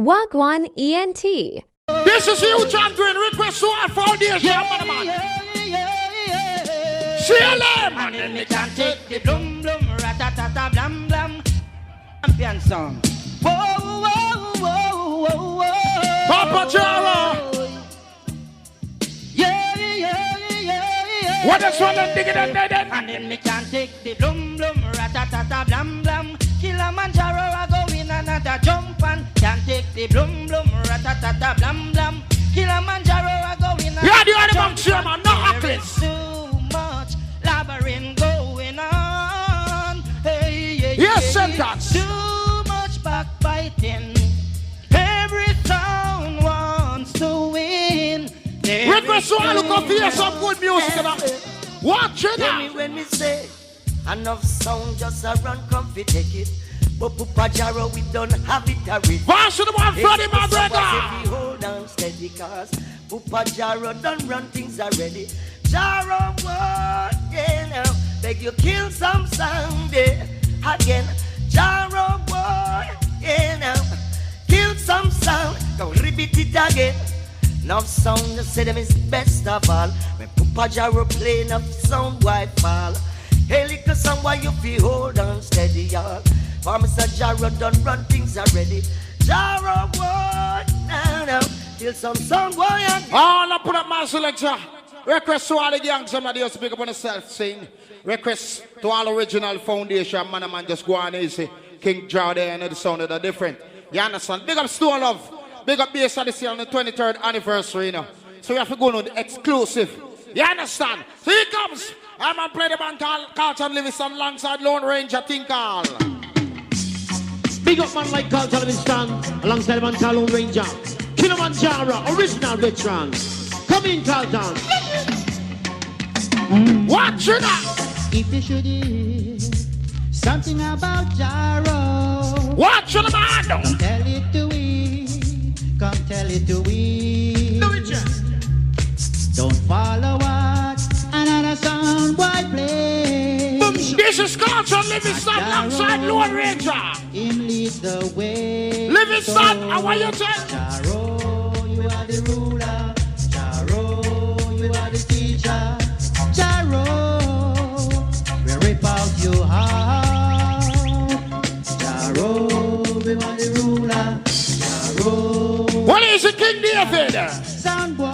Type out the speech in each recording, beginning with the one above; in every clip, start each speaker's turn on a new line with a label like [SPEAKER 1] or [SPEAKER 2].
[SPEAKER 1] Wagwan ENT.
[SPEAKER 2] This is you, Chandrin. Request to our foundation, man. CLM.
[SPEAKER 3] And then me can take the blum blum, ratatata blam blam. Champion song. Whoa, whoa, whoa, whoa, whoa.
[SPEAKER 2] Papa Jara. What is one and dig it and dead?
[SPEAKER 3] And then me can take the blum blum, ratatata blam blam. Killamanjaro, I go in another jump and can take the blum blum, ratatata blam blam. Killamanjaro, I go in another
[SPEAKER 2] yeah, the animal chairman, no Ackles.
[SPEAKER 3] Too much labyrinth going on. Hey, yeah,
[SPEAKER 2] yes,
[SPEAKER 3] yeah,
[SPEAKER 2] sentence.
[SPEAKER 3] Too much backbiting. Every town wants to win.
[SPEAKER 2] Request to all look up here some good music. Watch it
[SPEAKER 4] out. When me say enough sound just a run comfy take it. But Papa Jaro we don't have it already.
[SPEAKER 2] Pass to the one Freddie McGregor.
[SPEAKER 4] Hold on steady cause Papa Jaro done run things already. Jaro what yeah now beg you kill some Sunday again. Jaro what yeah now kill some sound go repeat it again. Enough sound, they say them is best of all. When Papa Jaro play enough sound, why fall? Hey, little song, why you feel hold on steady, y'all? For Mr. Jaro done run things already. Jaro, what? Now, kill some song, why?
[SPEAKER 2] All up put up my selection. Request to all the young somebody else speak up on the self sing. Request to all original foundation, man, just go on easy. King Jaro there and the sound are different. You understand? Big up Stone Love. Big up Bass Odyssey on the 23rd anniversary, you know. So we have to go on the exclusive. You understand? So here comes. I'm going to play the band called Carlton Livingston alongside Lone Ranger Tinkal.
[SPEAKER 5] Big up man like Carlton Livingston alongside the band called Lone Ranger. Killamanjaro, original veteran. Come in, Carlton.
[SPEAKER 2] Watch it out.
[SPEAKER 6] If you should hear something about Jaro,
[SPEAKER 2] watch it, man.
[SPEAKER 6] Come tell it to me. Come tell it to we. Don't follow what another sound boy play.
[SPEAKER 2] This is Carlton Livingston alongside Lone Ranger.
[SPEAKER 6] Him lead the way.
[SPEAKER 2] Livingston, how are you saying?
[SPEAKER 6] Jaro, you are the ruler. Jaro, you are the teacher. Jaro, we rip out your heart. Jaro, we are the ruler. Jaro.
[SPEAKER 2] What is it, King David?
[SPEAKER 6] Sound boy,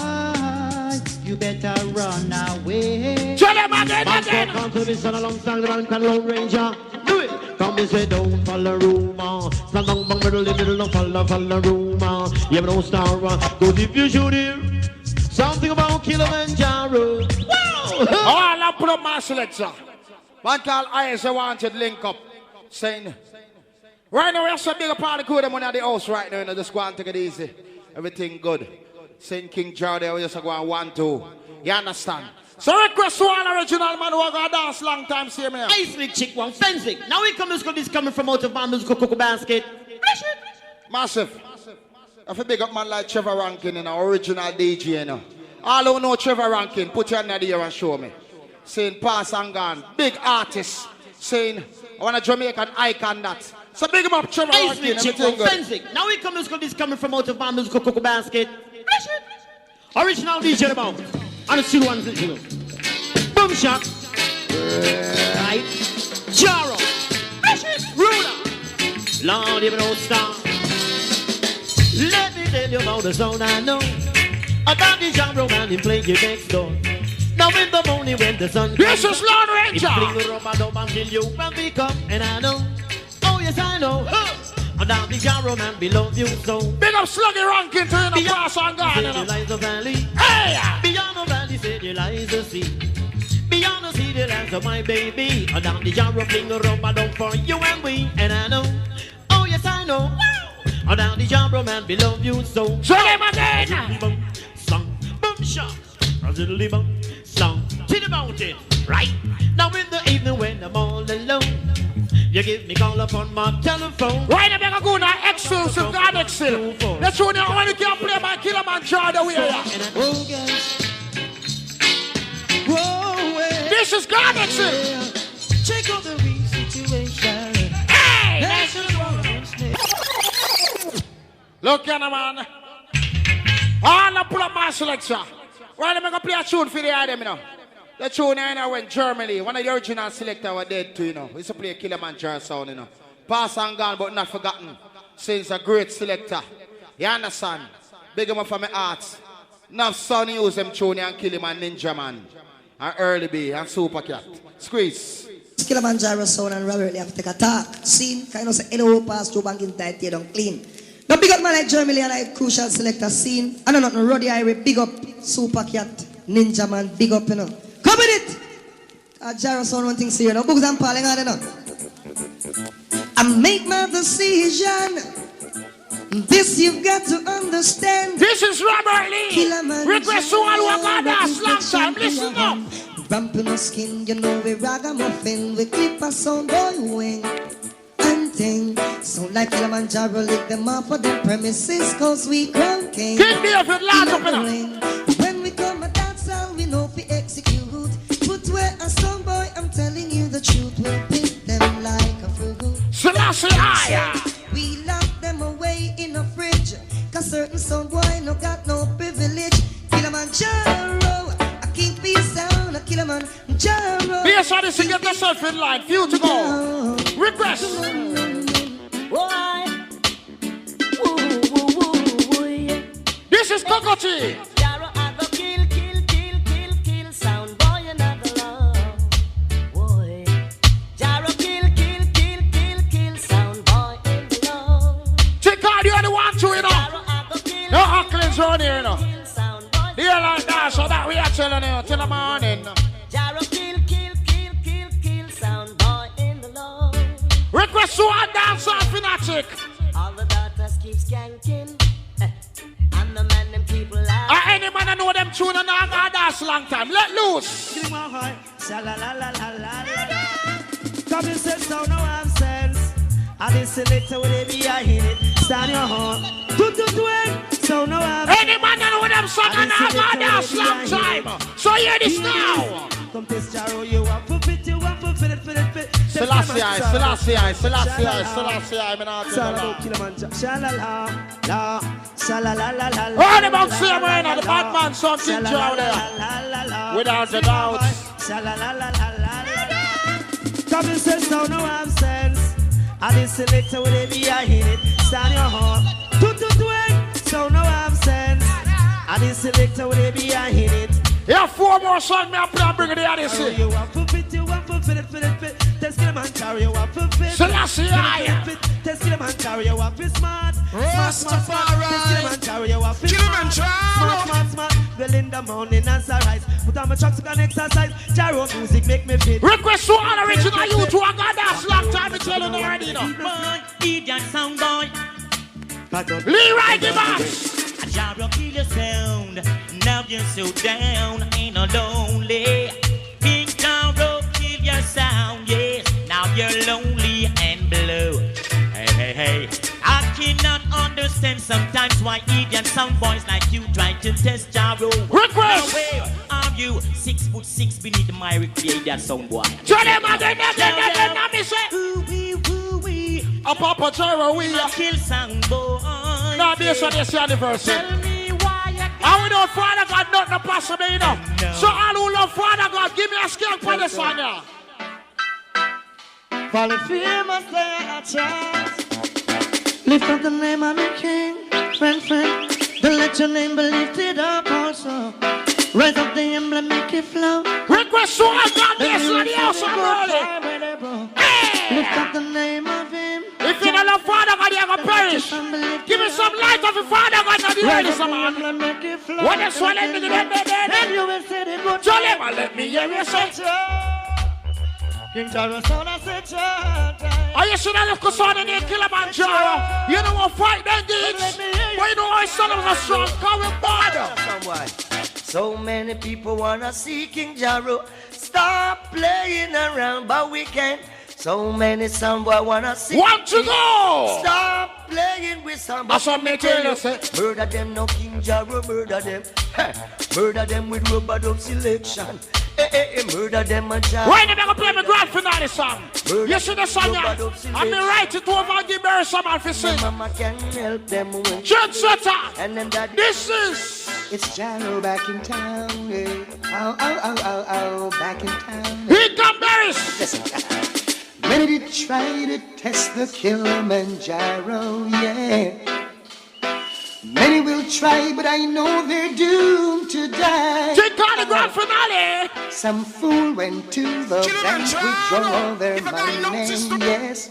[SPEAKER 6] you better run away.
[SPEAKER 2] Tell them again.
[SPEAKER 5] Come to this alongside the band called Lone Ranger. Do it. Come and say don't follow rumor. Stand down bang middle, don't follow rumor. You have no star. Cause if you should hear something about Killamanjaro. Wow!
[SPEAKER 2] All I put up my selection. One called I Wanted link up. Saying right now, we have some bigger party crew them at the house right now. You know, just go and take it easy. Everything good. Saint King George, we just go and 1, 2. You understand? So request to all original man who are going to dance long time, see me.
[SPEAKER 5] Ice big chick one, fencing. Now we come, this coming from out of our musical cocoa basket.
[SPEAKER 2] Massive. If a big up man like Trevor Rankin, you know, original DJ, you know. All who know Trevor Rankin, put your hand in the air and show me. Saying pass and gone. Big artist. Saying, I want a Jamaican icon that. So big him up, Trevor Rankin, everything good.
[SPEAKER 5] Fencing. Now we come, this coming from out of our musical cocoa basket. Original DJ about. And the still ones, you know. Boom shot. Right. Jaro. Ruler. Lord, even old star. Let me tell you about the sound I know. About the Jaro man in play you next door. Now in the morning when the sun
[SPEAKER 2] comes. This is Lone Ranger.
[SPEAKER 5] Fling the rubber dub until you and we come. And I know. Oh yes I know. And now the Jaro man below you so.
[SPEAKER 2] Big up Sluggy Rankin to the pass and gone.
[SPEAKER 5] There lies the valley.
[SPEAKER 2] Hey!
[SPEAKER 5] Beyond the valley, say there lies the sea. Beyond the sea, there lies my baby. And down the Jaro fling the rubber down for you and we. And I know, oh yes I know. And down the Jaro man below you so.
[SPEAKER 2] Show them again.
[SPEAKER 5] Song, boom shot. A little bum, song to the mountain. Right now in the evening when I'm all alone, you give me call up on my telephone.
[SPEAKER 2] Right now, I'm going to exclusive God Excel. That's when you only can play by Killamanjaro the way. This is God Excel.
[SPEAKER 6] Check out the situation.
[SPEAKER 2] Hey! Look here, man. All the pull up my selection. Well, I'm going to play a tune for the item, you know. The tune I know when Germany, one of the original selectors were dead too, you know. We used to play Killamanjaro sound, you know. Past and gone, but not forgotten. Since a great selector. You understand? Big him up for my heart. Now son use them tune and kill him and Ninja Man. And Early B and Super Cat. Squeeze.
[SPEAKER 4] Killamanjaro sound and Robert have to take a talk. Scene, kind of say, hello, pass through banking tight, you don't clean. Now big up man like Germany and like crucial selector scene. I don't know, Roddy Irie, big up Super Cat, Ninja Man, big up, you know. Come with it! Jaro sound one thing serious, no books and palling on, you know. I make my decision. This you've got to understand.
[SPEAKER 2] This is Robert Lee. Request to all who got that long time. Listen up.
[SPEAKER 4] Ramping our skin, you know we ragamuffin. We clip a sound boy wing and ting. Sound like Killamanjaro, lick them off of their premises, cause we crown king.
[SPEAKER 2] King David, last up in.
[SPEAKER 4] When we come a dance all we know we execute. Put where a sound boy, I'm telling you the truth. We'll pick them like a fruit.
[SPEAKER 2] Selassie Aya.
[SPEAKER 4] We lock them away in a fridge, cause certain sound boy no got no privilege. Killamanjaro, a king peace sound, a Killamanjaro.
[SPEAKER 2] Bass Odyssey, get yourself in line. Few to go. Request. This is Cocotti. No Auckland's around here, you know. The airline dance, so that we are chilling here till the morning. Request to our dance off fanatic.
[SPEAKER 1] All the daughters keep skanking. And the man them keep laughing.
[SPEAKER 2] Any man I know them tune and I got dance long time. Let loose.
[SPEAKER 5] Come and say so no have sense. I did select where they be I hit it. Stand your horn. So no have
[SPEAKER 2] any man I know them song and I got dance long time. So hear this now.
[SPEAKER 5] Come test Jaro, you want to fit, you want to fit it.
[SPEAKER 2] Selassie, I'm not
[SPEAKER 5] Killamanjaro. Sha-la-la, sha-la-la-la-la.
[SPEAKER 2] All about same way now, the bad man son King Joe there. Without a doubt.
[SPEAKER 5] Come and say so no have sense. I did select where they be I hit it. Stand your horn. So no have sense. I did select where they be I hit it.
[SPEAKER 2] Yeah, 4 more songs me I play and bring it the Odyssey.
[SPEAKER 5] You want to fit, you want to fit it. Test Killamanjaro, you want to fit.
[SPEAKER 2] Selassie,
[SPEAKER 5] Test Killamanjaro, you want to be smart.
[SPEAKER 2] Rastafari.
[SPEAKER 5] Test Killamanjaro, you want to be smart. Well in the morning as I rise. Put on my trucks to can exercise. Jaro music make me fit.
[SPEAKER 2] Request to all original youth who I got that long time to tell you already, you know.
[SPEAKER 3] Boy, idiot sound boy.
[SPEAKER 2] Leroy Gibbons.
[SPEAKER 3] Jaro, kill your sound. Now you're so down, ain't no lonely. King Jaro, kill your sound, yes. Now you're lonely and blue. Hey. I cannot understand sometimes why idiot sound boys like you try to test Jaro.
[SPEAKER 2] Request.
[SPEAKER 3] Where are you? 6'6" beneath my recreate that sound boy.
[SPEAKER 2] Tell them again, me say.
[SPEAKER 3] Ooh-wee.
[SPEAKER 2] A Papa Jaro, we are.
[SPEAKER 3] Kill sound boy.
[SPEAKER 2] Now this one is anniversary.
[SPEAKER 3] Tell me why you
[SPEAKER 2] and we don't Father God nothing possible, you know.
[SPEAKER 3] No.
[SPEAKER 2] So all who love Father God, give me a scale for this song here.
[SPEAKER 5] Fall in fear must stand a chance. Lift up the name of the King, friend. Don't let your name be lifted up also. Raise up the emblem, make it flow.
[SPEAKER 2] Request to all God, this one here, so early. Hey!
[SPEAKER 5] Lift up the name of Him.
[SPEAKER 2] If you don't love Father God, you're going to perish. Give me some light of the Father God, not the early, some man. What is one, let me get that,
[SPEAKER 5] then you will say the good.
[SPEAKER 2] Jolly, let me hear you say.
[SPEAKER 5] King Jaro, son, I said,
[SPEAKER 2] are you sure that look son in the Killamanjaro? You know what fight them gigs? But you know how son of a strong coming border.
[SPEAKER 4] So many people wanna see King Jaro. Stop playing around, but we can't. So many someone wanna see.
[SPEAKER 2] Want to go?
[SPEAKER 4] Stop playing with somebody.
[SPEAKER 2] That's what me tell you, say.
[SPEAKER 4] Murder them, no King Jaro, murder them. Murder them with rubber dub selection. Murder them a job.
[SPEAKER 2] Right now, I'm going to play my grand finale song. You see the song, yeah? I'm going to write it over and give her some man for sing.
[SPEAKER 4] Mama can help them when
[SPEAKER 2] Jet Setter.
[SPEAKER 4] and then daddy.
[SPEAKER 2] This is...
[SPEAKER 6] It's Jano back in town, yeah. Oh, back in town.
[SPEAKER 2] Here come Barris.
[SPEAKER 6] Many did try to test the Killamanjaro, yeah. Many will try, but I know they're doomed to die.
[SPEAKER 2] Take on the grand finale.
[SPEAKER 6] Some fool went to the bank, withdraw their money, yes.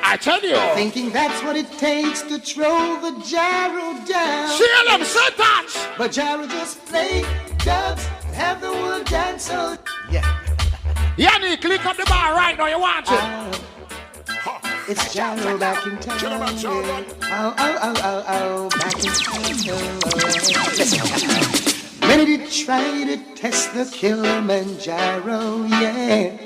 [SPEAKER 2] I tell you.
[SPEAKER 6] Thinking that's what it takes to throw the gyro down.
[SPEAKER 2] See them, sit that.
[SPEAKER 6] But gyro just play dubs, have the world dance, so yeah.
[SPEAKER 2] Yanni, click up the bar right now, you want it.
[SPEAKER 6] It's gyro back in town, yeah. Oh, back in town, Listen. Many did try to test the Killamanjaro, yeah.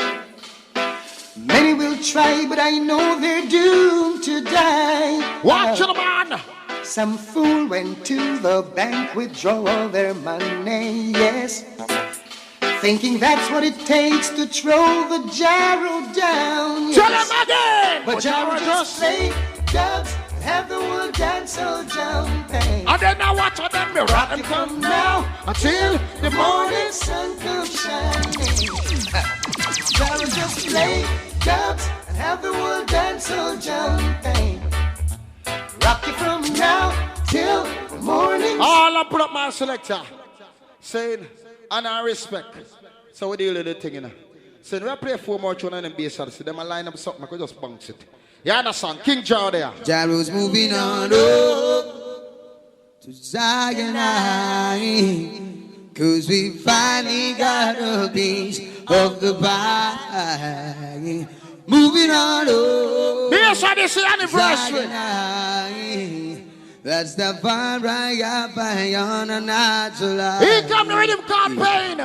[SPEAKER 6] Many will try, but I know they're doomed to die.
[SPEAKER 2] Watch it, man.
[SPEAKER 6] Some fool went to the bank, withdraw all their money, yes. Thinking that's what it takes to throw the gyro down, yes.
[SPEAKER 2] Tell him again.
[SPEAKER 6] But gyro just play dubs, have the world dance so jumping.
[SPEAKER 2] And then now watch out them, rock
[SPEAKER 6] And come now
[SPEAKER 2] until the morning.
[SPEAKER 6] morning sun comes shining. Gyro just play dubs and have the world dance so jumping. Rock it from now till the morning.
[SPEAKER 2] All I put up my selector. Saying, honor and respect. So we deal with the thing, you know. Saying, we play 4 more tunes and then Bass Odyssey. Then I line up something, I could just bounce it. You understand? King Joe there.
[SPEAKER 6] Gyro's moving on up to Zion, cause we finally got a piece of the pie. Moving on up.
[SPEAKER 2] Bass Odyssey anniversary.
[SPEAKER 6] Zion, that's the fire I got on a natural.
[SPEAKER 2] Here come the rhythm campaign.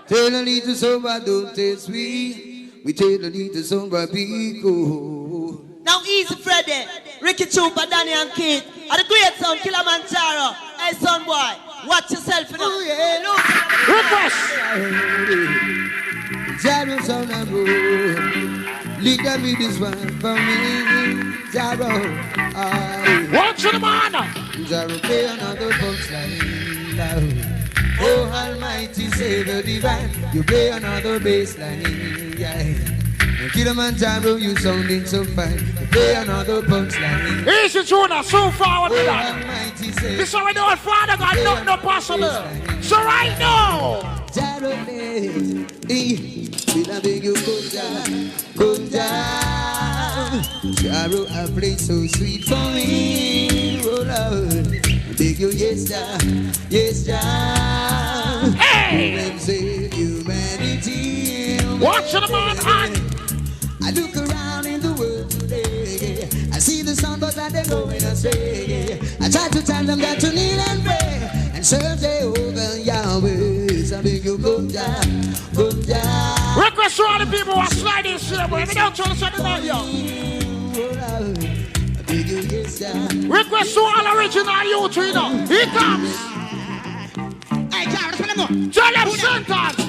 [SPEAKER 6] Tell the little sober, don't taste sweet. We tell the little sober, be cool.
[SPEAKER 7] Now easy Freddy, Ricky Chupa, Danny and Kate, and the great son Killamanjaro. Hey son boy, watch yourself in
[SPEAKER 2] Request.
[SPEAKER 6] Gyro's on the road. Look at me, this one for me. Gyro,
[SPEAKER 2] Watch the man.
[SPEAKER 6] Gyro play another box line. Oh Almighty Savior divine, you play another bass line. Yeah. Killamanjaro, you sounding so fine. You play another punchline.
[SPEAKER 2] Easy Jonah, so far with that.
[SPEAKER 6] Almighty Savior.
[SPEAKER 2] This is what we do, Father God, nothing no possible. So right now.
[SPEAKER 6] Gyro, will I beg you come down. Gyro, a place so sweet for me. Oh Lord, I beg you, yes, Jah, yes, Jah.
[SPEAKER 2] Hey!
[SPEAKER 6] And save humanity.
[SPEAKER 2] Watch the man, and
[SPEAKER 6] I look around in the world today. I see the sun, but that they're going astray. I try to tell them that to kneel and pray and serve Jehovah Yahweh. So beg you come down, come down.
[SPEAKER 2] request to all the people who are sliding through, but if you don't try to send it out, yo. Request to all original youth, you know. Here comes.
[SPEAKER 3] Hey, Jarvis, tell them more.
[SPEAKER 2] Tell them sentence.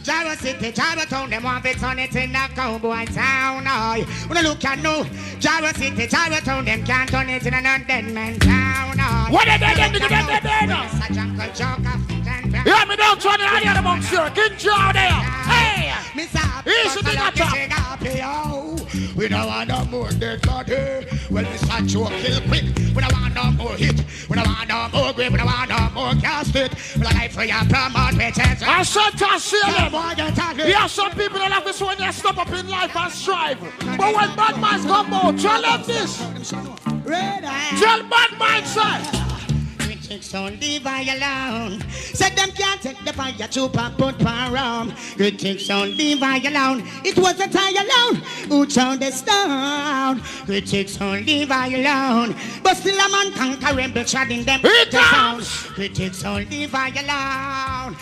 [SPEAKER 3] Jarvis City, Jarvis Town, them want it on it in the cowboy town. Oh, when I look at no, Jarvis City, Jarvis Town, them can't turn it in a dead man town. Oh,
[SPEAKER 2] What are they doing?
[SPEAKER 3] Such Uncle Joker.
[SPEAKER 2] Yeah, me don't turn it on the other box here. King Joe there. Hey! He's the nigga.
[SPEAKER 3] We don't want no more dead body. Well, Mr. Joe kill quick. We don't want no more hit. We don't want no more grip. We don't want no more casket. We don't like for your promote riches.
[SPEAKER 2] I said to see them. There are some people that have this when they stop up in life and strive. But when bad minds come out, tell them this. Tell bad minds, sir.
[SPEAKER 3] Don't leave I alone. Said them can't take the fire to put around. Critics don't leave I alone. It wasn't I alone who turned the stone. Critics don't leave I alone. But still a man conquerable treading them down. Critics don't leave I alone.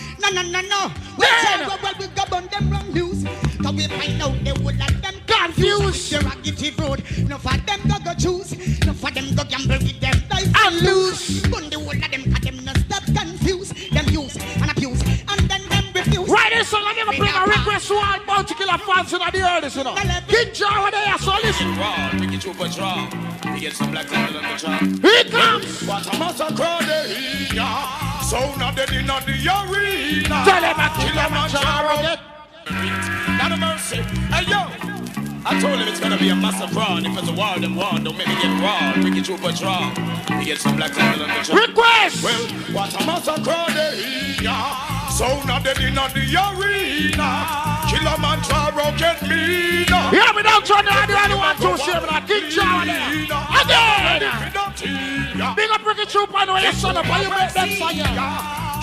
[SPEAKER 3] No. We say well we go on them wrong news. Cause we find out they would let them confused. The raggedy road. No for them go choose. No for them go gamble with them dice and lose. But the whole of them no stop confused. Them use and abuse and then them refuse.
[SPEAKER 2] Right, so let me play fans in the earth, you know. King Jaro there, so listen.
[SPEAKER 8] Raw, Ricky Trooper draw. He gets some black tackle on the track.
[SPEAKER 2] Here it comes.
[SPEAKER 8] What a massacre they are. Sound of the in the arena.
[SPEAKER 2] Tell him I Killamanjaro.
[SPEAKER 8] Not a mercy. Hey yo. I told him it's gonna be a massive run. If it's a war, then war. Don't make me get raw. Ricky Trooper draw. He gets some black tackle on the track.
[SPEAKER 2] Request.
[SPEAKER 8] Well, what a massacre they are. Sound of the in the arena. Killamanjaro get me now.
[SPEAKER 2] Yeah, me don't turn the other one to see me that King Jaro there. Again. Big up Ricky Trooper and where you son up. How you make them for you?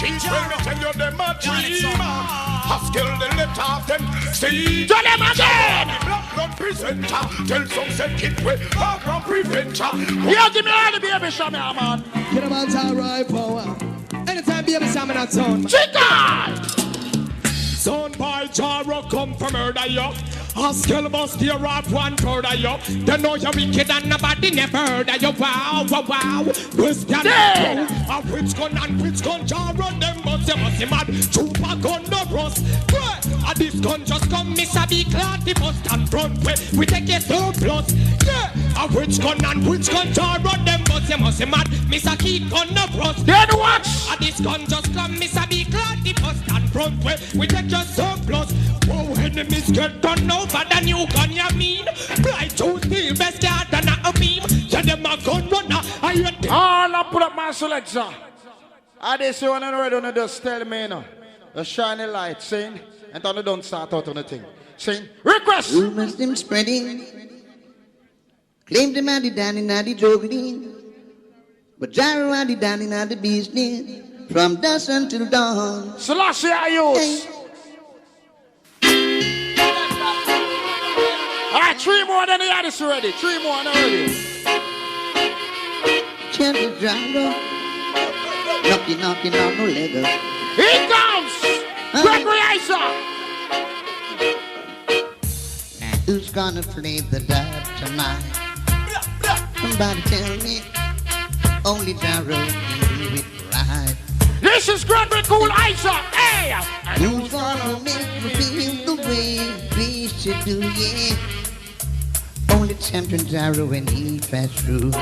[SPEAKER 8] Kings will not tell you them a dreamer. Haskell the let off them see.
[SPEAKER 2] Tell them again.
[SPEAKER 8] Black blood presenter. Tell some said kid we far from preventer.
[SPEAKER 2] Yeah, give me all the baby show me, man.
[SPEAKER 9] Killamanjaro power. Anytime baby show me that sound.
[SPEAKER 2] Chicken.
[SPEAKER 8] Son boy Jaro come from murder you. Haskell must hear off 1/3 of you. They know you're wicked and nobody never heard of you. Wow, wow, wow. Question yeah. Which gun and which gun Jaro them must you must mad. Trooper gun no rust. Yeah. This gun just come miss a big cloud. The bus stand front way. We take it so plus. Yeah. Which gun and which gun Jaro them must you mad. Miss a key gun no rust.
[SPEAKER 2] Then watch.
[SPEAKER 8] This gun just come miss a big cloud. The bus stand front way. We take just so plus. Whoa, enemies get done over the new gun, you mean? Fly to steel, best yard than a beam. Yeah, them a gun runner.
[SPEAKER 2] All I put up my selection. I this one and already on just tell me, you know. The shiny light, saying, and then don't start out on the thing. Saying, request!
[SPEAKER 6] Rumors them spreading. Claim them at the down in the juggling. But Jaro at the down in the business. From dusk until dawn.
[SPEAKER 2] Selassie I use. Alright, 3 more than the others already. 3 more already.
[SPEAKER 6] Gentle Jaro. Knocking on no Lego.
[SPEAKER 2] Here comes! Gregory Isa!
[SPEAKER 6] Who's gonna play the dub tonight? Somebody tell me. Only Jaro can do it right.
[SPEAKER 2] This is Gregory Cool Isa! Hey!
[SPEAKER 6] Who's gonna make me feel the way we should do, yeah? Only champion Jaro when he passed through.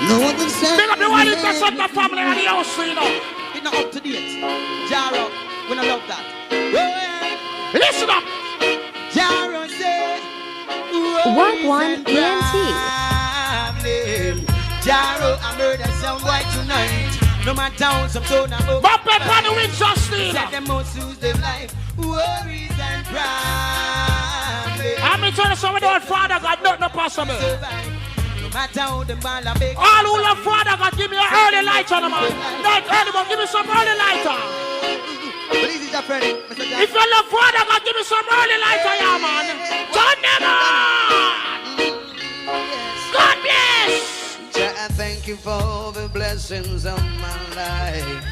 [SPEAKER 6] No other sound.
[SPEAKER 2] Big up the one that's on the family and the house, you know.
[SPEAKER 7] It's not up to date. Jaro, we don't love that.
[SPEAKER 2] Listen up.
[SPEAKER 7] Jaro say,
[SPEAKER 10] Work one ENT.
[SPEAKER 7] Jaro, I murder some white tonight. No matter how some tone about.
[SPEAKER 2] Bump up on the windsor steel.
[SPEAKER 7] Set them must lose their life. Worries and problems.
[SPEAKER 2] I'm in turn of some of the Father God, not possible.
[SPEAKER 7] No matter how the ball are big.
[SPEAKER 2] All who love Father God, give me an early light on the man. Not early, but give me some early lighter.
[SPEAKER 7] Please, your friend, Mr. Jackson.
[SPEAKER 2] If you love Father God, give me some early lighter, yeah, man. Turn them on. God bless.
[SPEAKER 6] I thank you for the blessings of my life.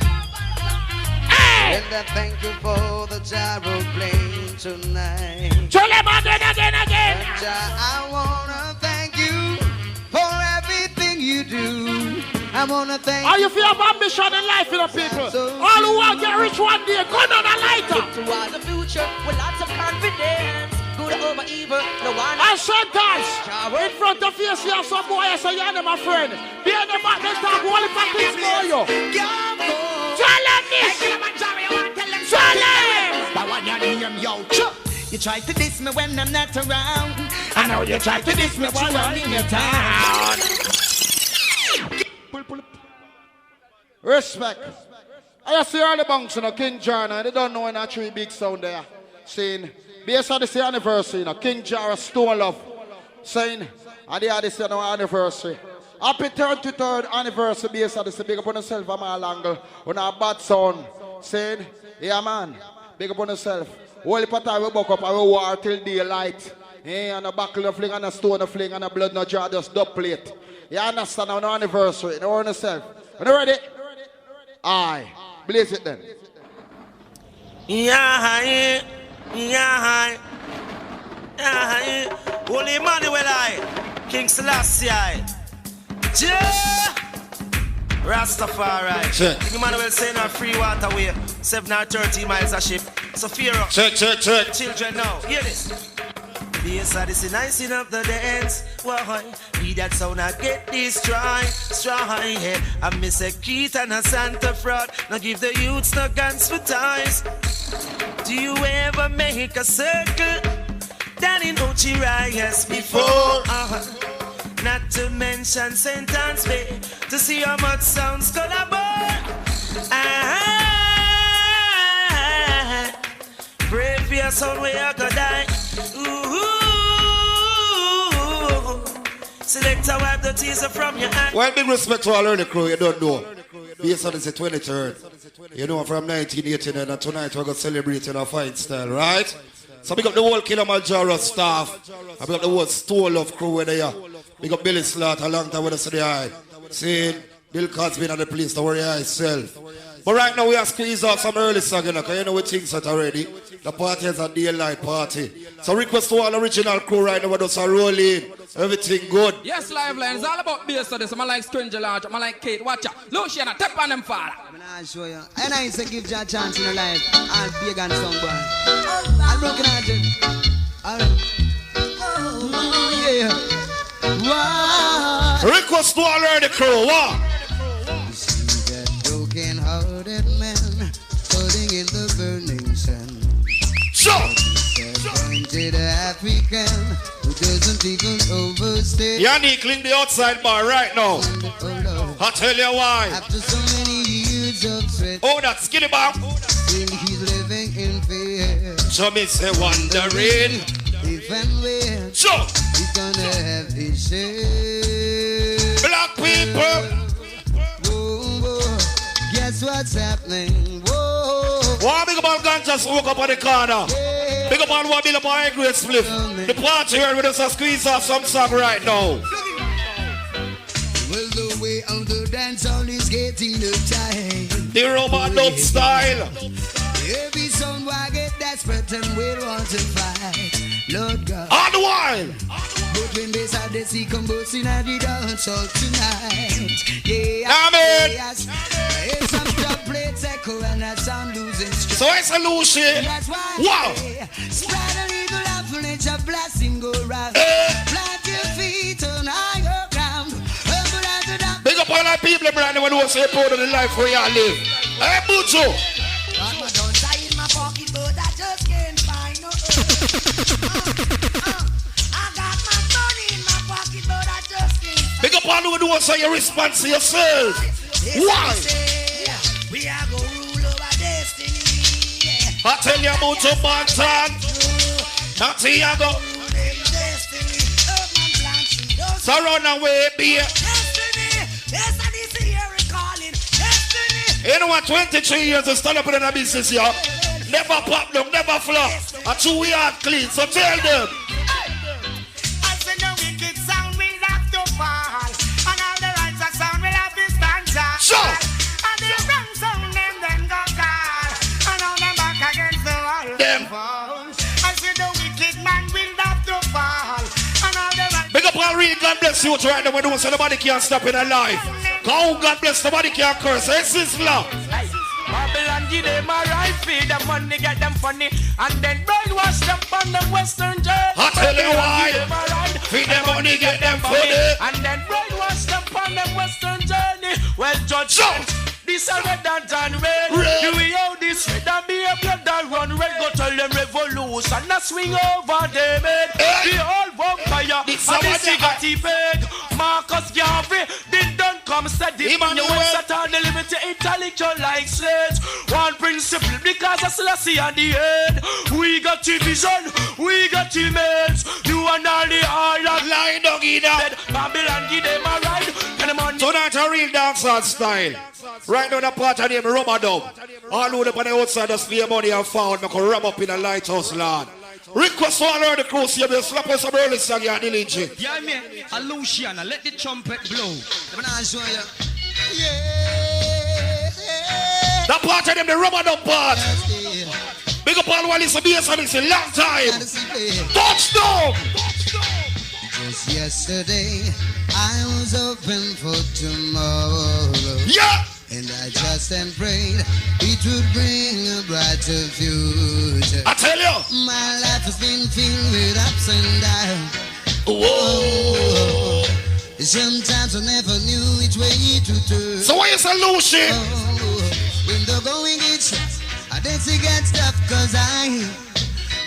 [SPEAKER 2] Hey.
[SPEAKER 6] And I thank you for the Jaro playing tonight.
[SPEAKER 2] Tell them again.
[SPEAKER 6] I wanna thank you for everything you do. I wanna thank
[SPEAKER 2] you. You feel have ambition in life, you know, people. All who want to get rich one day, go on a lighter.
[SPEAKER 7] Towards the future with lots of confidence. Good over evil, no one.
[SPEAKER 2] And sometimes, in front of you, see some boy, I say, you're my friend. Behind the back, they talk, what if I things for you? Tell them this. Tell them.
[SPEAKER 7] That one your name, yo. You try to diss me when I'm not around. I know you try to diss me while I'm in your town.
[SPEAKER 2] Pull. Respect. I see all the bunks, you know, King Jaro, they don't know in that 3 big sound there. Saying, Bass Odyssey anniversary, you know, King Jaro Stone Love. Saying, and they had this anniversary. Happy 33rd anniversary, Bass Odyssey. Big up on yourself, I'm all angle. On our bad sound. Saying, yeah, man, big up on yourself. All the time we buck up and we war till daylight. Yeah, and a buckle of fling and a stone of fling and a blood no jar, just dub plate. You understand on our anniversary, you know yourself. Are you ready? Aye. Blaze it then.
[SPEAKER 3] Yeah. Holy Emmanuel I, King Selassie I. Rastafari. King Emmanuel saying a free waterway, 7 or 30 miles a ship.
[SPEAKER 11] So fear up.
[SPEAKER 2] Check.
[SPEAKER 11] Children now, hear this. Bass Odyssey, nicing up the dance. Why? Be that sound I get this strong, yeah. I miss a Keith and a Santa fraud. Now give the youths no guns for ties. Do you ever make a circle down in Ochi Rias before? Not to mention Sentence Bay to see how much sounds collaborate. Pray for your sound where you go die. Select a wipe the teaser from your eye.
[SPEAKER 2] Well, big respect to all early crew, you don't know. Bass Odyssey 23rd. You know, from 1989 and tonight we're going to celebrate in a fine style, right? So big up the whole Killamanjaro staff. I big up the whole Store Love crew where they are. Big up Billy Slaughter, a long time with us in the eye. See, Bill Cosby at the police, don't worry yourself. But right now we are squeezed out some early song, because you know we think that already. The party is a daylight party. So request to all original crew right now, we just are rolling. Everything good.
[SPEAKER 12] Yes, live line. It's all about Bass Odyssey. I like Stranger Large. I like Kate. Watch out. Lucian, tap on them father.
[SPEAKER 9] I'll show you. And I say give you a chance in your life. I'll be a gun song boy. I'm broken hearted. Yeah. Wow.
[SPEAKER 2] Request to all early crew. What?
[SPEAKER 9] You see that broken-hearted man floating in the burning sun. Disappointed African who doesn't even overstay.
[SPEAKER 2] Yannick, clean the outside bar right now. I'll tell you why.
[SPEAKER 9] After so many years of sweat.
[SPEAKER 2] Oh, that's skinny bomb.
[SPEAKER 9] Still he's living in fear.
[SPEAKER 2] So me say wondering
[SPEAKER 9] if and when he's gonna have his share.
[SPEAKER 2] Black people.
[SPEAKER 9] Whoa, guess what's happening? Whoa.
[SPEAKER 2] One big man can just walk up on the corner. Yeah. Big up on one big high grade split. The party here with us a squeeze off some song right now.
[SPEAKER 9] Well, the way of the dance all is getting tight.
[SPEAKER 2] The Roman dub style.
[SPEAKER 9] Every song I get desperate and we want to fight. Lord God.
[SPEAKER 2] On the while.
[SPEAKER 9] But when they start to see combustion at the dance all tonight. Yeah.
[SPEAKER 2] Amen.
[SPEAKER 9] Yes. It's some top plates echo and that sound losing strength.
[SPEAKER 2] So it's a Lucy. Wow.
[SPEAKER 9] Spread a little love and let your blessing go round. Plant your feet on higher ground.
[SPEAKER 2] Big up all our people, Brandon, when we say proud of the life where you live. Hey, Bucho. Big up all who do say your response to yourself. Why?
[SPEAKER 11] We are going to rule over destiny.
[SPEAKER 2] I tell you about your Bantan. Santiago. So Runaway, be you know what, 23 years to stand up in the business here. Never pop them, never flop. And two we are clean, so tell them.
[SPEAKER 11] I said the wicked sound will have to fall. And all the righteous sound will have to stand up.
[SPEAKER 2] Sure.
[SPEAKER 11] And the wrong sound them then go call. And all them back against the wall.
[SPEAKER 2] Them.
[SPEAKER 11] I said the wicked man will have to fall. And all the righteous.
[SPEAKER 2] Big up all real God bless you right now when so nobody can stop in a life. Oh, God bless, nobody can curse. It's his love.
[SPEAKER 3] Babylon give them a right, feed them money, get them funny, and then brainwash them on them western journey.
[SPEAKER 2] I tell you why. Feed them money, get them funny,
[SPEAKER 3] and then brainwash them on them western journey. Well, judge, this a red and tan red. Do we owe this red and be a blood that run red? Go tell them revolution, not swing over them head. The old vampire, and the cigarette peg. Marcus Garvey, did don't come steady. You went Satan, the limit to intellectual like slaves. One principle, because I still see at the end. We got your vision, we got your mates. You and all the island
[SPEAKER 2] line dog in that.
[SPEAKER 3] Babylon give them a ride.
[SPEAKER 2] So that's a real dancehall style. Right now the part of them rubber dub. All who up on the outside just play money and found. I can ram up in a lighthouse land. Request to all the crew, see you slap us some early song here, Dilinji.
[SPEAKER 12] Yeah, man. A Lucian, let the trumpet blow.
[SPEAKER 9] I'm not show you.
[SPEAKER 2] That part of them, the rubber dub part. Big up all while it's a Bass Odyssey, long time. Touchdown!
[SPEAKER 9] Just yesterday, I was hoping for tomorrow.
[SPEAKER 2] Yeah!
[SPEAKER 9] And I just trust and prayed it would bring a brighter future.
[SPEAKER 2] I tell you,
[SPEAKER 9] my life has been filled with ups and downs.
[SPEAKER 2] Whoa.
[SPEAKER 9] Sometimes I never knew which way to turn.
[SPEAKER 2] So what is a solution?
[SPEAKER 9] When the going gets tough, I dance against stuff, cause I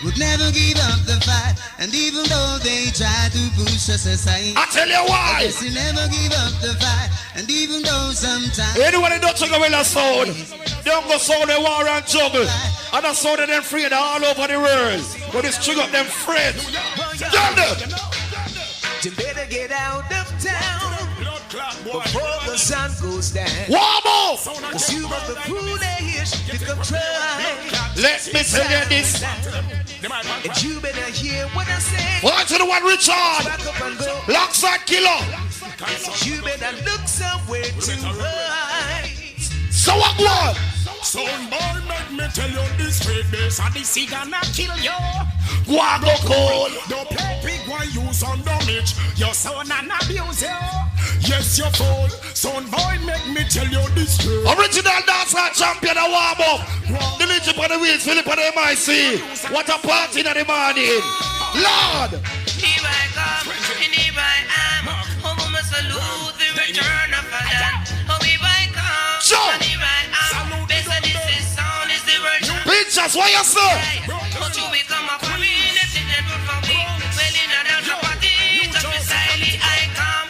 [SPEAKER 9] would never give up the fight. And even though they try to push us aside,
[SPEAKER 2] I tell you why.
[SPEAKER 9] I guess you never give up the fight. And even though sometimes
[SPEAKER 2] anyone who don't juggle with a sound, they don't go sound the war and juggle. And the sound of them friends all over the world. But it's trigger up them friends.
[SPEAKER 11] You better get out of town before the sun goes down.
[SPEAKER 2] One more!
[SPEAKER 11] Cause you got the foolish to come try.
[SPEAKER 2] Let me tell you this.
[SPEAKER 11] And you better hear what I say.
[SPEAKER 2] Watch the one Richard. Alongside Killer.
[SPEAKER 11] You better look somewhere to hide.
[SPEAKER 2] So what one?
[SPEAKER 8] Son boy, make me tell you this straight bass and this is gonna kill you.
[SPEAKER 2] Go cold.
[SPEAKER 8] Don't play big one use on damage. Your son and abuse you. Yes, you're fool. Son boy, make me tell you this straight.
[SPEAKER 2] Original dancer champion of warm up. The legend on the wheels, Philip on the MIC. What a party in the morning. Lord.
[SPEAKER 13] Here I come, and here I am. Oh, mama salute the return of Adam. Oh, here I come, and here I am. Bass Odyssey sound is the virgin.
[SPEAKER 2] Pictures, what you say?
[SPEAKER 13] Don't you become a queen, it's in the good for me. Well, in another party, just beside it, I come.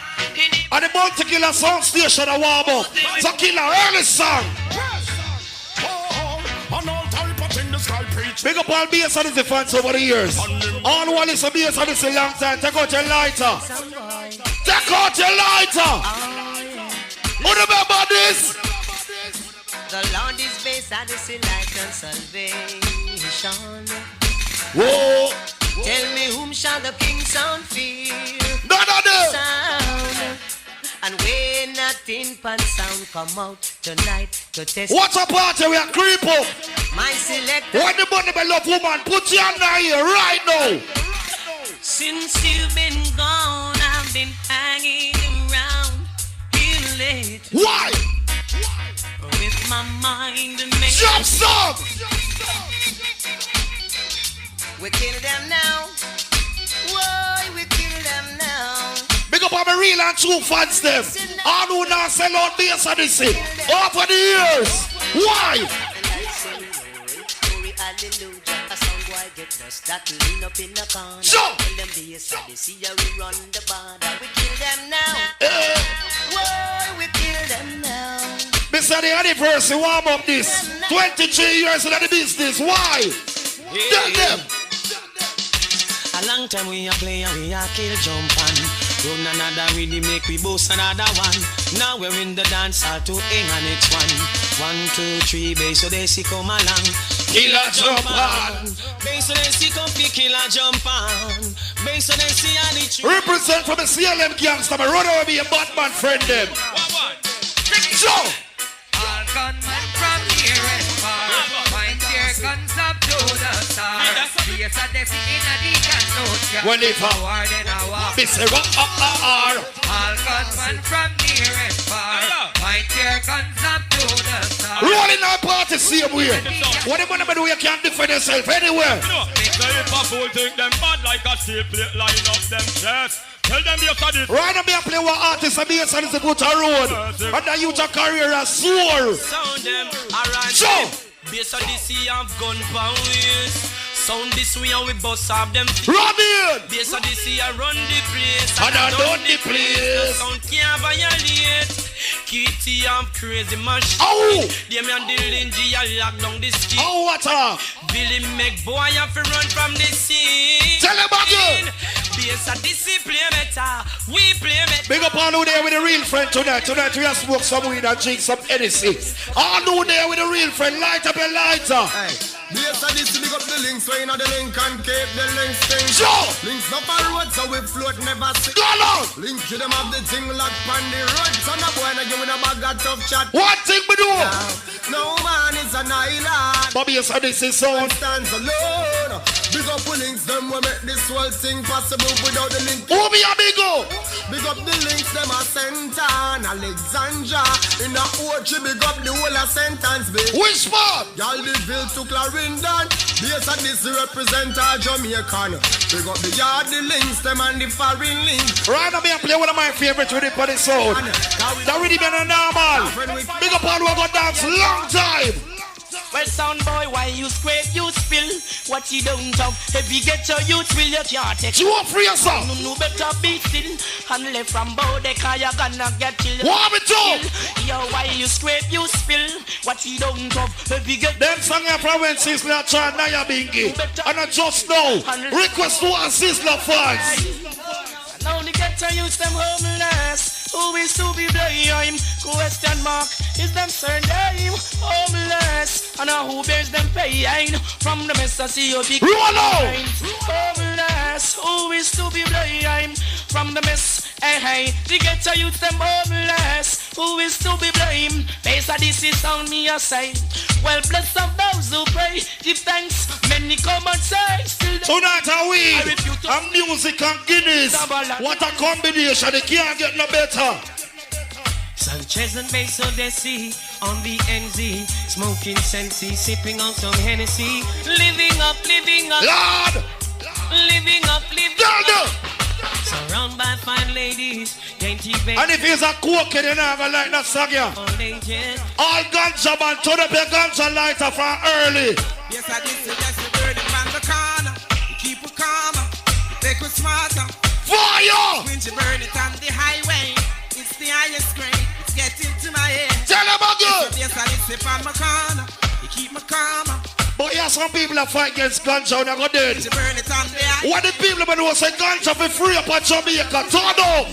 [SPEAKER 2] And the Bounty Killer sound station of warm up. So Killer, early song. Big up all Bass Odyssey fans over the years. All who listen to Bass Odyssey long time, take out your lighter. Take out your lighter. Who remember this?
[SPEAKER 1] The Lord is Bass Odyssey light and salvation.
[SPEAKER 2] Whoa.
[SPEAKER 1] Tell me whom shall the King sound fear?
[SPEAKER 2] None of them.
[SPEAKER 1] Sound. And when nothing pan sound come out tonight to test.
[SPEAKER 2] What's a party we are creep up?
[SPEAKER 1] My selector.
[SPEAKER 2] When the money by love woman, put your hand here right now.
[SPEAKER 13] Since you've been gone, I've been hanging around here late.
[SPEAKER 2] Why?
[SPEAKER 13] With my mind made.
[SPEAKER 2] Jump song!
[SPEAKER 1] We kill them now. Why we kill them now?
[SPEAKER 2] Big up on my real and true fans them. All who now sell out Bass Odyssey over the years. Why?
[SPEAKER 1] Hallelujah, a song boy get dust that lean up in the corner.
[SPEAKER 2] Jump!
[SPEAKER 1] Tell them Bass Odyssey, we run the border. We kill them now. Why we kill them now?
[SPEAKER 2] Mr. The anniversary warm up this. 23 years in the business. Why? Tell them.
[SPEAKER 14] A long time we a play and we a kill jump on. Run another rhythm make we boast another one. Now we're in the dance hall to hang on it's one. 1, 2, 3, Bass Odyssey come along.
[SPEAKER 2] Killer jump on.
[SPEAKER 14] Bass Odyssey come fi killer jump on. Bass Odyssey and the tree.
[SPEAKER 2] Represent from the CLM gangster. My Runaway be a Batman friend them. Jump.
[SPEAKER 13] All gunmen from here and far. Point your guns up to the stars. Bass Odyssey in a deacon note.
[SPEAKER 2] Well, if
[SPEAKER 13] war then a war.
[SPEAKER 2] All
[SPEAKER 13] gunmen from near and far. Point your guns up to the stars.
[SPEAKER 2] rolling our party same way. What the money do you can't defend yourself anywhere.
[SPEAKER 8] So if a fool think them bad like a steel plate line up them chest. Tell them Bass Odyssey.
[SPEAKER 2] Right now, me a play what artists and Bass Odyssey put a road. And the youth a career a soar.
[SPEAKER 14] Sound them around.
[SPEAKER 2] So
[SPEAKER 14] Bass Odyssey have gun powers. Sound this way and we bust off them.
[SPEAKER 2] Robin!
[SPEAKER 14] Bass Odyssey a run the place.
[SPEAKER 2] And I done the place.
[SPEAKER 14] Sound can't violate. Kitty have crazy machine.
[SPEAKER 2] Oh!
[SPEAKER 14] Them and the Lingy a lock down the street.
[SPEAKER 2] Oh, what a?
[SPEAKER 14] Billy make boy have to run from the scene.
[SPEAKER 2] Tell him again.
[SPEAKER 14] Bass Odyssey play better. We play better.
[SPEAKER 2] Big up all who there with a real friend tonight. Tonight we have smoke some weed and drink some Hennessy. All who there with a real friend, light up your lighter.
[SPEAKER 15] Hey, Bass Odyssey, big up the links. So you know the link and keep the links thing.
[SPEAKER 2] Sure.
[SPEAKER 15] Links up on road so we float never sink.
[SPEAKER 2] Go along.
[SPEAKER 15] Link to them have the thing locked on the road. So no boy no give me a bag of tough chat.
[SPEAKER 2] What thing we do?
[SPEAKER 15] No man is an island.
[SPEAKER 2] Bobby is Odyssey sound.
[SPEAKER 15] Stands alone. Big up the links, them will make this whole thing possible without the link.
[SPEAKER 2] Who be a big up?
[SPEAKER 15] Big up the links, them are sent on. A Alexandra. In a orchard, big up the whole of sentence, babe.
[SPEAKER 2] Which part?
[SPEAKER 15] Y'all the bill to Clarendon. Bass Odyssey represent our Jamaican. Big up the yard, the links, them and the foreign links.
[SPEAKER 2] Right now, I play one of my favorites with it for the sound. That really been a normal. Big up all who got dance long time.
[SPEAKER 3] Well, sound boy, why you scrape, you spill. What you don't have, if you get your youth, will you can't take.
[SPEAKER 2] You want free yourself?
[SPEAKER 3] No better be still. And left from Bodeka, you're gonna get killed.
[SPEAKER 2] What me do?
[SPEAKER 3] Yo, why you scrape, you spill. What you don't have, if you get.
[SPEAKER 2] Them song here from when Sizzler tried Naya Bingy. And I just know, request to our Sizzler fans.
[SPEAKER 3] Now the get to use them homeless. Who is to be blamed? Question mark. Is them surname homeless? And who bears them pain? From the mess I see you big homeless. Who is to be blamed? From the mess. Hey, the get to use them homeless. Who is to be blamed? Bass Odyssey sound me a say. Well, bless of those who pray. Give thanks. Many come and say. Still
[SPEAKER 2] tonight are we. And music and Guinness. What a combination. They can't get no better.
[SPEAKER 14] Sanchez and Bass Odyssey on the NZ, smoking Sensi, sipping on some Hennessy, living up,
[SPEAKER 2] Lord!
[SPEAKER 14] living up. Surrounded by fine ladies, dainty babies.
[SPEAKER 2] And if he's a cokehead, you're not gonna like that song, yeah. All ganja man, turn up your ganja lighter from early.
[SPEAKER 16] Yes, I did suggest the bird from the corner. You keep it calmer, take it smarter.
[SPEAKER 2] Fire!
[SPEAKER 16] When you burn it on the highway, it's the highest grade. It's getting to my head.
[SPEAKER 2] Tell them again.
[SPEAKER 16] Yes, I did say from my corner. You keep me calmer.
[SPEAKER 2] But yeah, some people that fight against ganja and they go dead.
[SPEAKER 16] You burn it on the highway.
[SPEAKER 2] What the people that will say ganja for free up at Jamaica? Turn up.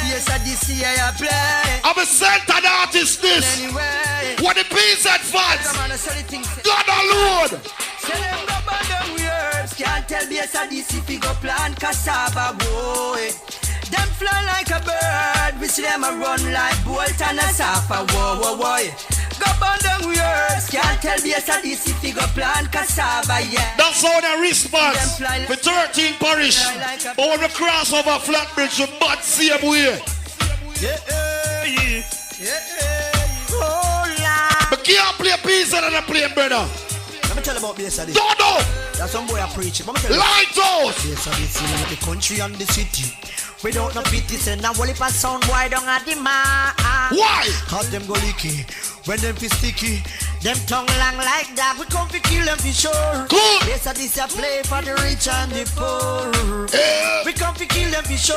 [SPEAKER 4] Bass Odyssey I play.
[SPEAKER 2] I'm a centered artist this.
[SPEAKER 4] Anyway.
[SPEAKER 2] What the PZ fans? God alone.
[SPEAKER 4] Say them go burn them words. Can't tell Bass Odyssey if you go plant cassava, boy. Them fly like a bird. We see them a run like bolt and a sapper, whoa, boy. Go burn them words. Can't tell Bass Odyssey if you go plant cassava, yeah.
[SPEAKER 2] That's how they response for 13 parish. Over the crossover flat bridge with bad same way. But can't play pizza and I play brother.
[SPEAKER 4] Let me tell you about Bass Odyssey.
[SPEAKER 2] Don't know.
[SPEAKER 4] That's some boy I preach it.
[SPEAKER 2] Light out.
[SPEAKER 4] Bass Odyssey in the country and the city. Without no pity, say now only pass sound boy don't have the man.
[SPEAKER 2] Why?
[SPEAKER 4] Cause them go licky. When them feel sticky, them tongue long like that. We come to kill them for sure.
[SPEAKER 2] Good.
[SPEAKER 4] Bass Odyssey a play for the rich and the poor. We come to kill them for sure.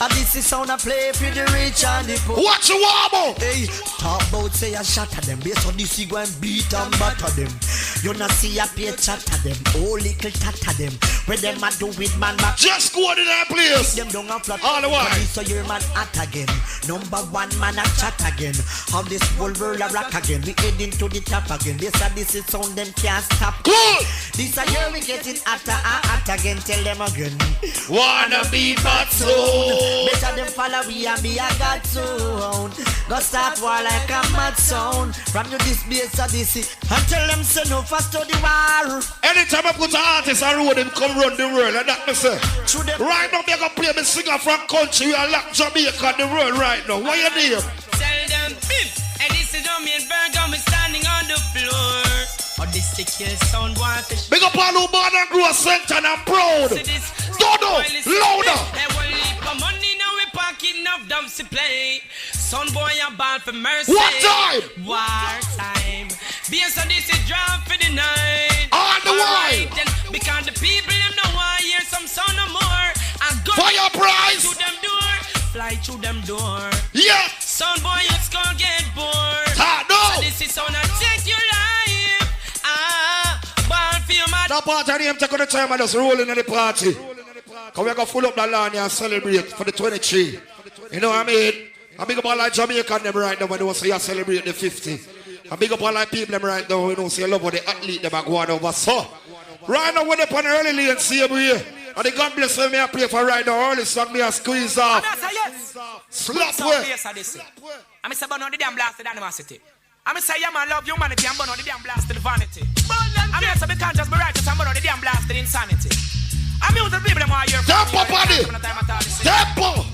[SPEAKER 4] And this is sound a play for the rich and the poor.
[SPEAKER 2] What you want about?
[SPEAKER 4] Hey, talk about say a shot at them. Bass Odyssey go and beat and batter them. You not see a pay chat at them. Oh little tat at them. Where them a do with man back.
[SPEAKER 2] Just go to that place.
[SPEAKER 4] Them don't have flat.
[SPEAKER 2] All the way.
[SPEAKER 4] So your man at again. Number one man a chat again. How this whole world a rock again. We heading to the top again. This is sound them can't stop.
[SPEAKER 2] Good.
[SPEAKER 4] This a year we get it at again. Tell them again.
[SPEAKER 2] Wanna be bad soon.
[SPEAKER 4] Better them follow we and be a god soon. Go start war like a mad sound. From you this Bass Odyssey. And tell them say no fast to the war.
[SPEAKER 2] Anytime I put an artist on road, them come run the world. And that me say. Right now, they're going to play me singer from country. We are like Jamaica the world right now. What you name?
[SPEAKER 14] Tell them, and this is Jamaica, I'm standing on the floor. Oh, this sick sound water.
[SPEAKER 2] Big up all who born and grew a center and I'm proud. Dodo, louder.
[SPEAKER 14] They will leave for money, now we packing up dumps to play. Son boy, I'm bad for mercy.
[SPEAKER 2] What time?
[SPEAKER 14] War time. Bass Odyssey drop for the night.
[SPEAKER 2] On the way.
[SPEAKER 14] Because the people, them know why hear some sound no more. I go
[SPEAKER 2] fire price.
[SPEAKER 14] Through them door. Fly through them door.
[SPEAKER 2] Yeah.
[SPEAKER 14] Son boy, it's gonna get bored.
[SPEAKER 2] No.
[SPEAKER 14] So this is sound that take your life. Born for your mad.
[SPEAKER 2] That part of the take on the time and just rolling in the party. Cause we're gonna full up the land and celebrate for the 23. You know what I mean? I big up all like Jamaican them right now when they say you celebrate the 50. I big up all like people them right now, you know, say love of the athlete them are going over. So, right now we're up on early lane, see every year. And the God bless me, I play for right now. Early song me a squeeze off. Slap way.
[SPEAKER 17] I'm say burn on the damn blasted animosity. I'm say yeah man love humanity and burn on the damn blasted vanity. I'm here so we can't just be righteous and burn on the damn blasted insanity. I'm here to the people them who are here.
[SPEAKER 2] Tempo, buddy. Tempo.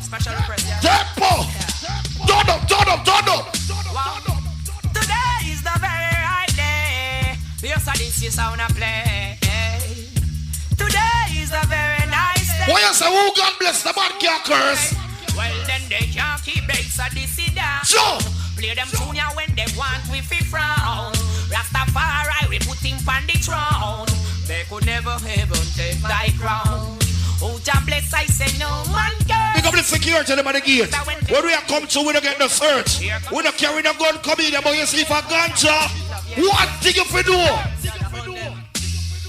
[SPEAKER 2] Rasta man can't curse.
[SPEAKER 17] Well, then they can't keep Bass Odyssey down.
[SPEAKER 2] Sure.
[SPEAKER 17] Play them tune ya when they want we fi frown. Rastafari, we put him on the throne. They could never ever take thy crown. Oh, Jah bless, I say no man can.
[SPEAKER 2] Pick up the security them at the gate. When we are come to, we don't get the search. We don't carry the gun come in, but you see for ganja. What thing you fi do?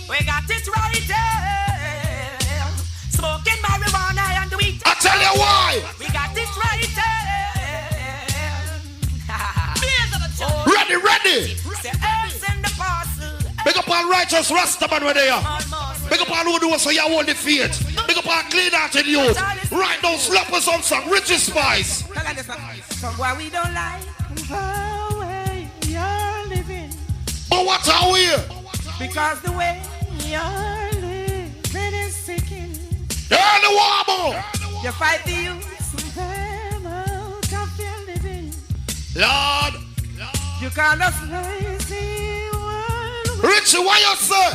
[SPEAKER 17] We got it right there. Smoking marijuana and the weed.
[SPEAKER 2] I tell you why.
[SPEAKER 17] We got it right there.
[SPEAKER 2] Ready, ready.
[SPEAKER 17] The herbs and the parcel.
[SPEAKER 2] Big up all righteous Rastaman where they are. Big up all who do so you hold the faith. Big up all clean-hearted youth. Right now, slappers on some richest spice.
[SPEAKER 3] Some why we don't like the way you're living.
[SPEAKER 2] But what are we?
[SPEAKER 3] Because the way you're living is sickening.
[SPEAKER 2] Turn the wobble.
[SPEAKER 3] You fight the youth them out of your living.
[SPEAKER 2] Lord.
[SPEAKER 3] You call us lazy.
[SPEAKER 2] Richie, why you say?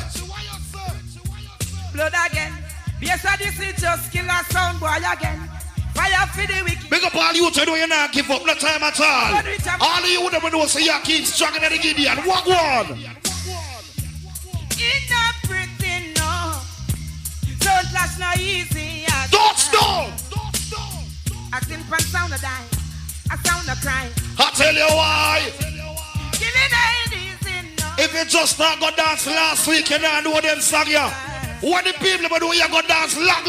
[SPEAKER 3] Blood again. Bass Odyssey just kill a sound boy again. Fire for the wicked.
[SPEAKER 2] Big up all you to do you not give up no time at all. All of you would never know so you keep struggling at the Gideon. Walk one.
[SPEAKER 3] It's not pretty, no. Don't flash no easy.
[SPEAKER 2] Don't stop.
[SPEAKER 3] I think from sound of die. A sound of cry.
[SPEAKER 2] I tell you why.
[SPEAKER 3] Give it ain't easy, no.
[SPEAKER 2] If you just not go dance last week, you don't know them song ya. What the people do, you go dance long.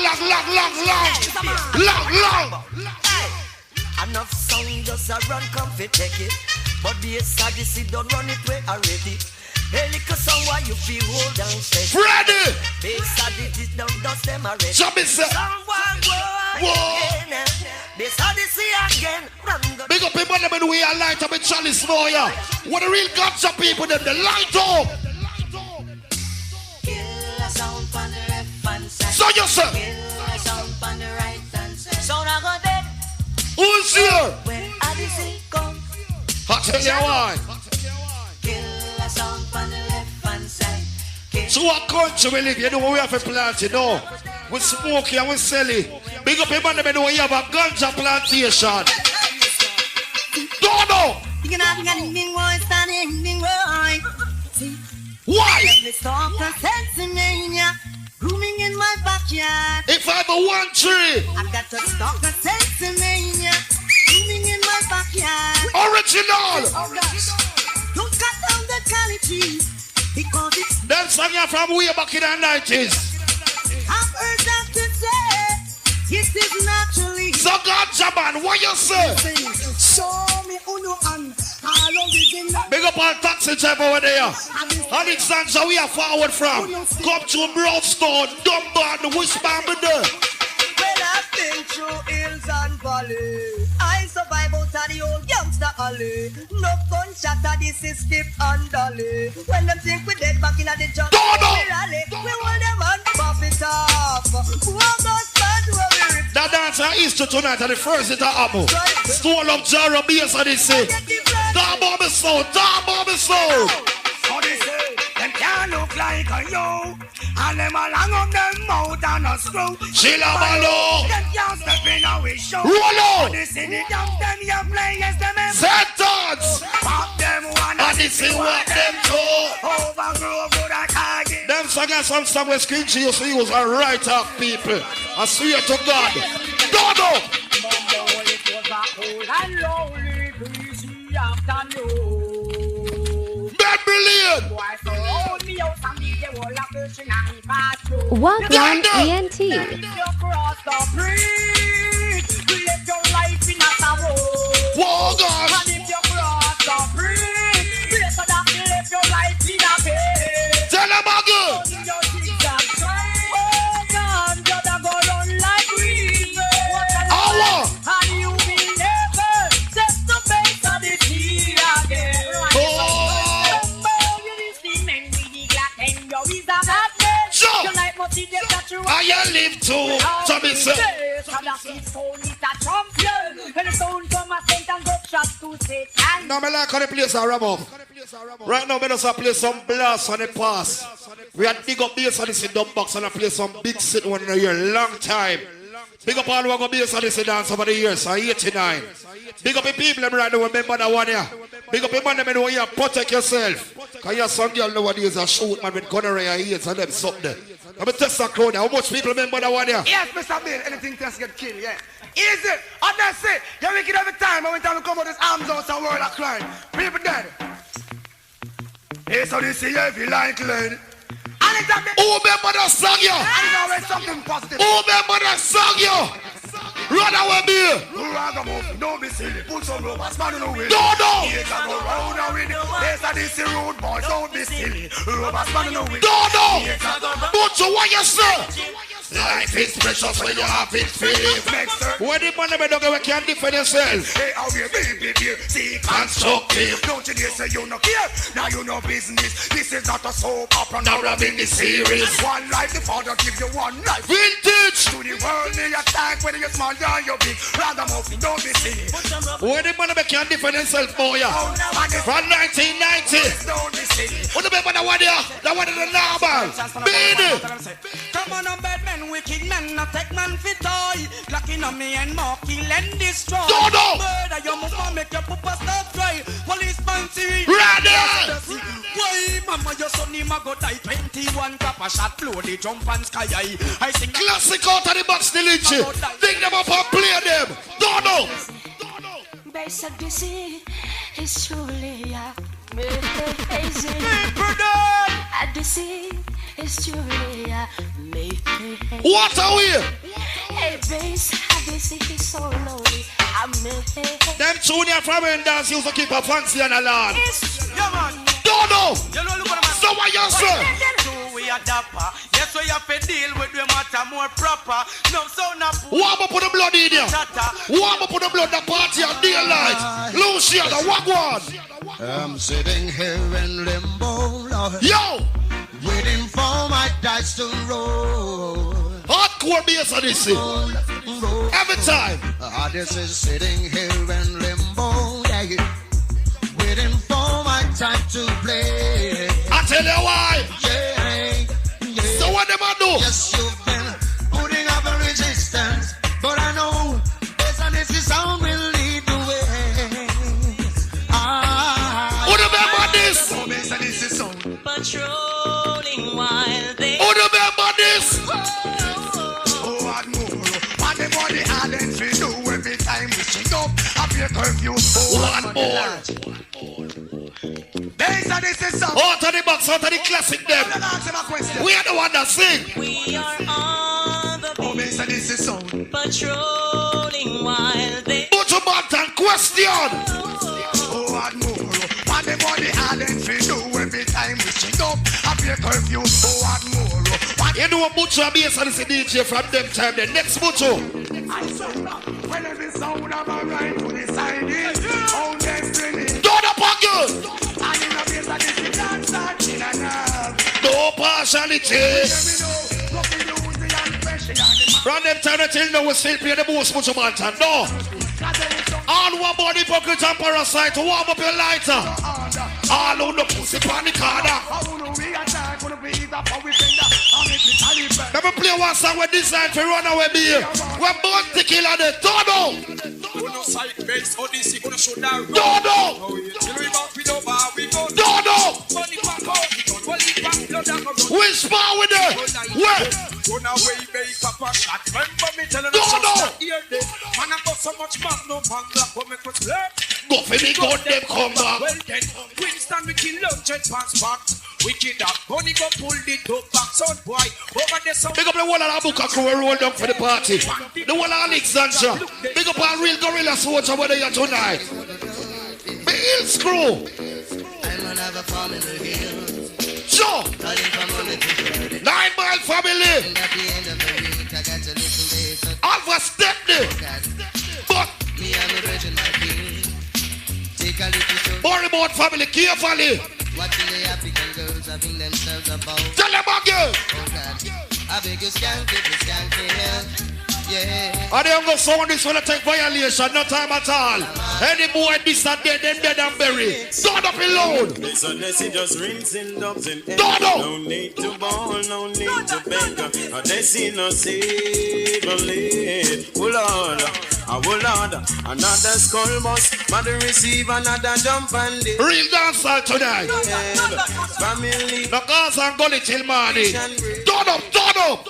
[SPEAKER 4] Enough sound just a run, come fi take it. But Bass Odyssey don't run it way already. Hey, little song why you feel hold down steady.
[SPEAKER 2] Ready!
[SPEAKER 4] Bass Odyssey don't dust them already.
[SPEAKER 2] Jump sir.
[SPEAKER 4] Someone go again. Bass Odyssey again.
[SPEAKER 2] Big up people that we are light up in chalice now, yeah. What the real gotcha people them, the light up.
[SPEAKER 1] Kill a sound on the left hand side.
[SPEAKER 2] So you say.
[SPEAKER 1] Kill a sound on the right hand side. Sound I go dead.
[SPEAKER 2] Who's here?
[SPEAKER 1] When Odyssey come.
[SPEAKER 2] I tell you why.
[SPEAKER 1] Kill a sound on the left hand side.
[SPEAKER 2] So what country we live, you know we have a plant, you know. We smoke and we sell it. Big up people that know we have a ganja plantation. Don't know. Why?
[SPEAKER 1] Rooming in my backyard.
[SPEAKER 2] If I have a 1 tree,
[SPEAKER 1] I've got to stop the sensimania. Rooming in my backyard.
[SPEAKER 2] Original.
[SPEAKER 1] Don't cut down the cali trees because it's.
[SPEAKER 2] Them song you from way back in the 90s.
[SPEAKER 1] I've heard doctors say it is naturally.
[SPEAKER 2] So ganja man, what you say?
[SPEAKER 1] Show me uno and all original.
[SPEAKER 2] Big up all taxi driver over there. Alexander, we are forward from. Come to Brownstone, Dunbar, Wishbam, there.
[SPEAKER 4] Well, I've been through hills and valleys. I survive out of the old youngster alley. No gunshot, this is skip and dolly. When them think we dead back in the jungle, we hold them and pop it off. Who are those fans where we rip?
[SPEAKER 2] That dance is Easter tonight at the first it Abu. Stole up Jaro Bass Odyssey. Damn Bobby Soul, damn Bobby Soul.
[SPEAKER 16] Odyssey, them can't look like a yo. And them along up them mouth and a screw.
[SPEAKER 2] Sheila Malo.
[SPEAKER 16] Them can't step in our show.
[SPEAKER 2] Rollo.
[SPEAKER 16] Odyssey, the young them you play, yes, them ever.
[SPEAKER 2] Sentence.
[SPEAKER 16] Pop them one.
[SPEAKER 2] Odyssey, walk them two.
[SPEAKER 16] Overgrow good at target.
[SPEAKER 2] Them song and some song with screen she used to use are right off people. I swear to God. Dodo. Brilliant.
[SPEAKER 10] What one ENT?
[SPEAKER 2] Whoa, God. Tell them again. I live too. So me say. Now me like how the place are ram up. Right now me just play some blast on the pass. We had dig up Bass Odyssey dumb box and I play some big sit one in a year, long time. Big up all who are going to be a this dance over the years. 89. Big up the people them right now. Remember that one here. Big up the man them know you protect yourself. Because your son girl nowadays a shoot man with gunnery and ears and them something there. I'm going to test that crowd. How much people remember that one here?
[SPEAKER 16] Yes, Mr. Bill. Anything test get killed, yeah. Easy. And that's it. You're wicked every time. Every time we come out this arms out and world of crime. People dead. Bass Odyssey heavy like lead.
[SPEAKER 2] Who remember that song, yo?
[SPEAKER 16] And always something positive.
[SPEAKER 2] Who remember that song, yo? Runaway, beer.
[SPEAKER 16] Don't be silly. Put some robots, man, in the way.
[SPEAKER 2] No.
[SPEAKER 16] Here can go round and with it. Bass Odyssey road boys. Don't be silly. Robots, man, in the way.
[SPEAKER 2] No. But so what you say? Life is precious when you have it free. When the man don't go, can defend yourself.
[SPEAKER 16] Hey, how you be, see,
[SPEAKER 2] constructive.
[SPEAKER 16] Don't you dare say you no care. Now you know business. This is not a soap opera.
[SPEAKER 2] Now I'm in the series.
[SPEAKER 16] One life, the father give you one life.
[SPEAKER 2] Vintage.
[SPEAKER 16] To the world, me attack whether you're small or you're big. Random off, don't be silly.
[SPEAKER 2] When the man can defend himself, boy, from 1990.
[SPEAKER 16] Don't be silly.
[SPEAKER 2] What remember that one here? That one in the normal. Beat.
[SPEAKER 3] Come on, bad men. Wicked men, not take man for toy. Locking on me and more, kill and destroy.
[SPEAKER 2] No.
[SPEAKER 3] Murder your mama, make your papa stop cry. Policeman see.
[SPEAKER 2] Ready.
[SPEAKER 3] Why, mama, your son him a go die. 21 cap a shot, blow the jump and sky high. I sing
[SPEAKER 2] classic out of the box, the lynch. Dig them up and play them. No.
[SPEAKER 18] Bass Odyssey is truly amazing. Odyssey is truly amazing.
[SPEAKER 2] What are we?
[SPEAKER 18] Hey, Bass Odyssey is so lonely. Amazing.
[SPEAKER 2] Them junior from Enders used to keep a fancy and a lawn.
[SPEAKER 3] Yeah, man.
[SPEAKER 2] No. So what you say?
[SPEAKER 3] We are dapper. Yes, we have to deal with the matter more proper. No, so not.
[SPEAKER 2] Warm up with the blood in you. Warm up with the blood, the party and daylight. Luciana, what one?
[SPEAKER 9] I'm sitting here in limbo, Lord.
[SPEAKER 2] Yo!
[SPEAKER 9] Waiting for my dice to roll.
[SPEAKER 2] Hardcore Bass Odyssey. Every time.
[SPEAKER 9] This is sitting here in limbo, yeah. Waiting for my time to play.
[SPEAKER 2] I tell you why.
[SPEAKER 9] Yeah.
[SPEAKER 2] So what them I do?
[SPEAKER 9] Yes, you've been putting up a resistance, but I know Bass Odyssey sound will lead the way.
[SPEAKER 2] What about this?
[SPEAKER 9] Bass Odyssey sound.
[SPEAKER 17] Patrolling while they.
[SPEAKER 2] Who remember this?
[SPEAKER 16] Oh, and more. What the body island we do every time we sing up. Happy curfew.
[SPEAKER 2] One more.
[SPEAKER 16] Bass Odyssey sound.
[SPEAKER 2] Out of the box, out of the classic them. We are the one that sing.
[SPEAKER 17] We are on the beat.
[SPEAKER 16] Bass Odyssey sound.
[SPEAKER 17] Patrolling while they.
[SPEAKER 2] Put your button question.
[SPEAKER 16] Oh, and more. What the body island we do every time we sing up. Happy curfew. Oh, and more.
[SPEAKER 2] You know what Butcher Bass Odyssey DJ from them time. The next Butcher.
[SPEAKER 16] I said that when every sound of a rhyme to the side is own destiny.
[SPEAKER 2] Don't apologize.
[SPEAKER 16] And in a Bass Odyssey dance in a nerve.
[SPEAKER 2] No partiality. From them time until now we still play the most Butcher Bantam. No. All one body pocket and parasite to warm up your lighter. All on the pussy on the corner. Never play one song with this line for Runaway beer. We're born to kill on the Todo.
[SPEAKER 12] Bass Odyssey gonna show down.
[SPEAKER 2] Dodo. Which bar with it? Where?
[SPEAKER 12] Runaway make up a shot. Remember me telling
[SPEAKER 2] us
[SPEAKER 12] man, I got so much magnum and black women for slap.
[SPEAKER 2] Go for me, go them come back.
[SPEAKER 12] Well then, Winston we kill lunch jet pants back. Wicked up, money go pull the dope back. Son boy, over there some.
[SPEAKER 2] Big up the whole of the book crew roll down for the party. The whole of Alexandra. Big up our real gorilla soldier where they are tonight. The Hills crew. Sure. 9 Mile family. Alpha step there. But Borrymouth family, carefully.
[SPEAKER 9] Watching the African girls having themselves about.
[SPEAKER 2] Tell them again.
[SPEAKER 9] I beg you skank it, skank it.
[SPEAKER 11] yeah.
[SPEAKER 2] And they go sound this one to take violation, no time at all. Any boy this and dead, them dead and buried. Don't up alone.
[SPEAKER 14] This Odyssey just rinsing dubs in
[SPEAKER 2] Don't
[SPEAKER 14] no need to ball, no need to beg. Odyssey no save oh Lord, oh Lord. Another skull bus, mother receive another jump and live.
[SPEAKER 2] Real dancer tonight.
[SPEAKER 14] Family.
[SPEAKER 2] The cars and gully till morning. Don't up.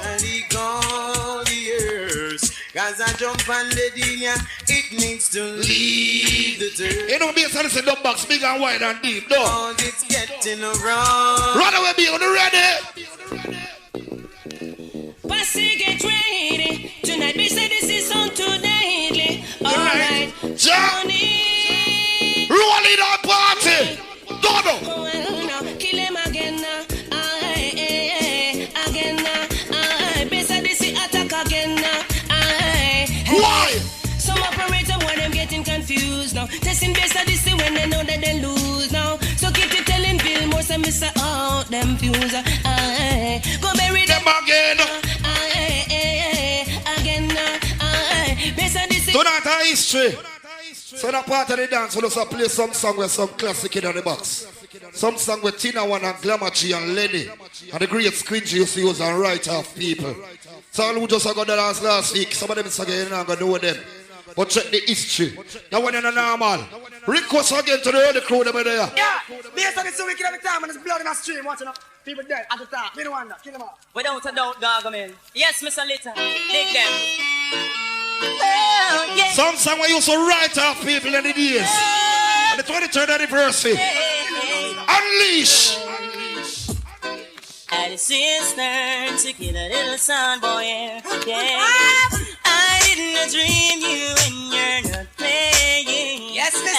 [SPEAKER 14] And he call the years. Cause I jump on the dinia, it needs to leave the dirt.
[SPEAKER 2] You know me, son, it's a dumb box, big and wide and deep, no.
[SPEAKER 14] Oh, it's getting around.
[SPEAKER 2] Runaway, be on the ready.
[SPEAKER 3] Pussy, get ready. Tonight, we say this is on tonight. Alright, Johnny.
[SPEAKER 2] Roll it on party. Dodo.
[SPEAKER 3] Well, now, kill him again now. Again now. Bass Odyssey attack again now.
[SPEAKER 2] Why?
[SPEAKER 3] Some operator when them getting confused now. Testing Bass Odyssey when they know that they lose now. So keep it telling Bill Morse and Mr. Out them fuse. Go bury them
[SPEAKER 2] again.
[SPEAKER 3] Again now. Bass Odyssey.
[SPEAKER 2] Tonight our history. So that part of the dance, we'll also play some song with some classic in the box. Some song with Tina One and Glamour G and Lenny. And the great Squidgy used to use and write off people. So all who just got the dance last week, some of them say you're not going to know them. But check the history. Now when you're normal. Request again to the other crew that there.
[SPEAKER 16] Yeah, based on this so wicked every time and there's blood in the stream, watching up. People dead at the top. We don't want that. Kill them all.
[SPEAKER 7] Without a doubt, Gargamel. Yes, Mr. Little. Dig them.
[SPEAKER 2] Some song we used to write off people in the days. And the 23rd anniversary. Unleash.
[SPEAKER 7] Had a sister to kill a little son boy. Yeah. I didn't dream you when you're not playing.
[SPEAKER 16] Yes, Miss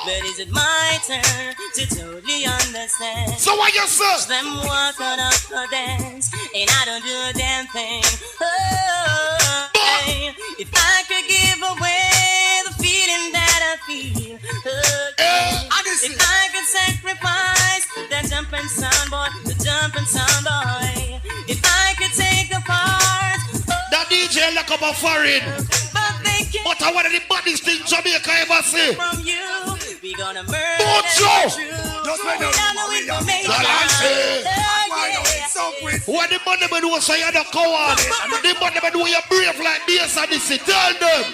[SPEAKER 7] But is it my turn to totally understand?
[SPEAKER 2] So what you say?
[SPEAKER 7] Them walk on up a dance and I don't do a damn thing. Oh, hey, if I could give away the feeling that I feel, if I could sacrifice that jumping sound boy, the jumping sound boy, if I could take apart
[SPEAKER 2] that DJ look up a foreign. But I wanted the baddest thing Jamaica ever see.
[SPEAKER 7] From you, we gonna murder
[SPEAKER 2] Just
[SPEAKER 7] when
[SPEAKER 2] what the money man do say you're the coward. The money man do you brave like Bass Odyssey. Tell them.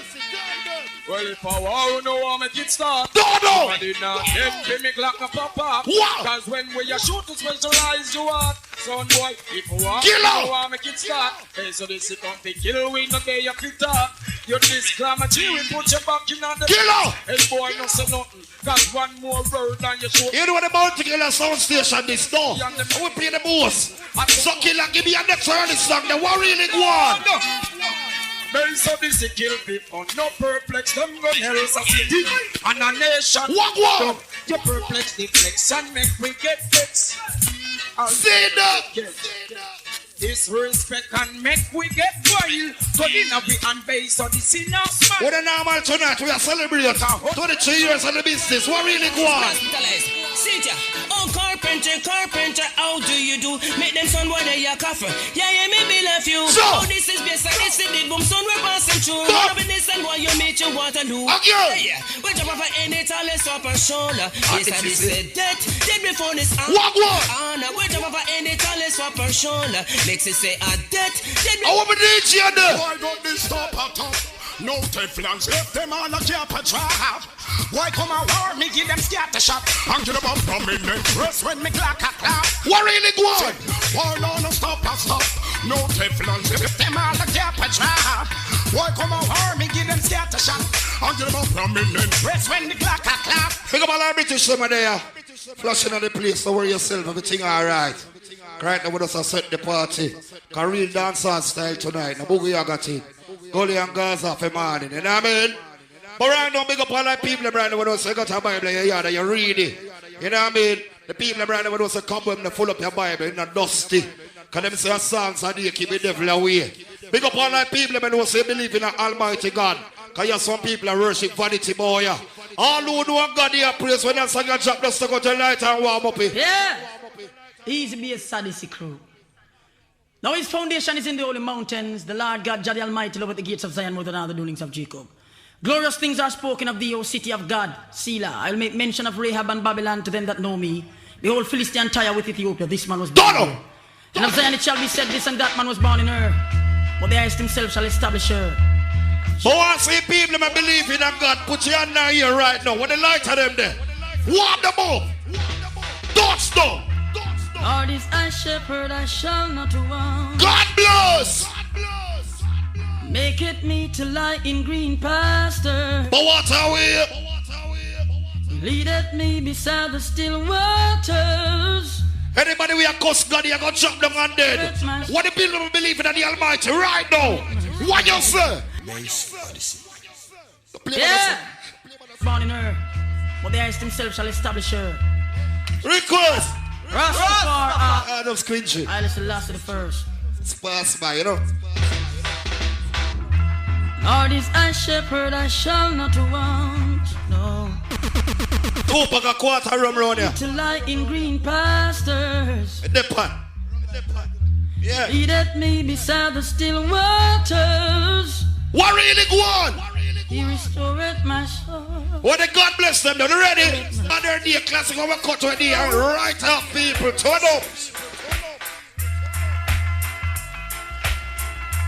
[SPEAKER 8] Well, if I want to know how make it start,
[SPEAKER 2] Dodo!
[SPEAKER 8] I did not envy me Glock a pop up. Cause when we are shooting, specialize you are. Son boy, if I want to know how make it start, hey, so this is not the kill we no day up it up. You this glamour we put your back in on the
[SPEAKER 2] killer.
[SPEAKER 8] Hey boy, no say nothing. Cause one more word and you show.
[SPEAKER 2] You know what about to Killer sound station this door? We play the most. So Killer, give me a next early song. The war really go on.
[SPEAKER 8] Bass Odyssey kill people, no perplex, them go hell as a city and a nation.
[SPEAKER 2] What?
[SPEAKER 8] You perplex the flex and make we get fixed.
[SPEAKER 2] See that?
[SPEAKER 8] Disrespect and make we get wild. So dinner we and Bass Odyssey now smile.
[SPEAKER 2] What a normal tonight, we are celebrating 22 years of the business. What really go on?
[SPEAKER 3] Sit ya. Oh, carpenter, how do you do? Make them son boy they a coffin. Yeah, me love you.
[SPEAKER 2] So.
[SPEAKER 3] Oh, this is Bass Odyssey, the boom son we're passing through. What up this and boy you meet you Waterloo.
[SPEAKER 2] Okay.
[SPEAKER 3] Yeah, we jump off any talents up our shoulder. Bass Odyssey dead before this.
[SPEAKER 2] What?
[SPEAKER 3] We jump off any talents up our shoulder. Makes it say dead.
[SPEAKER 2] I want to DJ you there.
[SPEAKER 15] Why don't this stop at top? No Teflons left them all a cap a trap. Why come a war me give them scatter shot and get about prominent dress when me clack a clap.
[SPEAKER 2] What really go on?
[SPEAKER 15] Why no stop a stop? No Teflons left them all a cap a trap. Why come a war me give them scatter shot and get about prominent dress when the clack a clap.
[SPEAKER 2] Think about our British summer there. Flushing on the place, don't worry yourself, everything alright. Right now we just set the party. Cause real dancehall style tonight. Now boogie I got it. Gully and Gaza for morning, you know what I mean? But right now, big up all the people around the world, so you got a Bible in your yard and you read it. You know what I mean? The people around the world say, come with them, full up your Bible, it's not dusty. Because them say a songs and they keep the devil away. Big up all the people who say believe in an almighty God. Because you have some people that worship vanity boy. All who know God they praise when they sing a drop, just to go to light and warm up it.
[SPEAKER 19] Yeah. Easy Bass Odyssey crew.
[SPEAKER 3] Now his foundation is in the holy mountains. The Lord God, Jah the Almighty, loveth the gates of Zion more than all the dwellings of Jacob. Glorious things are spoken of thee, O city of God, Selah. I'll make mention of Rahab and Babylon to them that know me. Behold, Philistine Tyre with Ethiopia. This man was born in her. And of Zion it shall be said, this and that man was born in her. But the highest himself shall establish her.
[SPEAKER 2] But I see people that believe in God, put your hand down here right now. What the light of them there? Warm them up. Touchdown.
[SPEAKER 3] Lord is I shepherd, I shall not want.
[SPEAKER 2] God bless.
[SPEAKER 3] Make it me to lie in green pastures.
[SPEAKER 2] But what are we?
[SPEAKER 3] Leadeth me beside the still waters.
[SPEAKER 2] Anybody we are cuss God, you're going to chop them and dead. What the people believe in the Almighty right now? What you say?
[SPEAKER 3] Bass Odyssey. Yeah. Born in her. But the highest himself shall establish her.
[SPEAKER 2] Request.
[SPEAKER 3] Rastafari.
[SPEAKER 2] That's cringy.
[SPEAKER 3] I listen last to the first.
[SPEAKER 2] It's passed by, you know.
[SPEAKER 3] Lord is I shepherd, I shall not want. No.
[SPEAKER 2] Two pack a quarter rum round here.
[SPEAKER 3] To lie in green pastures.
[SPEAKER 2] Depend. Yeah.
[SPEAKER 3] Leadeth me beside the still waters.
[SPEAKER 2] What really go on?
[SPEAKER 3] He restored my soul.
[SPEAKER 2] What the God bless them, they're ready. Another day classic over cut to a day and right off people. Turn up.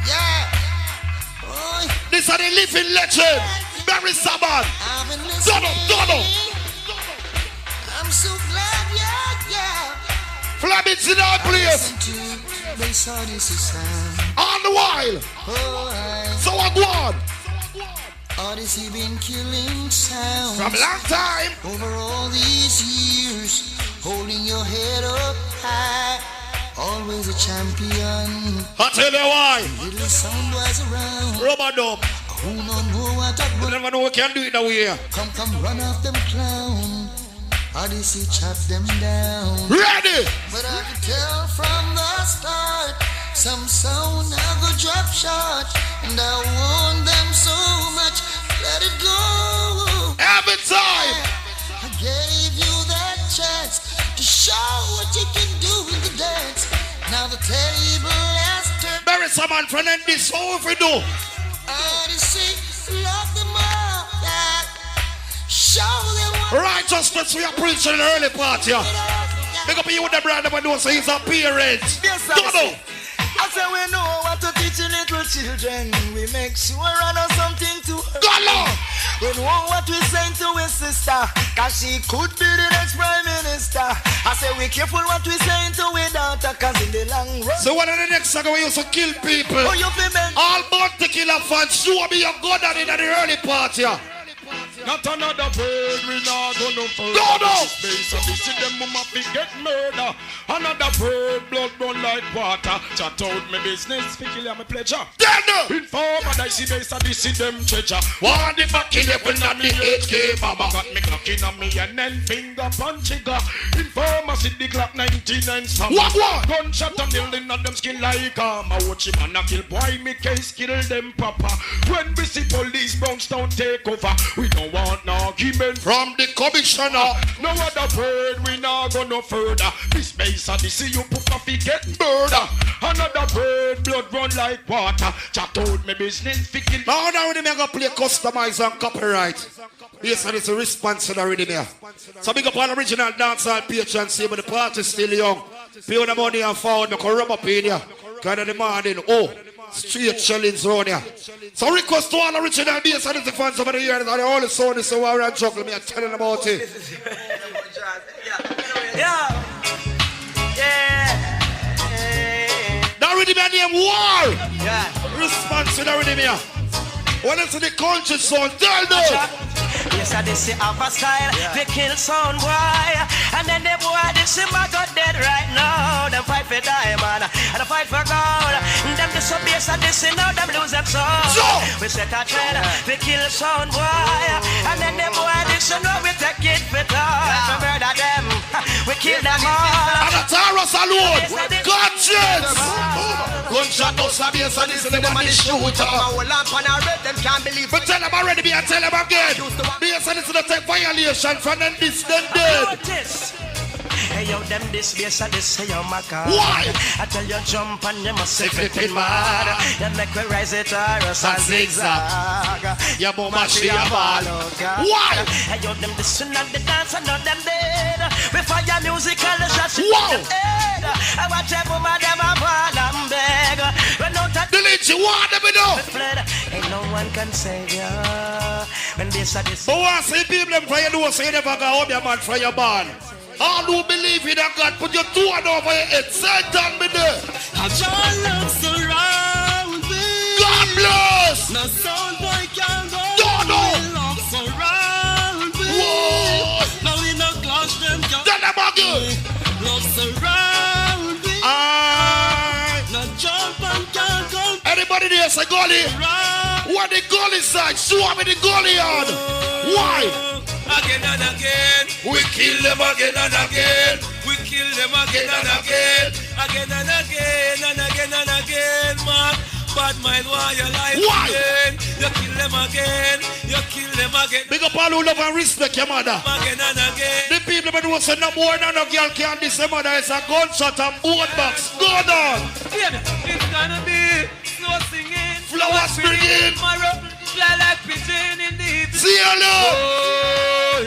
[SPEAKER 9] Yeah.
[SPEAKER 2] This are the living legend. Barry Saban. Dono.
[SPEAKER 9] I'm so glad, yeah.
[SPEAKER 2] Flabbits in our place.
[SPEAKER 9] Bass Odyssey sound.
[SPEAKER 2] On the while. So I go on.
[SPEAKER 9] Odyssey been killing sounds
[SPEAKER 2] from a long time.
[SPEAKER 9] Over all these years, holding your head up high. Always a champion.
[SPEAKER 2] I'll tell you why.
[SPEAKER 9] Little sound was around.
[SPEAKER 2] Rubber dub.
[SPEAKER 9] Who don't know what that
[SPEAKER 2] You never know we can do it that way.
[SPEAKER 9] Come run off them clown. Odyssey chop them down.
[SPEAKER 2] Ready.
[SPEAKER 9] But I could tell from the start, some sound I go drop short. And I want them so much. Let it go.
[SPEAKER 2] Every time.
[SPEAKER 9] I gave you that chance to show what you can do in the dance. Now the table has turned.
[SPEAKER 2] Bury someone from this. What we do?
[SPEAKER 9] Odyssey, love them all. Yeah. Show them what.
[SPEAKER 2] Righteousness we are preaching in the early part here. Big up you with the brand of know so he's a parent.
[SPEAKER 11] Yes, I say we know what to teach little children. We make sure I know something to
[SPEAKER 2] go.
[SPEAKER 11] We know what we saying to his sister, cause she could be the next prime minister. I say we careful what we saying to our daughter, cause in the long run.
[SPEAKER 2] So one of the next song we used to kill people.
[SPEAKER 11] Oh, you
[SPEAKER 2] all about to kill a fan. Show me your God at in the early part here.
[SPEAKER 8] Not another bird, we not gonna further.
[SPEAKER 2] No.
[SPEAKER 8] Bass Odyssey, them mama fi get murder. Another bird, blood run like water. Chat out me business, fi kill my pleasure. Informer, I see Bass Odyssey, them treasure.
[SPEAKER 2] One the back 11 and the 8K, mama.
[SPEAKER 8] Got me clocking on me and then finger punch trigger. Informer, see the Glock 99 stamp.
[SPEAKER 2] What?
[SPEAKER 8] Gunshot and building on them skin like armor. Watch him and a kill boy, me case kill them papa. When we see police bounce down take over, we don't want no argument
[SPEAKER 2] from the commissioner.
[SPEAKER 8] No other word, we not go no further. This Bass Odyssey, you put a get murder. Another bird, blood run like water. Chat out me business, fickle.
[SPEAKER 2] Now we go play customize and copyright. Yes, and it's a response to the rhythm here. So big up all original dancehall patrons here, but the party's still young. Pay the money and found the rub up in here. Kind of demanding, straight shellings round here. So request to all original Bass Odyssey fans over the years that all the sound is so war and juggle me and telling about it.
[SPEAKER 11] Yeah.
[SPEAKER 2] That rhythm here name war.
[SPEAKER 11] Yeah.
[SPEAKER 2] Response to the rhythm here. When it's in the country sound, tell them.
[SPEAKER 11] Yes, I did say have a style, they kill sound boy. And then the boy, they see my God dead right now. Them fight for diamond, and they fight for gold. And them disobey, so they see now them lose them soul. We set a trend, they kill sound boy. And then the boy, they see now we take it for toys. We murder them, we kill them all.
[SPEAKER 2] And the Taurus alone, conscience. Gunshot no sabi, so this is the money shooter.
[SPEAKER 11] Them can't believe.
[SPEAKER 2] But tell them already, me and tell them again. Bass Odyssey to take violation from them this then dead.
[SPEAKER 11] Hey yo, them this bass and this, hey yo, my God.
[SPEAKER 15] Why?
[SPEAKER 11] I tell you jump and you must say flipping mad. You make me rise it or else I zigzag.
[SPEAKER 15] Your mama she a ball.
[SPEAKER 11] Why? Hey yo, them this and the dance and not them dead. We fire musical shots in the head. I watch them woman them a ball and beg. When no touch
[SPEAKER 15] delete you want them know.
[SPEAKER 11] Ain't no one can save ya. When this and this.
[SPEAKER 15] But once see people them try to do so you never go home your man for your band. All who believe in a God, put your two hand over your head. Satan be there.
[SPEAKER 14] Your love surround me.
[SPEAKER 15] God bless.
[SPEAKER 14] No soul boy can go.
[SPEAKER 15] No.
[SPEAKER 14] Love surround me.
[SPEAKER 15] Whoa.
[SPEAKER 14] Now we no clash them.
[SPEAKER 15] Tell them again.
[SPEAKER 14] Love surround me. No jump and can't go.
[SPEAKER 15] Anybody there say goalie? What the goalie side? Show me the goalie on. Why?
[SPEAKER 12] Again and again, we kill them again and again. We kill them again and again. Again and again and again and again, man. Bad mind, why you lie again? You kill them again. You kill them again.
[SPEAKER 15] Big up all who love and respect your mother.
[SPEAKER 12] Again and again.
[SPEAKER 15] The people that will say no more than a girl can this your mother is a gunshot and boat box. Go down.
[SPEAKER 12] Yeah, it's gonna be snow singing,
[SPEAKER 15] flowers springing,
[SPEAKER 12] fly like pigeon in the evening.
[SPEAKER 15] See you later.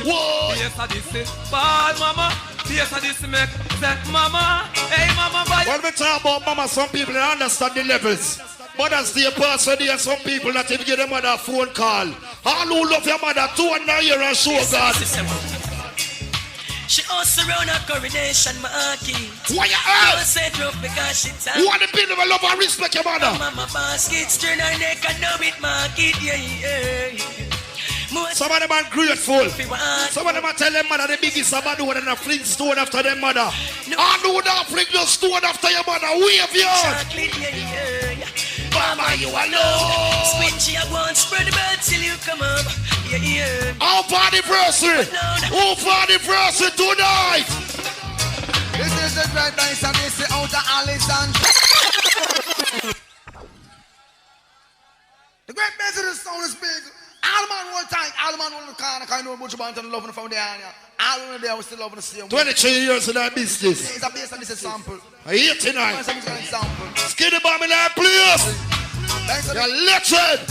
[SPEAKER 12] Whoa. Yes, I this is bad, mama. Yes, I this make that mama. Hey, mama, boy.
[SPEAKER 15] When we talk about mama, some people don't understand the levels. Mothers day person there, some people that even give their mother a phone call. All who love your mother, 2 and 9 years and show God.
[SPEAKER 1] She also run a coronation market.
[SPEAKER 15] Why you earn?
[SPEAKER 1] Set up because she time.
[SPEAKER 15] Who are the people that love and respect your mother?
[SPEAKER 1] Mama baskets turn her neck and now it market.
[SPEAKER 15] Some of them are grateful. Some of them are telling mother the biggest abado than a fling stone after their mother. I know that fling your stone after your mother. Wave your Mama, you alone.
[SPEAKER 1] Spin she a go and spread the bird till you come up.
[SPEAKER 15] How far the person? How far the person tonight?
[SPEAKER 16] This is the great nice and this is out of Alexandria. The great message of the sound is big. All man one time, all man one kind of know much about and loving from the area. All of them we still loving the same.
[SPEAKER 15] 23 years in that business.
[SPEAKER 16] It's a base and this is a sample.
[SPEAKER 15] I hear tonight.
[SPEAKER 16] Example.
[SPEAKER 15] Skinny bomb in that place. You're legend.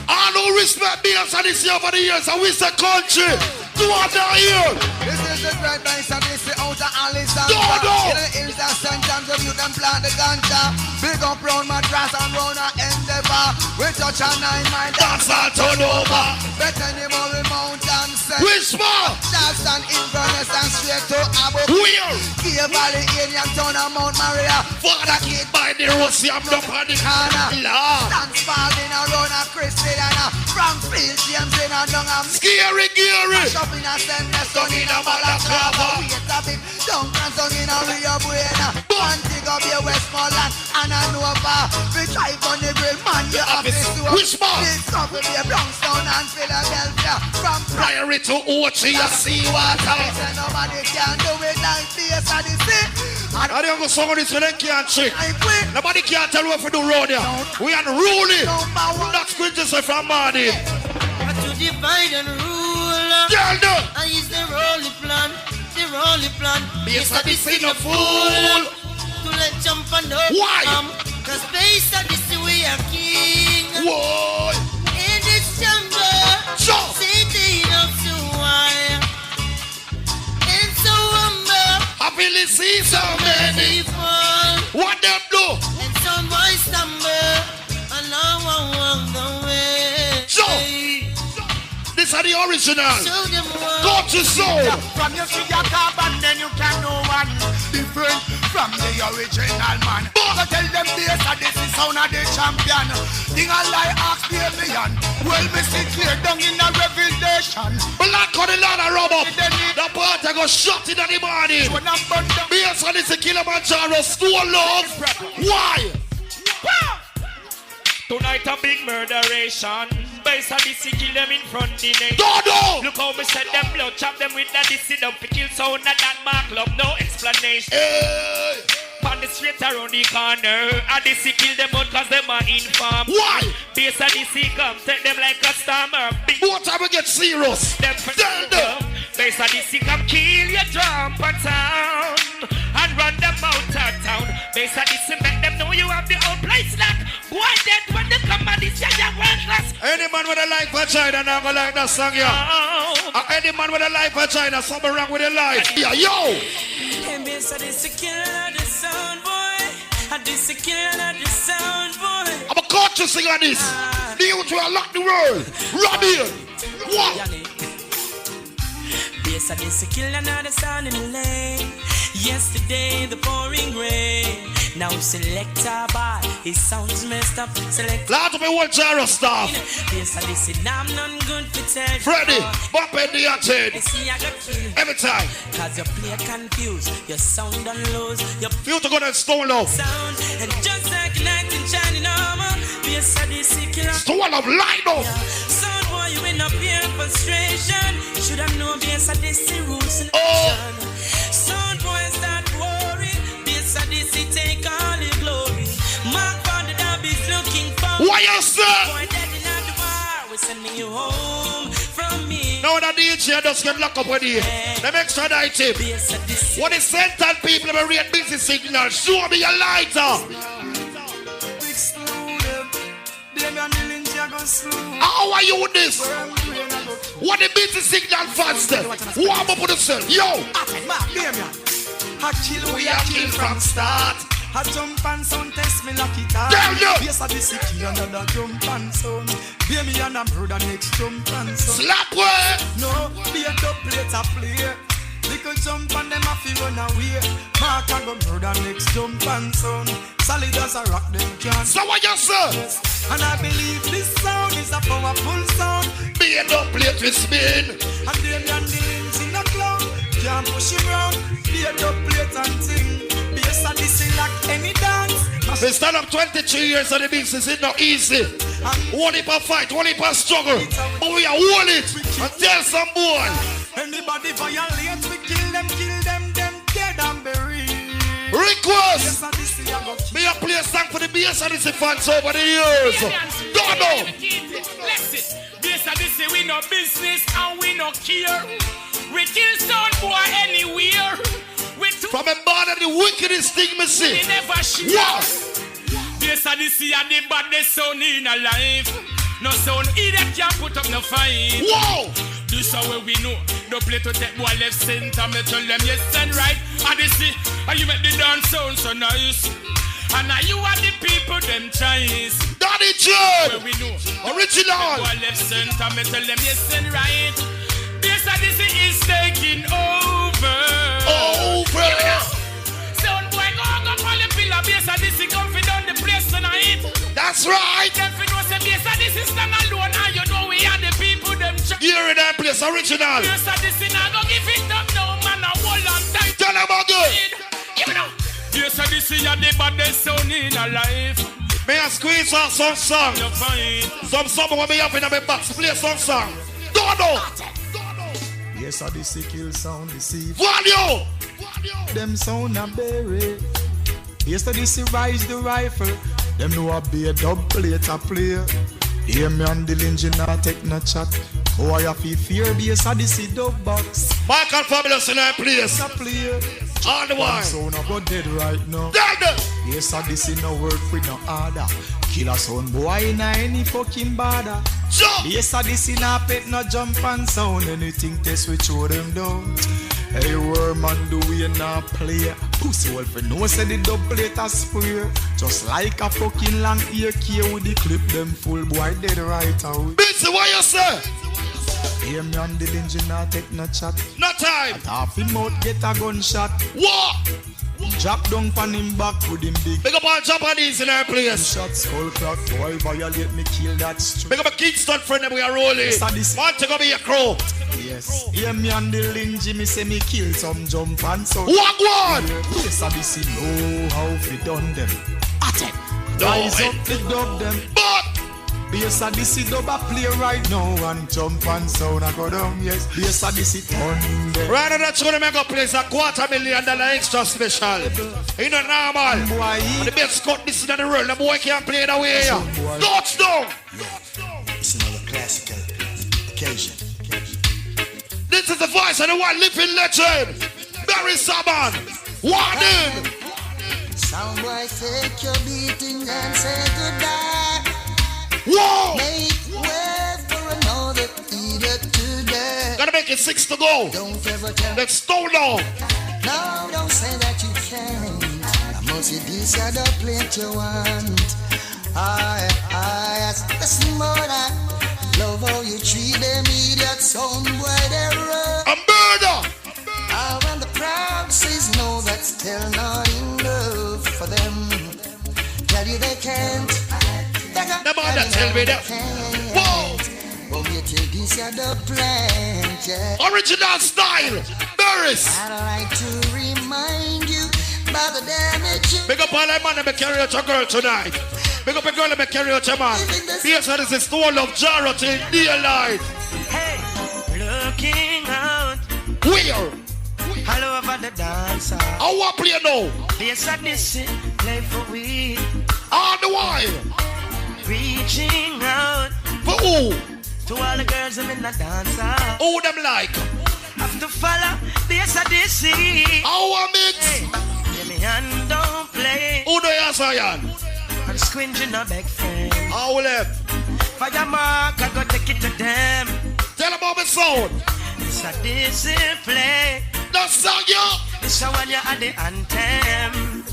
[SPEAKER 15] All who respect me and this over the years and we say country. Do what down here.
[SPEAKER 16] This is the great nice and this is out of Alexandria. In the hills of St. John's of you them plant the ganja. Big up round Madras and round our Endeavour. We touch a 9 mile
[SPEAKER 15] dance all turn over.
[SPEAKER 16] Better than the mountain set.
[SPEAKER 15] Which part?
[SPEAKER 16] Just an Inverness and straight to Abu.
[SPEAKER 15] Where?
[SPEAKER 16] Key Valley, Indian Town and Mount Maria.
[SPEAKER 15] Father kid by the Rossi, I'm up on the
[SPEAKER 16] corner.
[SPEAKER 15] Lord.
[SPEAKER 16] Spalding around a Christie and a Frankfield, James in a dung and
[SPEAKER 15] Scary, Gary.
[SPEAKER 16] Shop in a Sendness, dung in a Balaclava. Wait a bit, dung and dung in a Rio Buena. Antigua Bay, Westmoreland and a Nova. We drive on the grill, man, you have this to
[SPEAKER 15] which part?
[SPEAKER 16] Discover Bay, Brownstown and Philadelphia. From
[SPEAKER 15] Priory to Ochi, you see water.
[SPEAKER 16] Nobody can do it like Bass Odyssey.
[SPEAKER 15] I don't go some of this when they can't trick. Nobody can tell what we do round here. We are ruling. That's good to say from morning.
[SPEAKER 1] To divide and rule.
[SPEAKER 15] Tell them.
[SPEAKER 1] I is the rolling plan. The rolling plan.
[SPEAKER 15] Bass Odyssey no fool.
[SPEAKER 1] To let jump and up.
[SPEAKER 15] Why?
[SPEAKER 1] Cause Bass Odyssey we are king.
[SPEAKER 15] Whoa.
[SPEAKER 1] In this jungle. City of Suwaya. And so humble.
[SPEAKER 15] Happily see so many. What them do?
[SPEAKER 1] And some boys stumble. And now I walk the way.
[SPEAKER 15] So, this are the original. Go to soul.
[SPEAKER 12] From your see your carbon, then you can know one different from the original man. So tell them this and this is sound of the champion. Thing I like ask the alien. Well, me see clear down in a revelation.
[SPEAKER 15] Black on the land of rubber. The part I go shot in the morning. Bass Odyssey Killamanjaro, Stone Love. Why?
[SPEAKER 12] Tonight a big murderation. Bass Odyssey kill them in front of the nation.
[SPEAKER 15] Dodo!
[SPEAKER 12] Look how me send them blood, chop them with the DC dump. Kill sound of that mark club, no explanation.
[SPEAKER 15] Hey.
[SPEAKER 12] On the street around the corner, Odyssey kill them out cause them are informed.
[SPEAKER 15] Why?
[SPEAKER 12] Bass Odyssey come, take them like a stormer.
[SPEAKER 15] What time we get serious?
[SPEAKER 12] Them
[SPEAKER 15] tell them.
[SPEAKER 11] Bass Odyssey come kill your drum per town and run them out of town. Bass Odyssey make them know you have the whole place locked. Boy dead when they come and this you're worthless.
[SPEAKER 15] Any man with a life for China not gonna like that song, yeah. Any man with a life for China, something wrong with your life. Yeah, yo!
[SPEAKER 17] Hey, Bass Odyssey killing the sound, boy. Odyssey killing the sound, boy.
[SPEAKER 15] I'm a conscious thing on this. The youth will lock the world. Run here. What?
[SPEAKER 17] Bass Odyssey killing the sound in the lane. Yesterday the pouring rain. Now select our bar. His sounds messed up. Select.
[SPEAKER 15] Lot of me want gyro stuff.
[SPEAKER 17] Bass Odyssey, I'm not good for tell.
[SPEAKER 15] Freddy, bump in the attitude. Every time.
[SPEAKER 17] Cause you play confused. Your sound on lows. Your
[SPEAKER 15] feel to go to stone low.
[SPEAKER 17] Sound. And just like night in shining armor. Bass Odyssey killer.
[SPEAKER 15] Stone of light though.
[SPEAKER 17] Sound boy, you in a pure frustration. Should have known Bass Odyssey rules in action. Sound boy start worrying. Bass Odyssey take all the glory. Mark on the dub is looking for.
[SPEAKER 15] Why you say?
[SPEAKER 17] Boy dead in the bar. We sending you home from me.
[SPEAKER 15] Now the DJ just get locked up with you. Them extra night tip. What is sent on people that read busy signal? Show me your lighter. How are you with this? What the busy signal faster? Warm up with yourself. Yo!
[SPEAKER 16] I kill, we are kill from start. I jump and sound test me lucky time. Yes, I this key another jump and sound. Be me and I'm brother next jump and sound.
[SPEAKER 15] Slap way!
[SPEAKER 16] No, be a top plate a play. Little jump and them a fi run away. Mark and go brother next jump and sound. Solid as a rock them can.
[SPEAKER 15] So what you say?
[SPEAKER 16] And I believe this sound is a powerful sound.
[SPEAKER 15] Be a top plate with spin.
[SPEAKER 16] And them and the links in the cloud. Can't push him round. Be a top plate and sing. Bass Odyssey like any dance.
[SPEAKER 15] We stand up 23 years on the business, it's not easy. One heap of fight, one heap of struggle. But we are hold it and tell some boy.
[SPEAKER 16] Anybody violate, we kill them dead and buried.
[SPEAKER 15] Request! Me a play a song for the Bass Odyssey fans over the years. Don't know.
[SPEAKER 17] Listen, Bass Odyssey, we no business and we no care. We kill sound boy anywhere.
[SPEAKER 15] From a born of the wickedest thing me see.
[SPEAKER 17] We never share. Bass Odyssey and the baddest sound in a life. No sound either can put up no fight.
[SPEAKER 15] Whoa!
[SPEAKER 17] This is how we know. No play to take boy left center. Me tell them yes and right. Odyssey, and you make the dance sound so nice. And now you are the people them choice.
[SPEAKER 15] Daddy John!
[SPEAKER 17] Where we know.
[SPEAKER 15] Original!
[SPEAKER 17] Boy left center. Me tell them yes and right. Bass Odyssey is taking over. Sound boy go up on the pillar. Bass Odyssey come fi down the place tonight.
[SPEAKER 15] That's right.
[SPEAKER 17] Them fi know say Bass Odyssey stand alone. And you know we are the people them.
[SPEAKER 15] You're in that place, original.
[SPEAKER 17] Bass Odyssey now go give it up now, man. A whole long time.
[SPEAKER 15] Tell them again.
[SPEAKER 17] Give it up. Bass Odyssey are the baddest sound in a life.
[SPEAKER 15] May I squeeze out some song? Some song when me up in my box. Play some song. Don't know.
[SPEAKER 16] Yes, Odyssey kill sound deceive.
[SPEAKER 15] Value!
[SPEAKER 16] Them sound a berry. Yes, Odyssey rise the rifle. Them know a be a dub plate a play. Hear me on the engine not take no chat. Oh, I have to fear Bass Odyssey dub box.
[SPEAKER 15] Michael Fabulous in our place.
[SPEAKER 16] A play.
[SPEAKER 15] On the wine.
[SPEAKER 16] Sound about dead right now.
[SPEAKER 15] Dead!
[SPEAKER 16] Yes, Odyssey no work with no order. Kill a sound boy in any fucking border. Yes, Odyssey no pet no jump and sound. Anything test we throw them down. Hey, man, do we not play? Pussy wolf, no say the dub plate a spray. Just like a fucking long ear key with the clip them full boy dead right out.
[SPEAKER 15] Bitch, what you say?
[SPEAKER 16] Hear me on the engine not take no chat.
[SPEAKER 15] No time.
[SPEAKER 16] At half him out get a gunshot.
[SPEAKER 15] What?
[SPEAKER 16] Drop down on him back with him big.
[SPEAKER 15] Big up all Japanese in our place.
[SPEAKER 16] Shot skull crack, boy violate me kill that street.
[SPEAKER 15] Big up a Kingston friend that we are rolling. Want to go be a crow.
[SPEAKER 16] Yes. Hear me on the lingy, me say me kill some jump and so.
[SPEAKER 15] What one?
[SPEAKER 16] Yes, Odyssey know how fi done them.
[SPEAKER 15] Attack.
[SPEAKER 16] Rise up the dub them.
[SPEAKER 15] But
[SPEAKER 16] Bass Odyssey dub a play right now and jump and sound a go down. Yes. Bass Odyssey turn them.
[SPEAKER 15] Right now that's gonna make a place $250,000 extra special. You know normal.
[SPEAKER 16] Boy,
[SPEAKER 15] the best cut this in the world. The boy can't play that way. Touchdown.
[SPEAKER 19] It's another classical occasion.
[SPEAKER 15] This is the voice of the one living legend. Barry Saban. Warning.
[SPEAKER 9] Soundboy, take your beating and say goodbye.
[SPEAKER 15] Whoa!
[SPEAKER 9] Make way for another either today.
[SPEAKER 15] Gotta make it 6 to go.
[SPEAKER 9] Don't ever tell.
[SPEAKER 15] Let's go now.
[SPEAKER 9] No, don't say that you can't. I must see this other plate you want. I listen more than love how you treat them idiot soundboy, they're rough.
[SPEAKER 15] A murder!
[SPEAKER 9] When the crowd says no, that's still not enough for them. Tell you they can't.
[SPEAKER 15] The man that tell me that. Whoa!
[SPEAKER 9] Oh, you take this other plant, yeah.
[SPEAKER 15] Original style. Barris.
[SPEAKER 9] I'd like to remind you about the damage.
[SPEAKER 15] Big up all that man that may carry out your girl tonight. Big up a girl that may carry out your man. Bass Odyssey is the whole of Jaro till daylight.
[SPEAKER 11] Hey, looking out.
[SPEAKER 15] Where?
[SPEAKER 11] All over the dance.
[SPEAKER 15] I want to play now.
[SPEAKER 11] Bass Odyssey, play for we.
[SPEAKER 15] All the while.
[SPEAKER 11] Reaching out.
[SPEAKER 15] For who?
[SPEAKER 11] To all the girls in the dance.
[SPEAKER 15] Who them like?
[SPEAKER 11] Have to follow Bass Odyssey.
[SPEAKER 15] How I mix?
[SPEAKER 11] Give me hand, don't play.
[SPEAKER 15] Who do you say, Ian?
[SPEAKER 11] I'm squinching a big friend.
[SPEAKER 15] How will it?
[SPEAKER 11] Fire mark, I go take it to them.
[SPEAKER 15] Tell them about the sound.
[SPEAKER 11] It's a display.
[SPEAKER 15] The song, yeah.
[SPEAKER 11] It's a one you at the anthem.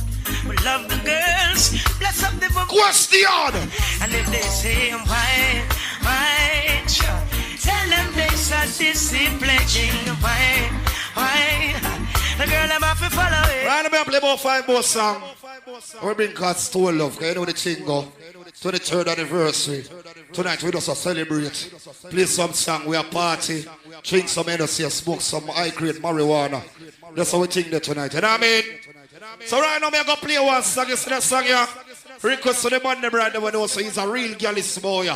[SPEAKER 11] We love the girls, bless up the book.
[SPEAKER 15] Question.
[SPEAKER 11] And if they say why, tell them there's a discipline. Why? The girl I'm off to follow it.
[SPEAKER 15] Right, I'm play about 5 more songs. We bring God's to love, because you know the thing go. 23rd anniversary. Tonight we just celebrate. Play some song, we are party. Drink some energy, smoke some high-grade marijuana. That's how we think that tonight. You know what I mean? So right now, I'm going to play one song. You see that song here? Request to the man them right now, know, so he's a real girlish boy.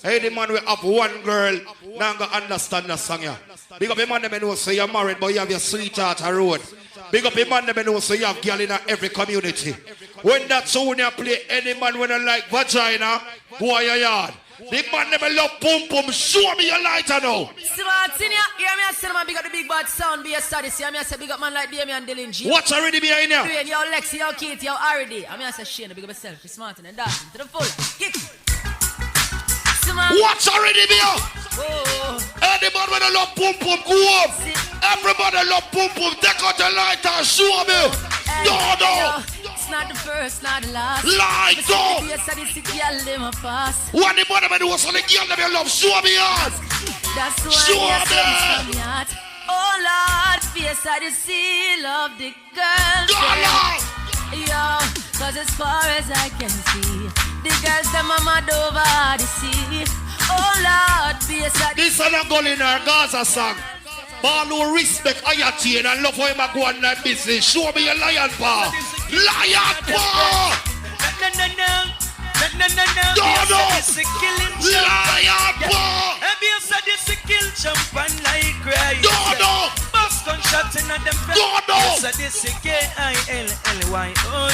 [SPEAKER 15] Hey, the man will have one girl. Now I'm going to understand that song here. Big up the man them know, so you're married, but you have your sweetheart a road. Big up the man them know, so you have girl in every community. When that tune you play, any man when I like vagina, go on your yard. The man never love boom boom. Show me your lighter now.
[SPEAKER 19] Smart, senior. Hear me I say, man, big up the big bad sound. Be a study. See, I say, big up man like Damien Dylan G.
[SPEAKER 15] What's already behind here?
[SPEAKER 19] Yo, Lexi, yo, Keith, yo, Arity. I say, Shane, big up yourself. Be smart and dancing to the full. Kick.
[SPEAKER 15] What's already behind? Oh. Any man when I love boom boom, go up. Everybody love boom boom. Take out the lighter. Show me. No.
[SPEAKER 19] Not the first, not the last.
[SPEAKER 15] Light up!
[SPEAKER 19] Yes, I did see girl them a pass.
[SPEAKER 15] What the man do was on the girl them you love? Show me out!
[SPEAKER 19] That's why
[SPEAKER 15] show me!
[SPEAKER 19] Oh Lord, yes, I did see love the girls. Yo, cause as far as I can see, the girls them are mad over the sea. Oh Lord, yes, I did.
[SPEAKER 15] This is a girl in her Gaza song. But no respect Ayati and love how him a go on that business. Show me your lion paw. Lion paw!
[SPEAKER 11] No.
[SPEAKER 15] Lion paw!
[SPEAKER 11] Champagne like cry.
[SPEAKER 15] No.
[SPEAKER 11] Bust gunshots in them face.
[SPEAKER 15] No.
[SPEAKER 11] So this is K-I-L-L-Y.
[SPEAKER 15] No.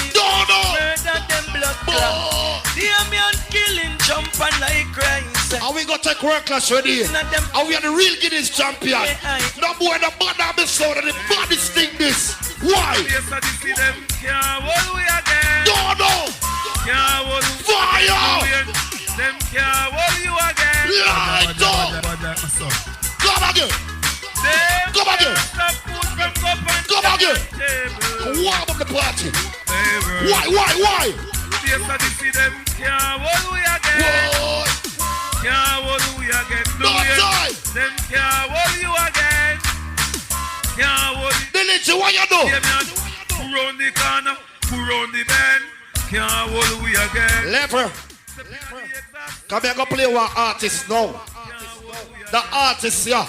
[SPEAKER 11] Murder them blood clot. Damn man killing champagne like cry.
[SPEAKER 15] And we got take work class ready. And we are the real Guinness champion. No boy, the bad episode of the baddest thing this. Why? No. Fire!
[SPEAKER 12] Them can't hold you again.
[SPEAKER 15] Light up! Come again! Come again! Come again! Warm up the party! Why?
[SPEAKER 12] Yes, I see them can't hold you again. Can't hold you again.
[SPEAKER 15] No time!
[SPEAKER 12] Them can't hold you again. Can't hold you.
[SPEAKER 15] Delete what you do?
[SPEAKER 12] Pull round the corner, pull round the bend. Can't hold you again.
[SPEAKER 15] Leper! Come here, go play one artist now. The artist, yeah.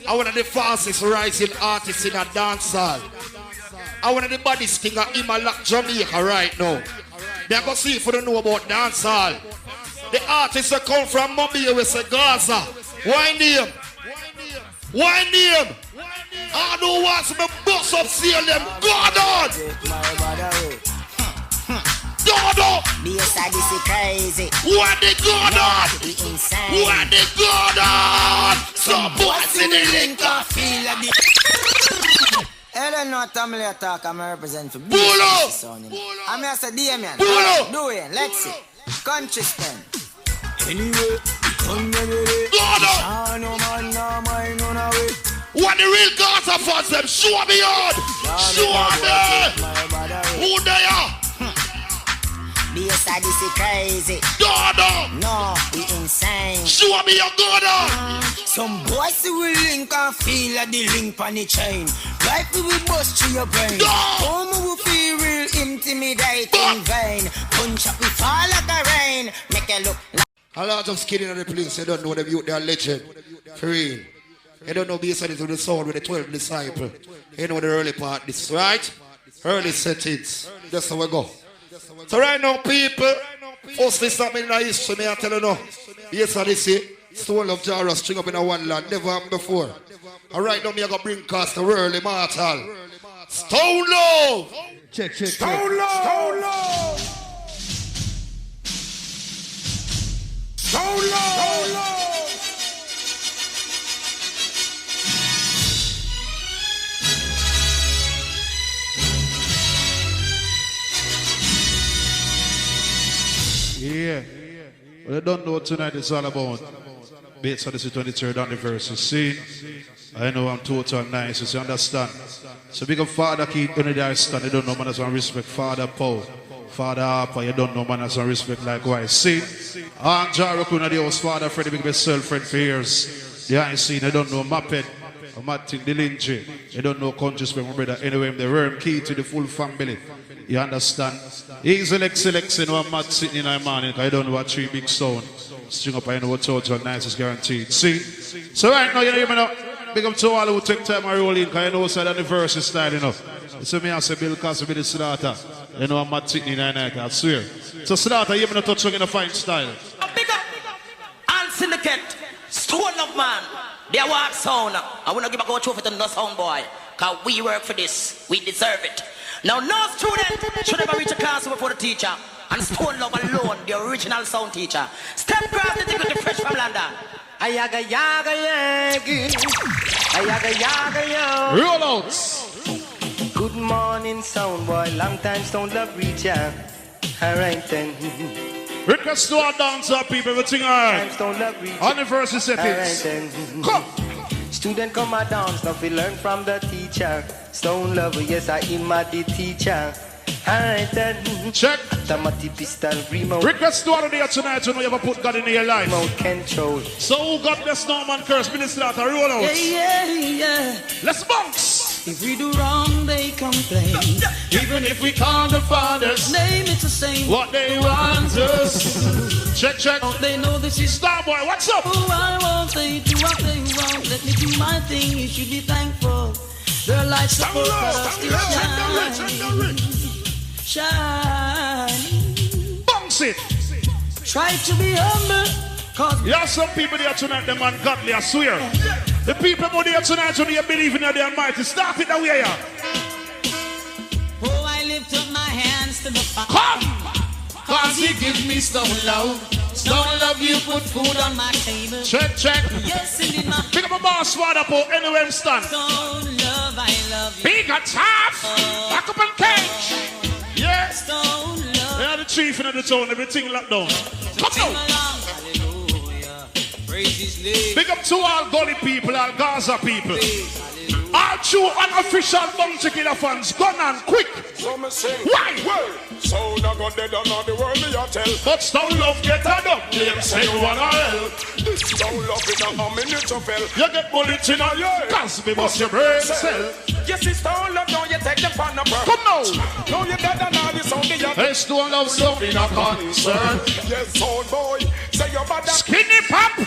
[SPEAKER 15] I want the fastest rising artist in a dance hall. I want the baddest thing in my Jamaica right now. They are going to see if you don't know about dance hall. The artists that come from Mobile with a Gaza. Why name? I don't want some bus up, see them. Go on! Dodo.
[SPEAKER 20] Bass Odyssey crazy.
[SPEAKER 15] What they going on?
[SPEAKER 20] We insane.
[SPEAKER 15] What they going on? Some boys in the link of
[SPEAKER 20] feel of the. I don't know what I'm talk. I'm represent for Bass Odyssey. I'm here to Damien. Do it. Let's see. Country stand.
[SPEAKER 15] Anyway, what the real Gaza fans them? Show me on. Show me. Who they are?
[SPEAKER 20] Bass Odyssey crazy.
[SPEAKER 15] Dodo.
[SPEAKER 20] No, we insane.
[SPEAKER 15] Show me your Dodo.
[SPEAKER 20] Some boys will link and feel like the link on the chain. Life we will bust through your brain. Home will feel real intimidating vain. Punch up we fall like a rain. Make it look like
[SPEAKER 15] a lot of skin in the place. You don't know them youth, they are legend. For real. You don't know Bass Odyssey with the sound with the 12 disciples. You know the early part this, right? Early settings. That's how we go. So right now, people, firstly something in the history, me I tell you now. Bass Odyssey, Stone Love Jara string up in a one land, never happened before. And right now, me I got bring cast the world immortal. Stone Love!
[SPEAKER 2] Check.
[SPEAKER 15] Stone Love! Stone Love! Stone Love!
[SPEAKER 2] Yeah. Well, I don't know what tonight is all about. Bass Odyssey 23rd anniversary. See? I know I'm total nice, you understand? So big up Father Keith, you understand? You don't know man as one respect. Father Paul, Father Harper, you don't know man as one respect likewise. See? Aunt Jaro Kuna, the house, Father Freddy, big best friend for years. The I seen, you don't know Muppet, Matting, the Lynchy. You don't know Country Spring, my brother. Anyway, I'm the worm key to the full family. You understand? He's selection one mat sitting in our morning because I don't know what three big stone. String up, I know what total nice is guaranteed. See? So right now, you know, big up to all who take time and roll in because I know it's an anniversary style, you know. So me I say Bill Cosby with the Slaughter. You know I'm mat sitting in our night, I swear. So Slaughter, you know touch in a fine style.
[SPEAKER 3] Big up! All syndicate, Stone Love man. They walk sound. I want to give a go trophy to no sound boy. Because we work for this. We deserve it. Now, no student should ever reach a class before the teacher. And Stone Love alone, the original sound teacher. Step across the thing with the fresh from London. Ayaga yaga yagi. Ayaga yaga yo.
[SPEAKER 2] Roll out.
[SPEAKER 21] Good morning, sound boy. Long time Stone Love reach ya. Alright then.
[SPEAKER 2] Request to our dancer people, everything alright. Anniversary settings.
[SPEAKER 21] Right, come. Student come a dance, now we learn from the teacher. Stone Love, yes I am the teacher. Alright then.
[SPEAKER 2] Check.
[SPEAKER 21] Automatic pistol remote.
[SPEAKER 2] Request to all of you tonight to know you ever put God in your life.
[SPEAKER 21] Remote control.
[SPEAKER 2] So who got the snowman curse? Minister at a roll out.
[SPEAKER 21] Yeah.
[SPEAKER 2] Let's bounce.
[SPEAKER 3] If we do wrong, they complain.
[SPEAKER 2] Even if we call the fathers
[SPEAKER 3] name, it's the same.
[SPEAKER 2] What they want us. Check.
[SPEAKER 3] Don't they know this is
[SPEAKER 2] Starboy, what's up?
[SPEAKER 3] Oh, I won't say do what they want. Let me do my thing, you should be thankful. Their lights are for us to shine.
[SPEAKER 2] Bounce it.
[SPEAKER 3] Try to be humble. Cause
[SPEAKER 2] you have some people there tonight, them ungodly, I swear. The people who there tonight, who they believe in the Almighty. Start it the way you are.
[SPEAKER 3] Oh, I lift up my hands to the Father.
[SPEAKER 2] Come!
[SPEAKER 3] Cause he gives me Stone Love. Stone Love, you put food on my table.
[SPEAKER 2] Check.
[SPEAKER 3] Yes, indeed, my
[SPEAKER 2] pick up a boss, Father Paul, anywhere I'm stand.
[SPEAKER 3] Stone Love, I love you.
[SPEAKER 2] Big and tough. Back up and cage. Yeah.
[SPEAKER 3] Stone Love.
[SPEAKER 2] They are the chief in the town, everything locked down. Come on. Big up to all Gully people, all Gaza people. All true unofficial Bounty Killer fans, gun on quick. Why?
[SPEAKER 8] So now go dead on all the world me a tell.
[SPEAKER 2] But Stone Love get a dub. Them say you wanna help.
[SPEAKER 8] This Stone Love in a minute to fell.
[SPEAKER 2] You get bullets in a year. Cause me must your brain cell.
[SPEAKER 8] Yes, it's Stone Love, now you take them on the bird.
[SPEAKER 2] Come now.
[SPEAKER 8] Now you dead on all the sound the other.
[SPEAKER 2] Hey, Stone Love something a concern.
[SPEAKER 8] Yes, old boy. Say your bad
[SPEAKER 2] skinny pop.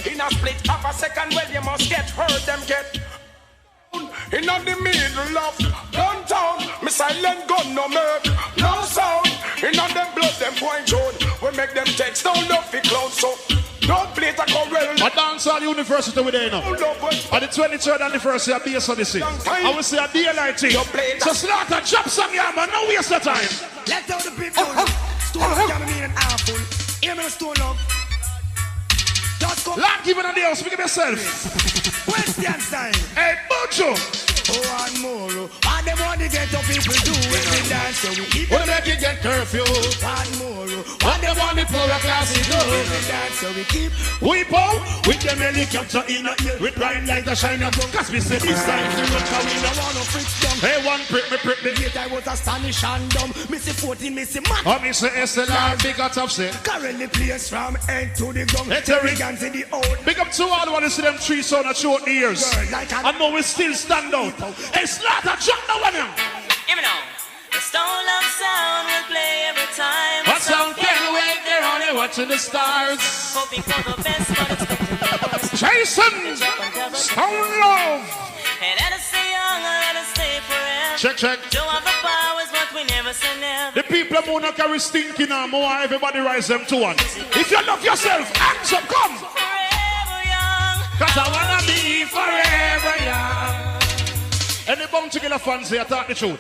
[SPEAKER 8] In a split of a second, well you must get hurt. Them get in the middle of downtown. Me silent gun no make no sound. In them blood them point out. We make them take Stone Love for clown. So don't play the corral.
[SPEAKER 2] I dance all university with them now. On the 23rd anniversary of Bass Odyssey, I will say a DLIT. So Slaughter drop some yam and no waste of time.
[SPEAKER 21] Let out the people.
[SPEAKER 20] Stone love, yeah, me mean awful. Hear me, stone love. Just go.
[SPEAKER 15] Lord, give it a deal, speak of yourself.
[SPEAKER 20] Question time.
[SPEAKER 15] Hey, Bojo.
[SPEAKER 20] Oh, and more. And them want to get up people do when we dance. So we keep
[SPEAKER 15] on make it get curfew.
[SPEAKER 20] And more.
[SPEAKER 15] And them want the poor class to do
[SPEAKER 20] when we dance. So we keep.
[SPEAKER 15] We bow with them helicopter in a ear. With blind like a shiner. Cause we say this time to run. Cause we don't want no freaks down. Hey, one prick me.
[SPEAKER 20] Yet I was astonished and dumb. Missy 14, Missy Mac.
[SPEAKER 15] Oh, Missy SLR, big up top set.
[SPEAKER 20] Currently plays from end to the gum.
[SPEAKER 15] Hey, Terry.
[SPEAKER 20] Guns in the old.
[SPEAKER 15] Big up to all who want to see them three sound at short ears. I know we still stand out. Hey, Slaughter, drop the one now.
[SPEAKER 7] Even now, the Stone Love sound will play every time.
[SPEAKER 15] What sound can wait? They're only watching the stars.
[SPEAKER 7] Hoping for the best, but expecting the worst.
[SPEAKER 15] Jason, Stone Love.
[SPEAKER 7] And let us stay young, and let us stay forever.
[SPEAKER 15] Check.
[SPEAKER 7] Show off the powers, but we never say never.
[SPEAKER 15] The people who not carry stinking arm, more everybody rise them to one. If you love yourself, hands up, come.
[SPEAKER 7] Forever young.
[SPEAKER 15] Cause I wanna be forever young. Any Bounty Killer fans here, talk the truth.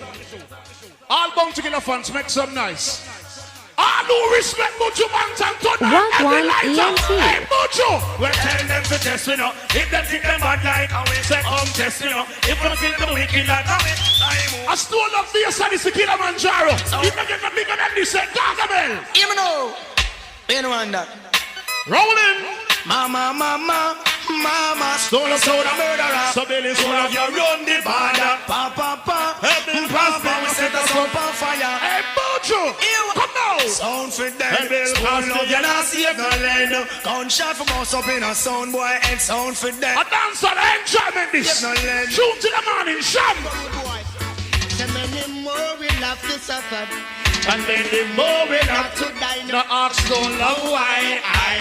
[SPEAKER 15] All Bounty Killer fans make some nice. All who respect Mucho Bantam to that every lighter. Hey Mucho! We're telling them to test me now. If them think them bad like how we say test me now. If them think them wicked like how we I stole up Bass Odyssey Killamanjaro. If they get bigger than this, say Gargamel.
[SPEAKER 20] Even though you know that.
[SPEAKER 15] Rolling.
[SPEAKER 20] Mama.
[SPEAKER 15] Stone of soda murderer. So Billy Stone of you run the border.
[SPEAKER 20] Papa.
[SPEAKER 15] We set us up on fire. Hey Bojo, come now.
[SPEAKER 20] Sound for them. Stone of you not save no land. Gunshot from us up in a sound boy and sound for them.
[SPEAKER 15] A dance on enjoyment this. Shoot to the morning, sham.
[SPEAKER 20] So many more will have to suffer.
[SPEAKER 15] And then the more we have to
[SPEAKER 20] die.
[SPEAKER 15] No ask, don't love why I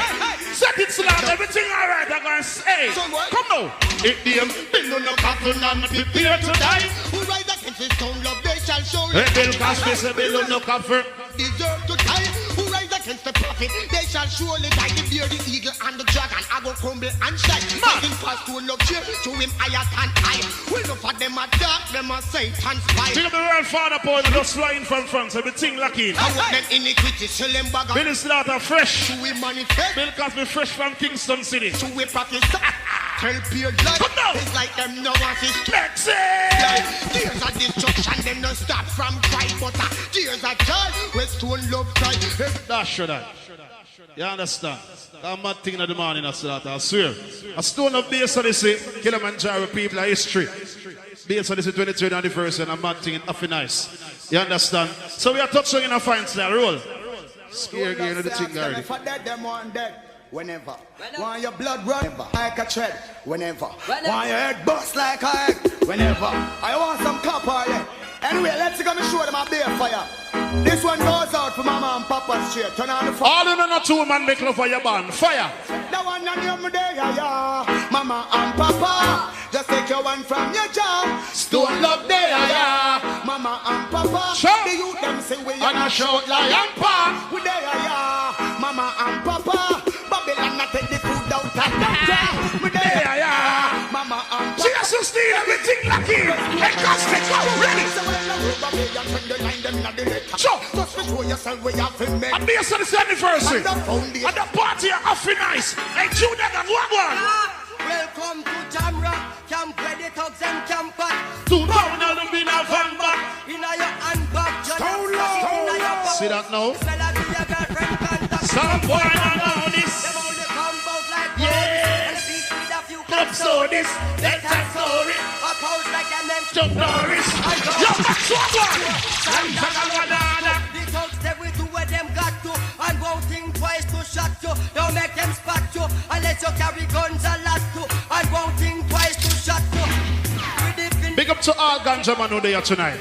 [SPEAKER 15] set it slap, everything alright, I'm gonna say. Come now. If them build on the cattle and prepare to die.
[SPEAKER 20] Who rise against his stone love, they shall show.
[SPEAKER 15] Hey, Bill Cosby say build on the cover.
[SPEAKER 20] Deserve to die. Who rise against the prophet, they shall surely die. The bear, the eagle, and the dragon, I go crumble and shine. Fighting past to love cheer, to him higher than I. Will look for them a dark, them a Satan's spy.
[SPEAKER 15] Think of the real father boy, just flying from France, everything lucky.
[SPEAKER 20] I want them iniquity, sell them bag.
[SPEAKER 15] Billy Slaughter fresh.
[SPEAKER 20] To we manifest.
[SPEAKER 15] Bill Cosby fresh from Kingston City.
[SPEAKER 20] To we practice. Tell peer life. It's like them no one is
[SPEAKER 15] flexing.
[SPEAKER 20] Tears of destruction, them no stop from cry. But tears of joy, with stone love cry.
[SPEAKER 15] That's sure that. You understand? I'm not thinking of the morning, I swear. A stone of Bass Odyssey, Killamanjaro people are history. Bass Odyssey 23rd anniversary, and I'm not thinking nothing nice. You understand? So we are touching in a fine style. Roll. Scare again of the thing, Gardy.
[SPEAKER 20] If I dead, them one dead. Whenever. Want your blood run like a tread. Whenever. Want your head bust like a egg. Whenever. I want some copper, yeah. Anyway, let's go and show them a beer fire. This one goes out for mama and papa straight. Turn on the fire.
[SPEAKER 15] All in a two man make love for your band. Fire.
[SPEAKER 20] That one on your day, yeah. Mama and papa. Just take your one from your job.
[SPEAKER 15] Stone love there, yeah.
[SPEAKER 20] Mama and papa.
[SPEAKER 15] Shout.
[SPEAKER 20] The youth them say we
[SPEAKER 15] and a shout lion pa.
[SPEAKER 20] We there, yeah. Mama and papa. Babylon not take the food out of the we there, yeah. Mama and papa.
[SPEAKER 15] She has to steal everything lucky. Hey, Cosby, come ready. So,
[SPEAKER 20] just to show yourself where you have been made.
[SPEAKER 15] And Bass Odyssey anniversary. And the party are awfully nice. Hey, Junior and one.
[SPEAKER 20] Welcome to Jamra. Camp where the thugs and camp back.
[SPEAKER 15] 2 pound on the bin of van back.
[SPEAKER 20] In your handbag.
[SPEAKER 15] See that now? Some boy don't know this. Yes. Club saw this. That's a story. Jump Norris. Yo, that's one.
[SPEAKER 20] The thugs they will do what them got to. And won't think twice to shot you. Don't make them spot you. Unless you carry guns a lot to. And won't think twice to shot you.
[SPEAKER 15] Big up to all ganja man who there tonight.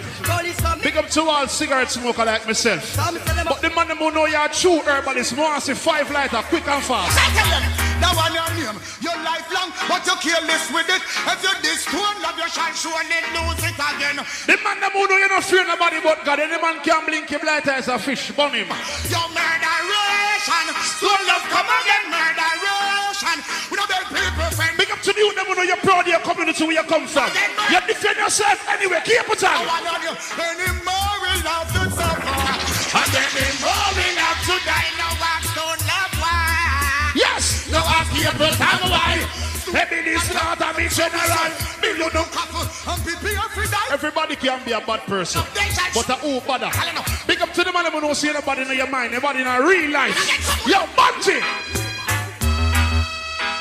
[SPEAKER 15] Big up to all cigarette smoker like myself. But the man who know you're true herbalist more say 5 lighter quick and fast.
[SPEAKER 20] That one your name, your lifelong, but you careless with it. If you this one, love you shall show and then lose it again.
[SPEAKER 15] The man who know you don't fear nobody but God. Any man can blink him lighter as a fish, burn him.
[SPEAKER 20] Your murderation, so love come again, murderation. We don't make people friend.
[SPEAKER 15] Big up to you, never know you're proud of your community where you come from. You defend yourself anyway, keep it on.
[SPEAKER 20] Any more we love to suffer, and any more we love
[SPEAKER 2] April time why. Maybe this not a big general. Everybody can be a bad person, but a who bother? Big up to the man who don't see nobody in your mind, nobody in a real life. Yo, Bunty!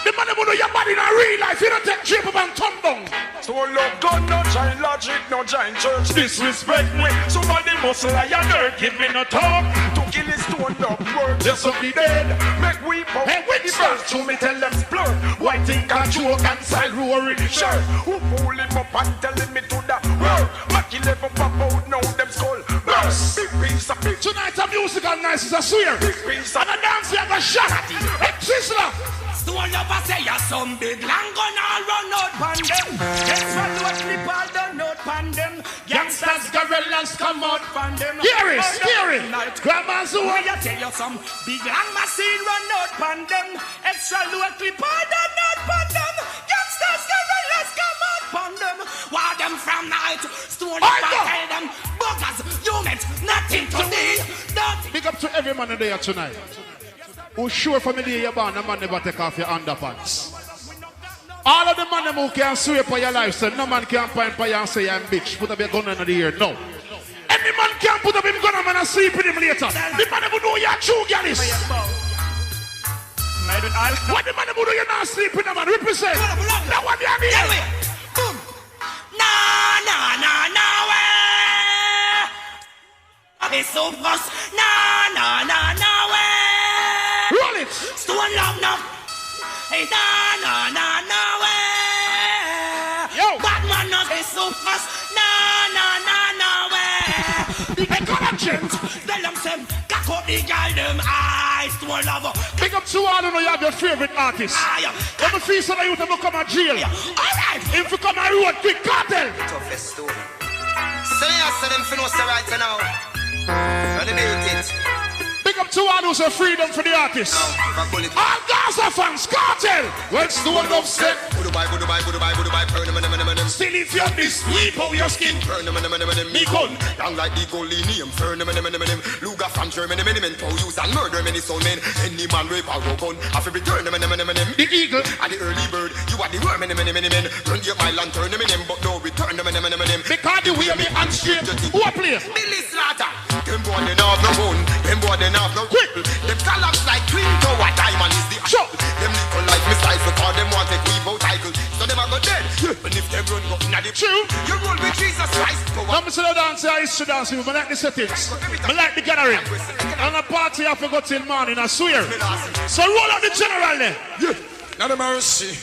[SPEAKER 2] The man who know your body in a real life, you don't take shape up and turn down.
[SPEAKER 8] So love God, no giant logic, no giant church. Disrespect me, somebody must lie and dirt. Give me no talk, to kill his stone up work. Just so be dead, make we pop. Hey, which first to me tell them splurt. Why think I joke and side roaring shirt? Who pull him up and telling me to the world? Mac 11 pop out, now them skull burst. Big piece of bitch.
[SPEAKER 2] Tonight a musical night is a swear.
[SPEAKER 8] Big piece of
[SPEAKER 2] and a dance you have a shot. Sizzler.
[SPEAKER 17] Stone lover say you're some big long gun all run out pan them. That's what what clip all done out pan them. Gangsters, gorillas come out pan them.
[SPEAKER 2] Here it. Grandma's the
[SPEAKER 17] way I tell you some big long machine run out pan them. Extra low clip all done out pan them. Gangsters, gorillas come out pan them. Why them from night? Stone lover tell them. Buggers, you meant nothing to me.
[SPEAKER 2] Big up to every man in there tonight. Who's sure from the day you're born, the man never take off your underpants. All of the man who can swear for your life, so no man can point for you and say I'm bitch. Put up your gun in the ear. No. Any man can put up his gun and man sleep with him later. The man who know you're true, Gallus. What the man who know you're not sleeping, the man represent. That one you're here.
[SPEAKER 17] Boom. No way. It's so fast. No way.
[SPEAKER 2] Roll it!
[SPEAKER 17] Stone love now. Hey, no way.
[SPEAKER 2] Yo!
[SPEAKER 17] Batman not is so fast. No way. Big collections. Tell them some cock up the girl them eyes. Stone love.
[SPEAKER 2] Big up to all who know you have your favorite artist. When the feast of the youth will come to jail.
[SPEAKER 17] Alright.
[SPEAKER 2] If you come and road, big cartel.
[SPEAKER 5] Toughest story. So you say them for no say right now. When they built it.
[SPEAKER 2] Big up to all who's a freedom for the artists. All Gaza fans, cartel. When Stone Love said, still if you're this weep over your skin. Me gun,
[SPEAKER 22] long like the Golinium. Luga from Germany, for use and murder many soul men. Any man rape or gun, after return
[SPEAKER 2] the eagle
[SPEAKER 22] and the early bird. You are the worm, many men. Turn your my lantern, but no return,
[SPEAKER 2] because the way me and straight. Who a play?
[SPEAKER 22] Billy Slaughter. Them boy they have no bone. Them boy they have no quick. Them collapse like twin tower. Diamond is the
[SPEAKER 2] show.
[SPEAKER 22] Them little like missiles because them want to weave out cycle. So them are go dead. And if them run go in the
[SPEAKER 2] true,
[SPEAKER 22] you roll with Jesus Christ.
[SPEAKER 2] Come to the dance, I used to dance with you. I like the settings. I like the gathering. And a party I forgot till morning, I swear. So roll out the general there.
[SPEAKER 8] Not a mercy.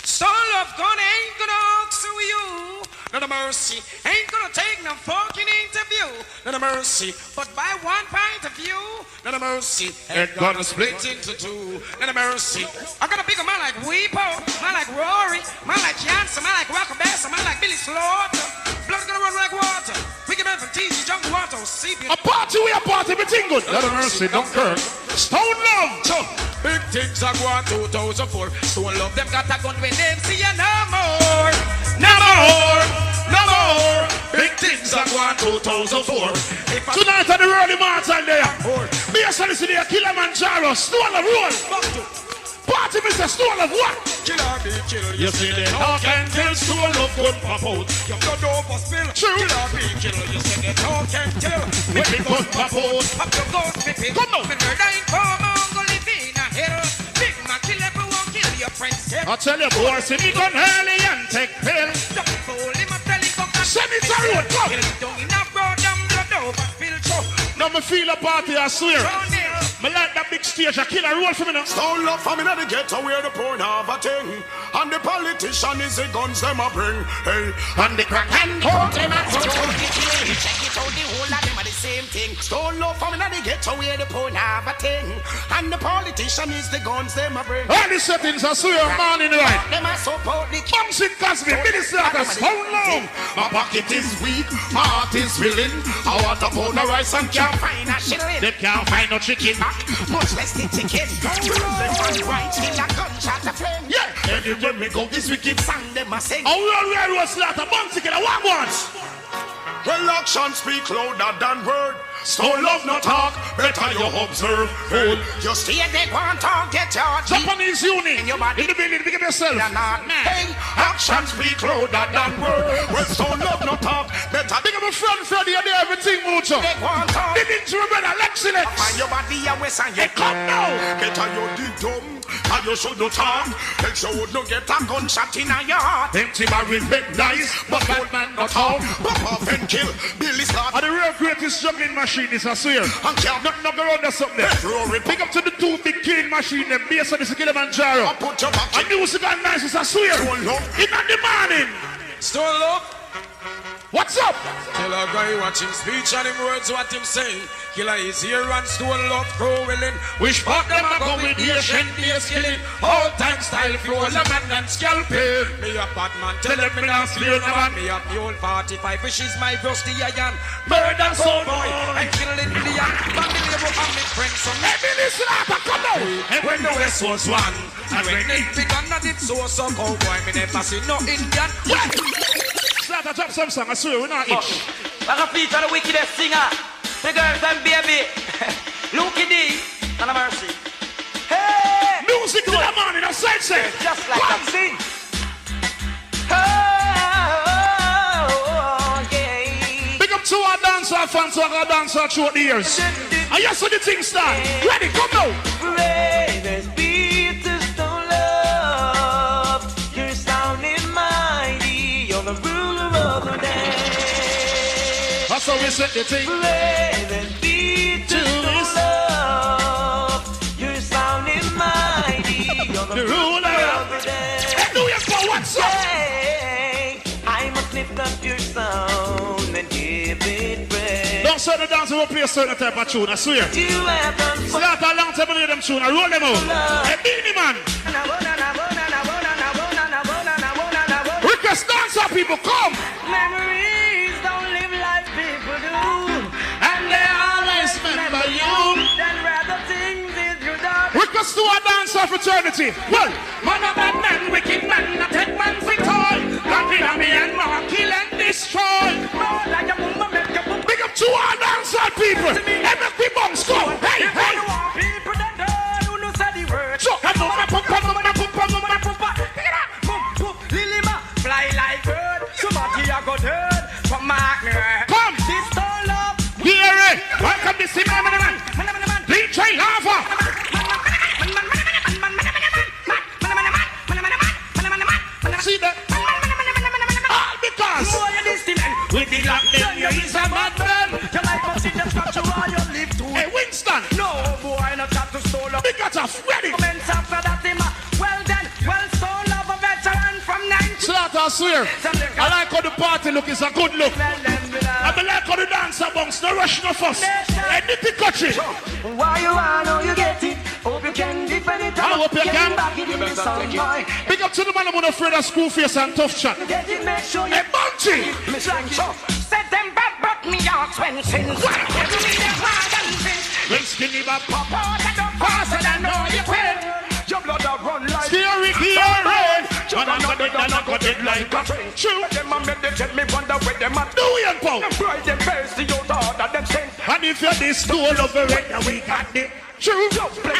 [SPEAKER 8] Stone love God ain't gonna ask you. Not a mercy, ain't gonna take no fucking interview. Not a mercy, but by one point of view. Not a mercy, ain't gonna split into two. Not a mercy, I got a bigger man like Weepo, man like Rory, man like Jansen, man like Rocker Bass, man like Billy Slaughter. Blood gonna run like water. Wicked man from TG, Jungle Water, Sepia.
[SPEAKER 2] A party, we a party, everything good. Not a mercy, don't Kirk. Stone Love.
[SPEAKER 8] So, big things are going 2004. Stone Love, them got a gun when them see you no more. No more. Big things are going 2004.
[SPEAKER 2] Tonight at the early Martin there. Bass Odyssey there, Killamanjaro, Stone Love roll. Party, Mr. Stone Love what?
[SPEAKER 8] Killer be kill.
[SPEAKER 2] You see the talk and tell Stone Love gun pop out.
[SPEAKER 8] You blood over spill.
[SPEAKER 2] True.
[SPEAKER 8] Killer be kill. You see the talk and tell.
[SPEAKER 2] When the gun pop out.
[SPEAKER 8] Pop your ghost, pippin.
[SPEAKER 2] Come on.
[SPEAKER 8] When you're dying for Mongo live in a hell. Big man kill everyone, kill your friends.
[SPEAKER 2] I tell you, boy, see me gun early and take pill. Send it to road, come. Now me feel a party, I swear. Me like that big stage, I kill a roll for me now.
[SPEAKER 8] Stone love for me now, they get where the poor have a thing. And the politician is the guns them a bring. Hey,
[SPEAKER 2] and the crack and coat them a
[SPEAKER 8] check it out, the whole of them are the same thing. Stone love for me now, they get where the poor have a thing. And the politician is the guns them a bring.
[SPEAKER 2] All the settings, I swear, morning right.
[SPEAKER 8] Them a support the
[SPEAKER 2] Bumps it, Cosby, Minister, Stone Love.
[SPEAKER 8] My pocket is weak, my heart is willing. I want to pound the rice and can't find a shilling.
[SPEAKER 2] They can't find no chicken.
[SPEAKER 8] Much less the chicken. Them right till a gunshot a flame.
[SPEAKER 2] Yeah.
[SPEAKER 8] Anywhere me go, this wicked song them a sing.
[SPEAKER 2] Oh, we are slaughter, bounce together, one once.
[SPEAKER 8] Well, action speak louder than word. Stone love no talk, better you observe. Hold. You stay there, one talk, get your
[SPEAKER 2] Japanese Bones Uni. In the building, pick up yourself.
[SPEAKER 15] Hey, actions speak louder than words. Well, so love no talk. Better
[SPEAKER 2] pick up a friend, Freddy, and everything, Mucho. They didn't remember excellence.
[SPEAKER 15] Find your body and west and you come now. Better you dig dumb. And you should not talk. Make sure you don't get a gunshot in your heart. Empty barrel big nice, but bad man not out. Pop off and kill. Billy Scott.
[SPEAKER 2] And the real greatest juggling machine is, I swear. Nothing not going on something there. Pick up to the two big killing machine, them Bass Odyssey, Killamanjaro. And music and nice is, I swear. In the morning.
[SPEAKER 8] Stone love.
[SPEAKER 2] What's up?
[SPEAKER 8] Tell a guy watch him speech and him words what him saying. Killer is here and stone love growing. Wish part them a go with Asian days killing. All time style flow the man and scalping. Me a bad man tell them me not fear no man. Me a the old 45 which is my rusty iron. Murder soul boy and kill it the young. Family neighbor and me friends so let me listen up and come out. And when the West was one and when it began and it so cowboy me never see no Indian.
[SPEAKER 2] Slaughter drop some song, I swear, we're not itch.
[SPEAKER 3] Like a feature the wickedest singer. The girls and baby. Lucky D. And a mercy. Hey!
[SPEAKER 2] Music to the morning, I said so.
[SPEAKER 3] Just like that sing. Oh, yeah.
[SPEAKER 2] Big up to our dancer fans who are dancer throughout the years. And yes, so the thing start. Ready, come now.
[SPEAKER 3] Ravens beat to stone love. You're sounding mighty. You're the ruler of the day.
[SPEAKER 2] That's how we set the thing.
[SPEAKER 3] Ravens beat to love. You're sounding mighty. You're the ruler of the day.
[SPEAKER 2] And do you for what's up?
[SPEAKER 3] I must lift up your sound and give it praise.
[SPEAKER 2] Don't say the dance will play a certain type of tune, I swear. Slaughter a long time to them tune, I roll them out. Hey, Beanie Man. Request dancer people, come.
[SPEAKER 3] Memories don't live like people do.
[SPEAKER 2] And they always remember you.
[SPEAKER 3] Then rather things is you done.
[SPEAKER 2] Request to our dancer fraternity. Well,
[SPEAKER 3] man of bad man, wicked man, not take man for toy. Nothing on me and more, kill and destroy.
[SPEAKER 2] Big up to our dancer people. Hey, make me bombs go. Hey, hey.
[SPEAKER 3] People that don't know say the word.
[SPEAKER 2] So,
[SPEAKER 3] fly like bird. Somebody a go turn from mark me.
[SPEAKER 2] Come.
[SPEAKER 3] This all up.
[SPEAKER 2] Hear it. Welcome to see man. Lead train lava. See that? All because
[SPEAKER 3] with the lock them, you is a madman. You like to see them structure while you live too.
[SPEAKER 2] Hey, Winston.
[SPEAKER 3] No boy, not got to stole up.
[SPEAKER 2] Big got a ready.
[SPEAKER 3] Comments after that, him. Well then, well stole up a veteran from 19.
[SPEAKER 2] Slaughter, I swear. I like how the party look is a good look. I like how the dancer bounce, no rush, no fuss. Hey, nitty catchy.
[SPEAKER 3] Why you are, know you get it. Hope you can defend it.
[SPEAKER 2] I hope you can. Big up to the man who's afraid of school face and tough chat. Hey, Bounty.
[SPEAKER 3] Set them back, but me out when sins.
[SPEAKER 2] When skinny back
[SPEAKER 3] pop out and don't pass it, I know you will. Your blood a run like
[SPEAKER 2] scary, scary.
[SPEAKER 3] And I'm not got it like a train.
[SPEAKER 2] True.
[SPEAKER 3] Them a meditate, me wonder where them a
[SPEAKER 2] do it, Paul.
[SPEAKER 3] Them pride, them face, the out order, them send.
[SPEAKER 2] And if you're this tool over it, we got it. True.
[SPEAKER 3] Just play.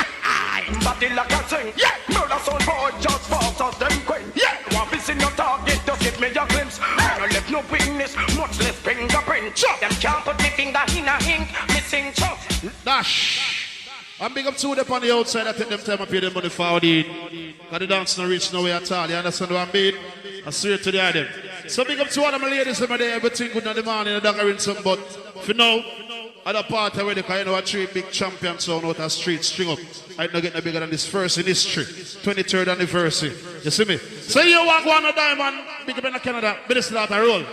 [SPEAKER 3] Body like a thing.
[SPEAKER 2] Yeah.
[SPEAKER 3] Murder sound boy, just false as them queen.
[SPEAKER 2] Yeah.
[SPEAKER 3] Want to see your target, just give me a glimpse. I don't left no witness, much less fingerprint. Chop. Them can't put me finger in a ink, missing chop.
[SPEAKER 2] Dash. I'm big up to them on the outside. I take them time and pay them money for the got the dance not reach nowhere at all. You understand what I mean? I swear to the item. So big up to all of my ladies over there. Everything good in the morning. I don't got some, but for now, other part already, because you know, 3 big champions sound out of street string up. I don't get no bigger than this first in history. 23rd anniversary. You see me? So you walk one a diamond, big up in Canada, but this lot a roll.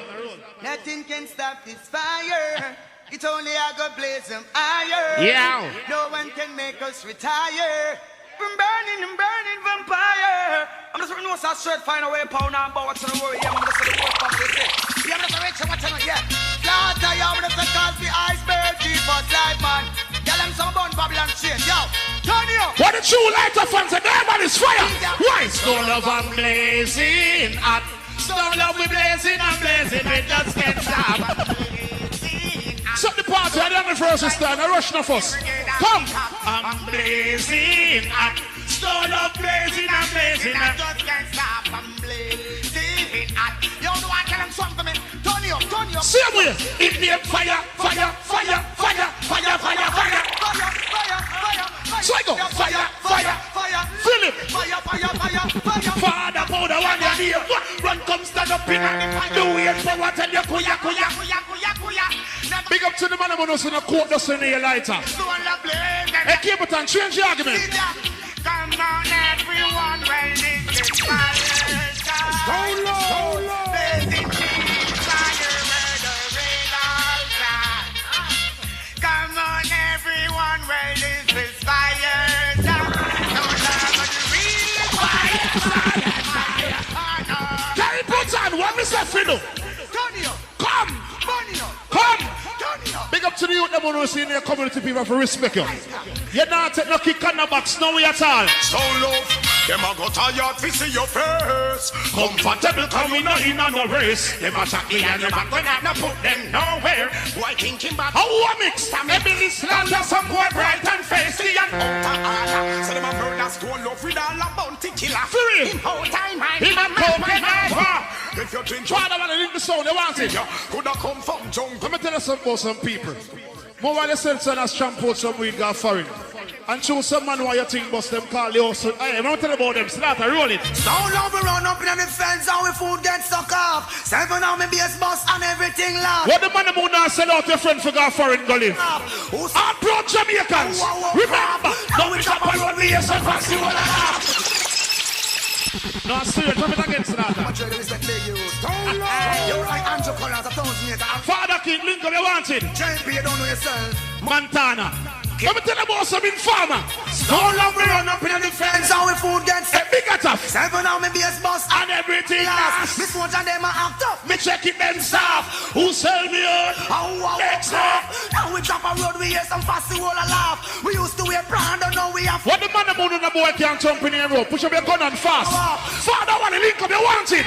[SPEAKER 6] Nothing can stop this fire. It's only I go blaze them higher.
[SPEAKER 2] Yeah.
[SPEAKER 6] No one can make us retire from burning and burning vampire.
[SPEAKER 3] I'm just going to straight find a way pound and bow to the worry. I'm just going to work on this thing. I'm just going to what's on yeah.
[SPEAKER 6] Slaughter, I'm just going to cause the iceberg deep us life, man. Tell them some bone Babylon shit. Yo, turn you up.
[SPEAKER 2] What the true lighter fans and everybody's fire. Why? Stone love and blazing hot. Stone love we blazing and blazing. We just can't stop. Set the party at the anniversary stand. I rush no fuss. Come. I'm blazing hot. Stone love blazing
[SPEAKER 6] in a just can't stop and blazing hot. You know I tell them something, man. Turn you up.
[SPEAKER 15] Same way. It name fire. So I go fire. Feel it.
[SPEAKER 6] Fire.
[SPEAKER 15] Father, powder one your name. Run, come stand up in the do it for what tell you kuya. Big up to the man who knows in the court does in the lighter. Hey, keep it on, change the argument.
[SPEAKER 6] Come on, everyone, well, this is fire.
[SPEAKER 15] Down low.
[SPEAKER 6] Come on, everyone, well, this is fire.
[SPEAKER 15] Carry put on, what Mr. Fiddle? Come. Big up to the youth that want to see in your community people for respect you. You're not taking no kick on the box, no way at all.
[SPEAKER 22] So love, them a go tired to see your face.
[SPEAKER 15] Comfortable coming in on the race. Them a shot me and them a gonna put them nowhere. Why thinking about how I mix? Maybe this land has some boy bright and facey and
[SPEAKER 22] so them a murder stone love with all a bounty killer.
[SPEAKER 15] For real.
[SPEAKER 22] Him whole time I
[SPEAKER 15] him a Copenhagen.
[SPEAKER 22] If you drink,
[SPEAKER 15] try to link the sound, they want it.
[SPEAKER 22] Coulda come from jungle.
[SPEAKER 15] Let me tell you something about some people. More while they sell some as shampoo, some weed got foreign. And choose some man why you think bust them call the house. Hey, I'm not telling about them. Start to roll it.
[SPEAKER 6] So love we run up in the fence and we food get stuck off. 7 on me base bus and everything lost.
[SPEAKER 15] What the man about now sell out your friend for go foreign go live? Hard proud Jamaicans. Remember, now we chop a road we hear some fancy one and a half. No, serious, drop it against that. Father King, link up, you want it?
[SPEAKER 6] JP, you don't know yourself.
[SPEAKER 15] Montana. Let me tell you about some informer.
[SPEAKER 6] So long we run up in the fence and we food gets
[SPEAKER 15] a big attack.
[SPEAKER 6] 7 on me base bus
[SPEAKER 15] and everything else.
[SPEAKER 6] This one and them a act up.
[SPEAKER 15] Me check it them soft. Who sell me out? Next up.
[SPEAKER 6] Now we drop a road, we hear some fussy wall a laugh. We used to wear brand, and now we have.
[SPEAKER 15] What the man about the boy can't jump in the road? Push up your gun and fast. Father want to link up, you want it?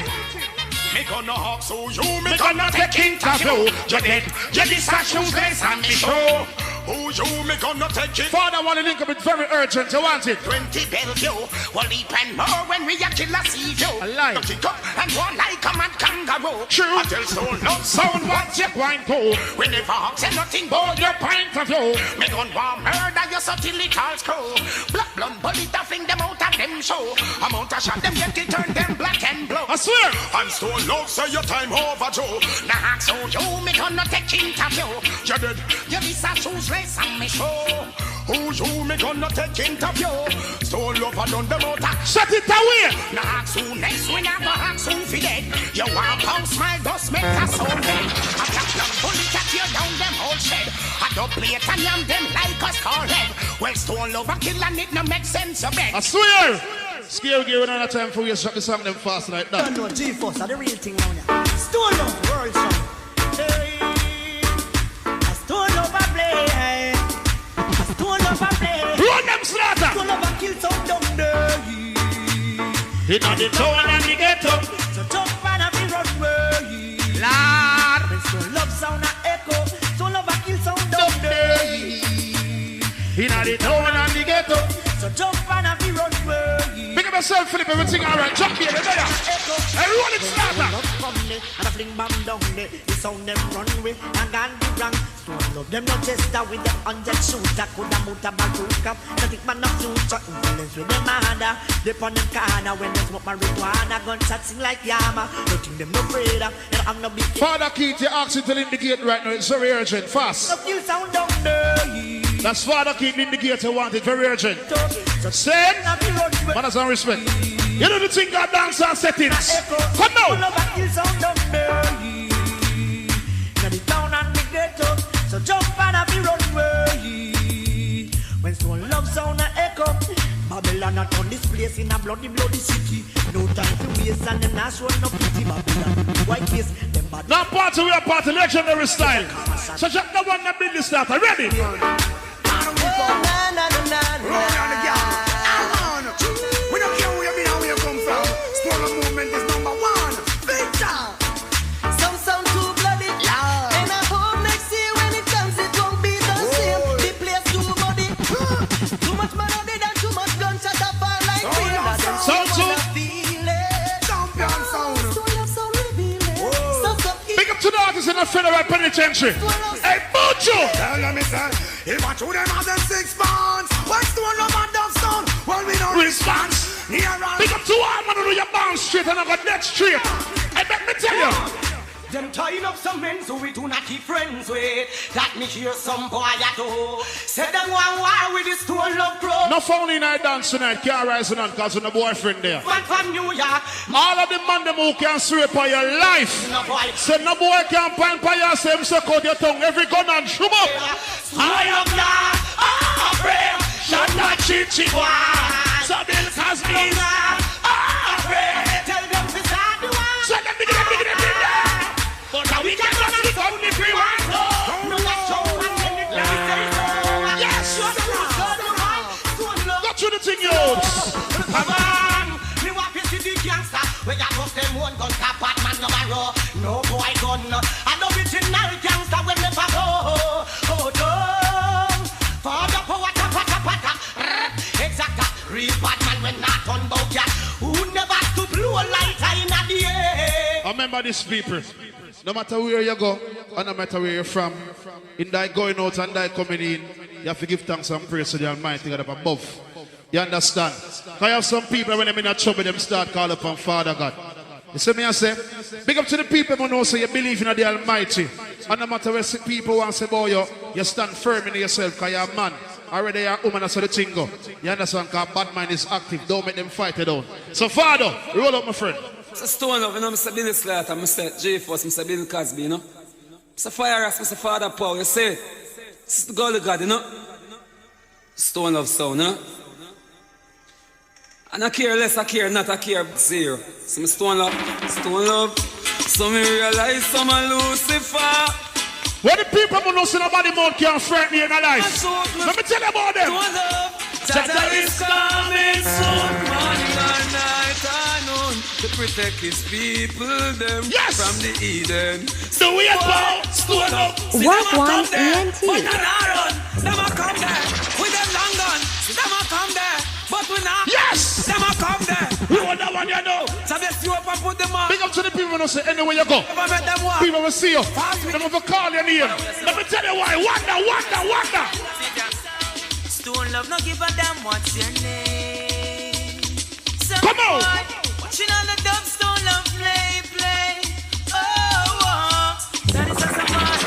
[SPEAKER 22] Me gonna hawk so you,
[SPEAKER 15] me gonna take interview. You dead, you discussions, let's and me show.
[SPEAKER 22] Who you me gonna take it?
[SPEAKER 15] Father want to link up, it's very urgent, you want it?
[SPEAKER 6] 20 Bellevue, we'll leap and more when we a kill a see you.
[SPEAKER 15] Alive.
[SPEAKER 6] Kick up and one like a mad kangaroo.
[SPEAKER 15] True.
[SPEAKER 6] Until so long,
[SPEAKER 15] sound what you point to.
[SPEAKER 6] We never say nothing
[SPEAKER 15] but your point of view.
[SPEAKER 6] Me gun warm murder you so till it all screw. Black blonde bullet a fling them out of them show. Amount of shot them get it turn them black and blue.
[SPEAKER 15] I swear.
[SPEAKER 22] And stone love say your time over Joe.
[SPEAKER 6] Nah so you me gonna take interview.
[SPEAKER 22] You dead.
[SPEAKER 6] You miss a shoes race and me show.
[SPEAKER 22] Who you me gonna take interview? Stone love and done them out.
[SPEAKER 15] Shut it away.
[SPEAKER 6] Nah soon next we never act soon fi dead. You want pound smile dust make a sound dead. A black long bullet at you down them whole shed. A double plate and yam them like a scar head. Well stone love and kill and it no make sense you beg.
[SPEAKER 15] I swear. Scale give another time for you to shut the song them fast like that.
[SPEAKER 3] I know G-Force are the real thing now. Stone love world song. Hey, a stone love a play. A stone love a play.
[SPEAKER 15] Run them slaughter.
[SPEAKER 3] Stone love a kill some dumb dirty.
[SPEAKER 15] Hit on the town and the ghetto.
[SPEAKER 3] So jump and a be runway.
[SPEAKER 15] Lord.
[SPEAKER 3] When stone love sound a echo. Stone love a kill some dumb dirty.
[SPEAKER 15] Hit on the town and the ghetto.
[SPEAKER 3] So jump and a be runway.
[SPEAKER 15] Pick up yourself, Philip, everything alright. Jump here, there. Everyone is starter.
[SPEAKER 3] And a fling bomb down there. The sound them runway and Gandhi rank. Stone love them no tester with the 100 shooter. Coulda muta bazooka. Nothing man no future. Influence with them harder. They pon them corner when they smoke marijuana. Gunshots sing like Yama. Nothing them no afraid of. And I'm no big.
[SPEAKER 15] Father Keith, you asked you to indicate right now. It's very urgent. Fast.
[SPEAKER 3] Love you sound down there.
[SPEAKER 15] That's Father Keith indicate you want it. Very urgent. Send. Manners and respect. You know the thing God dance and settings. Come now.
[SPEAKER 3] So jump and have the runway. When stone love sound a echo. Babylon a turn this place in a bloody city. No time to waste and them not showing no pity. Babylon white face them bad.
[SPEAKER 15] Now party we are party legendary style. So check the one that build this starter. Ready?
[SPEAKER 6] We don't care where you been and where you come from. Smaller movement is number one. Big time.
[SPEAKER 4] Some sound too bloody. And I hope next year when it comes it won't be the same. The place too muddy. Too much melody and too much gunshot up all like rain.
[SPEAKER 15] Sound too
[SPEAKER 2] federal penitentiary. Hey, Buju!
[SPEAKER 6] Tell me, sir, if I shoot them as them 6 pounds, what's the one of them stone? Well, we don't response.
[SPEAKER 2] Pick up 2 arm and do your bounce straight and I got next straight. Hey, let me tell you.
[SPEAKER 3] Them tying up some men so we do not keep friends with. That me hear some boy at all. Said them one war with this stone love bro.
[SPEAKER 2] No phone in our dance tonight, can't rise on cause of the boyfriend there.
[SPEAKER 3] One from New York.
[SPEAKER 2] All of the man them who can sweep on your life.
[SPEAKER 3] No boy.
[SPEAKER 2] Say no boy can pan by your same suck out your tongue. Every gun and shoot up.
[SPEAKER 3] I am not afraid.
[SPEAKER 2] Shot not chichi boy. So Bill Cosby.
[SPEAKER 3] Tell them to start the war.
[SPEAKER 2] So them big but now we can run it down if we want to. Yes! Go through the thing, yo!
[SPEAKER 3] Come on! Me want to see the gangster. We got to them one gun, tap Batman no barrow. No boy gun. An original gangster will never go. Oh, no! For the power, tap. Exact. Real Batman when not on bout ya. Who never to blow a lighter in the air.
[SPEAKER 2] Remember this, people. No matter where you go, and no matter where you're from, in thy going out and thy coming in, you have to give thanks and praise to the Almighty God up above. You understand? Because I have some people when they're in a trouble, them start calling upon Father God. You see me, I say, big up to the people who know so you believe in the Almighty. And no matter where people want to say about you, you stand firm in yourself because you're a man. Already you're a woman, that's how the thing go. You understand? Because bad mind is active. Don't make them fight it down. So Father, roll up my friend.
[SPEAKER 10] It's a stone of, you know, Mr. Billy Slater, Mr. J-Force, Mr. Bill Cosby, you know. Mr. Fire Ass, Mr. Father Paul, you say, this is the God of God, you know. Stone of sound, you know. And I care less, I care not, I care zero. So, stone love. So me realize some are Lucifer.
[SPEAKER 2] What the people who know so nobody more can frighten you in a life? Let me tell you about them.
[SPEAKER 10] Stone love. Tata is coming soon, morning and night and noon, to protect his people them from the Eden.
[SPEAKER 2] So we are about stone up.
[SPEAKER 10] Work one ENT. But not run. Them a come there. With them long gun. Them a come there. But we not.
[SPEAKER 2] Yes.
[SPEAKER 10] Them a come there.
[SPEAKER 2] We want that one, you know.
[SPEAKER 10] So bless you up and put them on.
[SPEAKER 2] Big up to the people who say anywhere you go. People will see you. Them will call your name. Let me tell you why. Wonder.
[SPEAKER 1] Stone love, no give a damn what's your name.
[SPEAKER 2] Come on!
[SPEAKER 1] Watching all the dub, stone love, play. Oh, that is a man.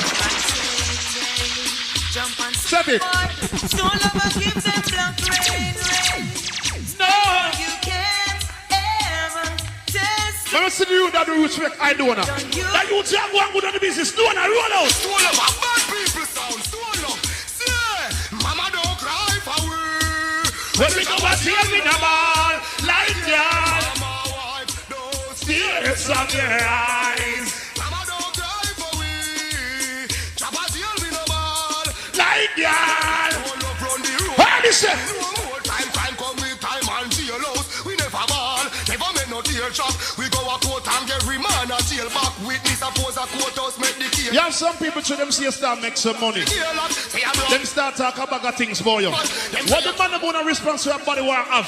[SPEAKER 1] Jump and
[SPEAKER 2] step it.
[SPEAKER 1] Stone love, I give them black rain.
[SPEAKER 2] No!
[SPEAKER 1] You can't ever test.
[SPEAKER 2] Let me see you that do respect I do now. That you say I'm going good on the business. Do not roll out.
[SPEAKER 6] Stone love, a bad people sound. Stone love. See, mama don't cry for we.
[SPEAKER 2] When we go and see me the ball, like that. Tears from your eyes.
[SPEAKER 6] Mama don't cry for we. Chapa deal with the ball,
[SPEAKER 2] like that.
[SPEAKER 6] Hold up round the road.
[SPEAKER 2] What is it?
[SPEAKER 6] Time come with time and jail house. We never ball, never make no deal shop. We go a court and get remand a jail back. Witness suppose a courthouse make the case.
[SPEAKER 2] You have some people to them see you start make some money. Them start talk about things for you. What the man about a response to your body want have?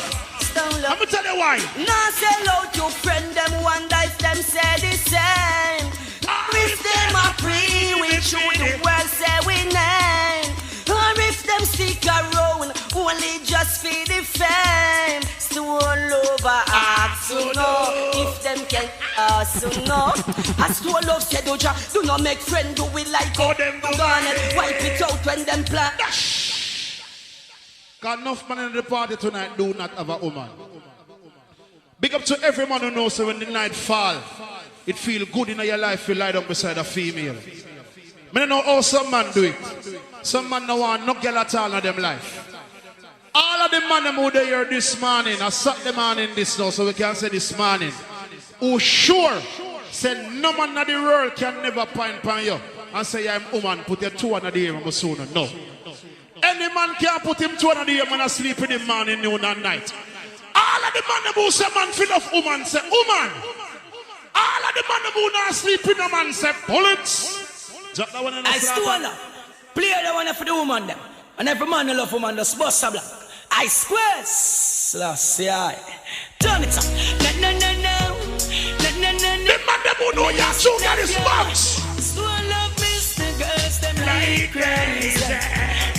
[SPEAKER 2] Let me tell you why.
[SPEAKER 3] Now sell out your friend, them wonder if them say the same. If them are free, we should the world say we name. Or if them stick around, only just for the fame. Stone over ask to know if them can ask to know. As Stone love said, do not make friend, do we like how them do it. Wipe it out when them plan.
[SPEAKER 2] Got enough man in the party tonight do not have a woman. Big up to every man who knows that when the night fall, it feel good in your life you lie down beside a female. I don't know how some man do it. Some man no want no girl at all in them life. All of the man who they here this morning, I sat them on in this now, so we can say this morning, who sure said no man in the world can never point upon you and say I'm woman, put your two under the air sooner. No. Any man can put him two under the air when I sleep in the morning, noon and night. All of the man who say man fill of woman say woman. All of the man who not sleep in the man say bullets.
[SPEAKER 3] I stole her. Play the one for the woman them. And every man who love woman does bust a block. I squares. Last year. Turn it up. No.
[SPEAKER 2] The man who know your sugar is box.
[SPEAKER 3] Stone love like crazy.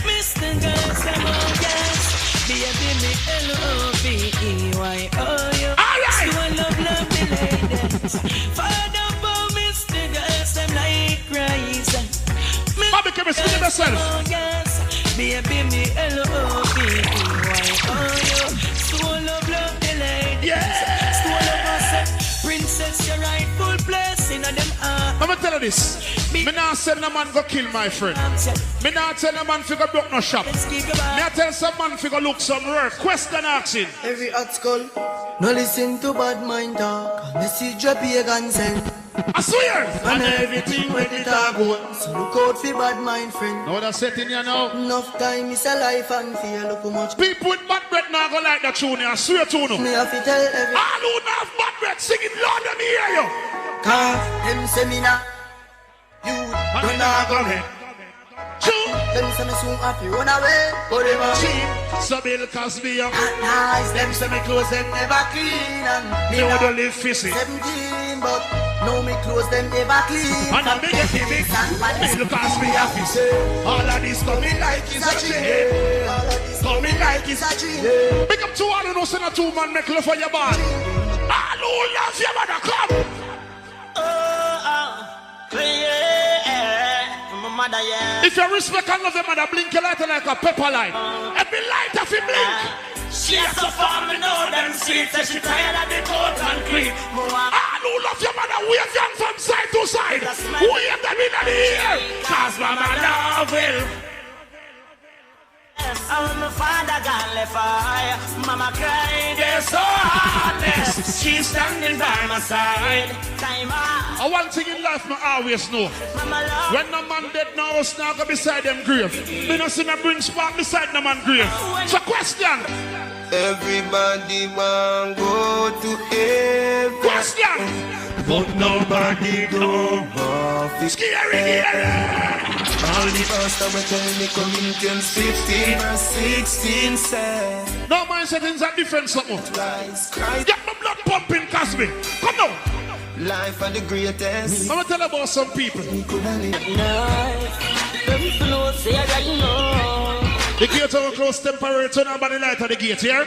[SPEAKER 3] Mr. Girls, them on gas. Baby, me L-O-V-E-Y-O-U.
[SPEAKER 2] Alright.
[SPEAKER 3] So I love the ladies. Father, for Mr. Girls, them like crazy.
[SPEAKER 2] Bobby, can we speak to yourself?
[SPEAKER 3] Baby, me L-O-V-E-Y-O-U. So I love the ladies.
[SPEAKER 2] Yeah.
[SPEAKER 3] So I love us. Princess, your rightful place in them heart.
[SPEAKER 2] Let me tell you this. Me not send a man go kill my friend. Me not tell a man to go broke no shop. Me I tell some man to go look some work. Question asking.
[SPEAKER 4] Every hot skull, no listen to bad mind talk. Message your pagan send.
[SPEAKER 2] I swear.
[SPEAKER 4] And everything with it all go. So look out for bad mind friend.
[SPEAKER 2] No, that's setting you now.
[SPEAKER 4] Enough time is a life and fear. Look how much
[SPEAKER 2] people with bad breath now go like that tune. I swear to you.
[SPEAKER 4] Me have to tell every.
[SPEAKER 2] All who have bad breath singing Lord, let me hear you.
[SPEAKER 4] Car, them seminar. You don't know go me. Them say me soon have to run away. But them a cheap.
[SPEAKER 2] So Bill Cosby
[SPEAKER 4] nice. Them say me clothes them never clean. And me
[SPEAKER 2] don't
[SPEAKER 4] now
[SPEAKER 2] live fishy.
[SPEAKER 4] 17 but now me clothes them never clean.
[SPEAKER 2] And I'm big big. Bill Cosby happy. All of this coming like it's a dream. Coming like it's a dream. Big up to all who know say a two man make love for your band. All who love your mother come. If you respect and love your mother, blink your light like a pepper light. Every light of him blink.
[SPEAKER 3] She has to farm me know them sweet. So she tired of the cold concrete.
[SPEAKER 2] Ah, who love your mother, wave them from side to side. Wave them in the air. Cause mama love will.
[SPEAKER 3] Oh, my father got left eye. Mama cried, they're so heartless. She's standing by my side.
[SPEAKER 2] I one thing in life I always know. When the man dead now, it's not going beside them grave. Me no see me bring spark beside the man grave. So question.
[SPEAKER 22] Everybody want go to heaven.
[SPEAKER 2] Question.
[SPEAKER 22] But nobody go off.
[SPEAKER 2] Scary.
[SPEAKER 22] All the pastor will tell me Corinthians 15 verse 16 says.
[SPEAKER 2] No man settings are different something. Get my blood pumping, Cosby. Come on.
[SPEAKER 22] Life are the greatest.
[SPEAKER 2] I'm gonna tell about some people. The gate will close temporary. Turn on by the light of the gate here.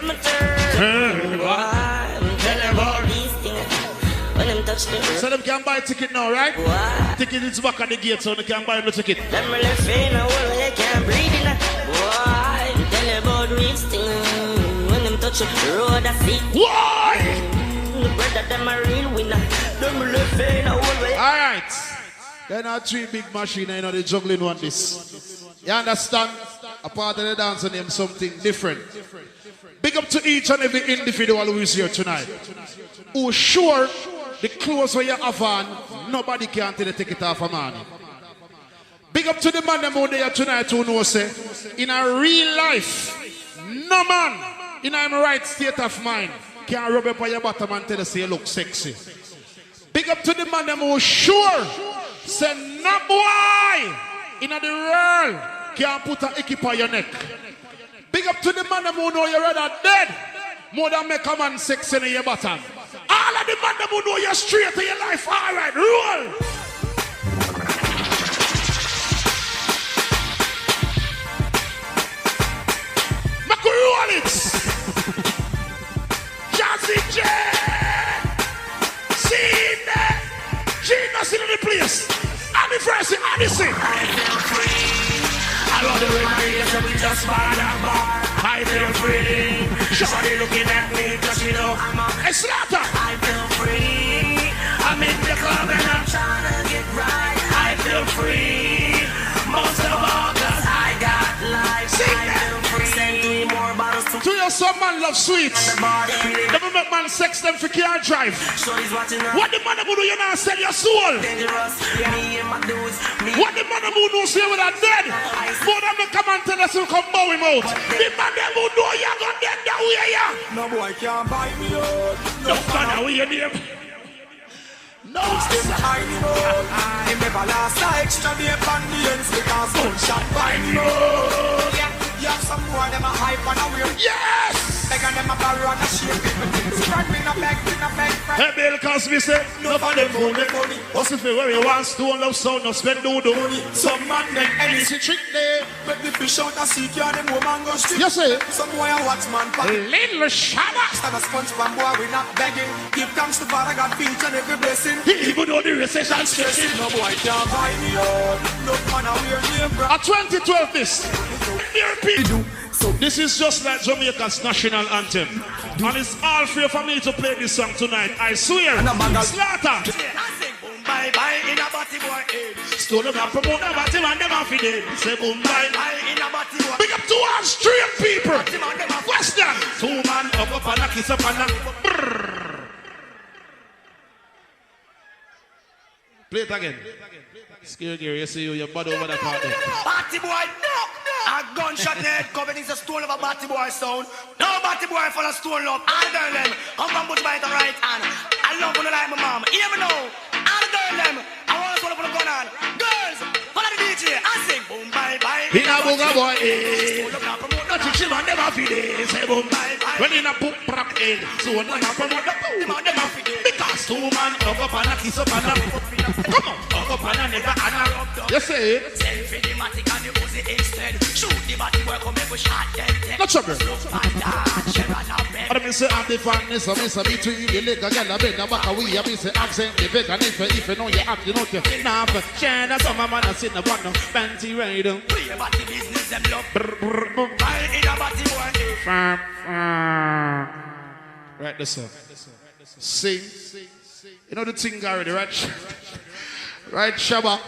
[SPEAKER 2] So them can buy a ticket now, right? Ticket is back at the gate, so they can buy the ticket.
[SPEAKER 3] Them left in a world they can't breathe in. Why? Tell you about real thing. When them touch the road, I see.
[SPEAKER 2] Why?
[SPEAKER 3] The brother them a real winner. Them left in a world.
[SPEAKER 2] All right. There are three big machines, you know, the juggling one this. You understand? A part of the dance name something different. Big up to each and every individual who is here tonight. Who sure the clothes where you have on, nobody can tell you take it off a man. Big up to the man them out there tonight who knows say, in a real life, no man in a right state of mind can rub up on your bottom and tell you say you look sexy. Big up to the man them who sure say no boy in the world can put an equip on your neck. Big up to the man them who know you're rather dead more than make a man sexy in your bottom. All of the man them who know you're straight in your life. All right, roll. Make we roll it. Jazzy J. See that. Genius in the place. Anniversary Odyssey.
[SPEAKER 3] I feel free. I love the way my ears are just by the bar. I feel free. Somebody looking at me cause you know I'm a
[SPEAKER 2] slaughter.
[SPEAKER 3] I feel free. I'm in the club and I'm trying to get right. I feel free. Most of all cause I got life. I feel free. Send 3 more bottles
[SPEAKER 2] to your son man love sweets. Never make man sex them for car drive. What the man who do you now sell your soul? What the man who do say with a dead? More than me come and tell us to come bow him out. The man who do you got dead that way ya.
[SPEAKER 16] No boy can't buy me out.
[SPEAKER 2] No man away your name. No,
[SPEAKER 16] it's I know. Him never last night. Extra day on the ends because gunshot by me out. You have some more them a hype on a wheel.
[SPEAKER 2] Yes!
[SPEAKER 16] Beg on them a barrow and a shape. Spread me no beg, friend.
[SPEAKER 15] Hey, Bill Cosby say, no for them money. What's if where you want stone love sound, no spend no money. Some man make any trick there.
[SPEAKER 16] But the fish out a sea, can them woman go straight.
[SPEAKER 15] Yes, sir.
[SPEAKER 16] Some boy a watch man pack.
[SPEAKER 15] Little shabba.
[SPEAKER 16] Stand a sponge pan boy, we not begging. Give thanks to Father God for each and every blessing.
[SPEAKER 15] Even though the recession stressing.
[SPEAKER 16] No boy can't buy me out. No man a wear name brand.
[SPEAKER 15] At 2012 this. So this is just like Jamaica's national anthem. And it's all free for me to play this song tonight. I swear. Slaughter.
[SPEAKER 11] Bye bye in a body boy head.
[SPEAKER 15] Stone them up, promote them, body man, them off dead. Say boom bye
[SPEAKER 11] bye in a body boy.
[SPEAKER 15] Big up to all straight people. Western. Two man up and a kiss up and a. Play it again. Scary Gary, you see you, your body over the part there.
[SPEAKER 11] Batty boy, no. A gunshot head covered is a stone of a batty boy sound. No batty boy full of stone love. All the girl them, I'm from Bush by the right hand. I love when I like my mom. Hear me now. All the girl them, I want to put a gun on. Girls, follow the DJ. I sing boom bye bye.
[SPEAKER 15] In a booga boy, nothing she man never feed it. Say boom bye bye. When in a book prop head, so when I promote the boom, never feed it. Because two man up and a kiss up and a. Come on, up and a nigga and a rub down. You say it?
[SPEAKER 11] Selfie the matic and the pussy instead. Shoot the body work on make we shot dead.
[SPEAKER 15] Not trouble. I say I'm the fatness, I miss a between the leg again. I bend the back away, I miss the accent, the vegan. If you know you act, you know you now. Share that some man I sit in the bottom, fancy rider.
[SPEAKER 11] Play about the business, them love. Bye in a body one.
[SPEAKER 15] Right, this up. Sing. You know the thing already, right? Right, Shabba.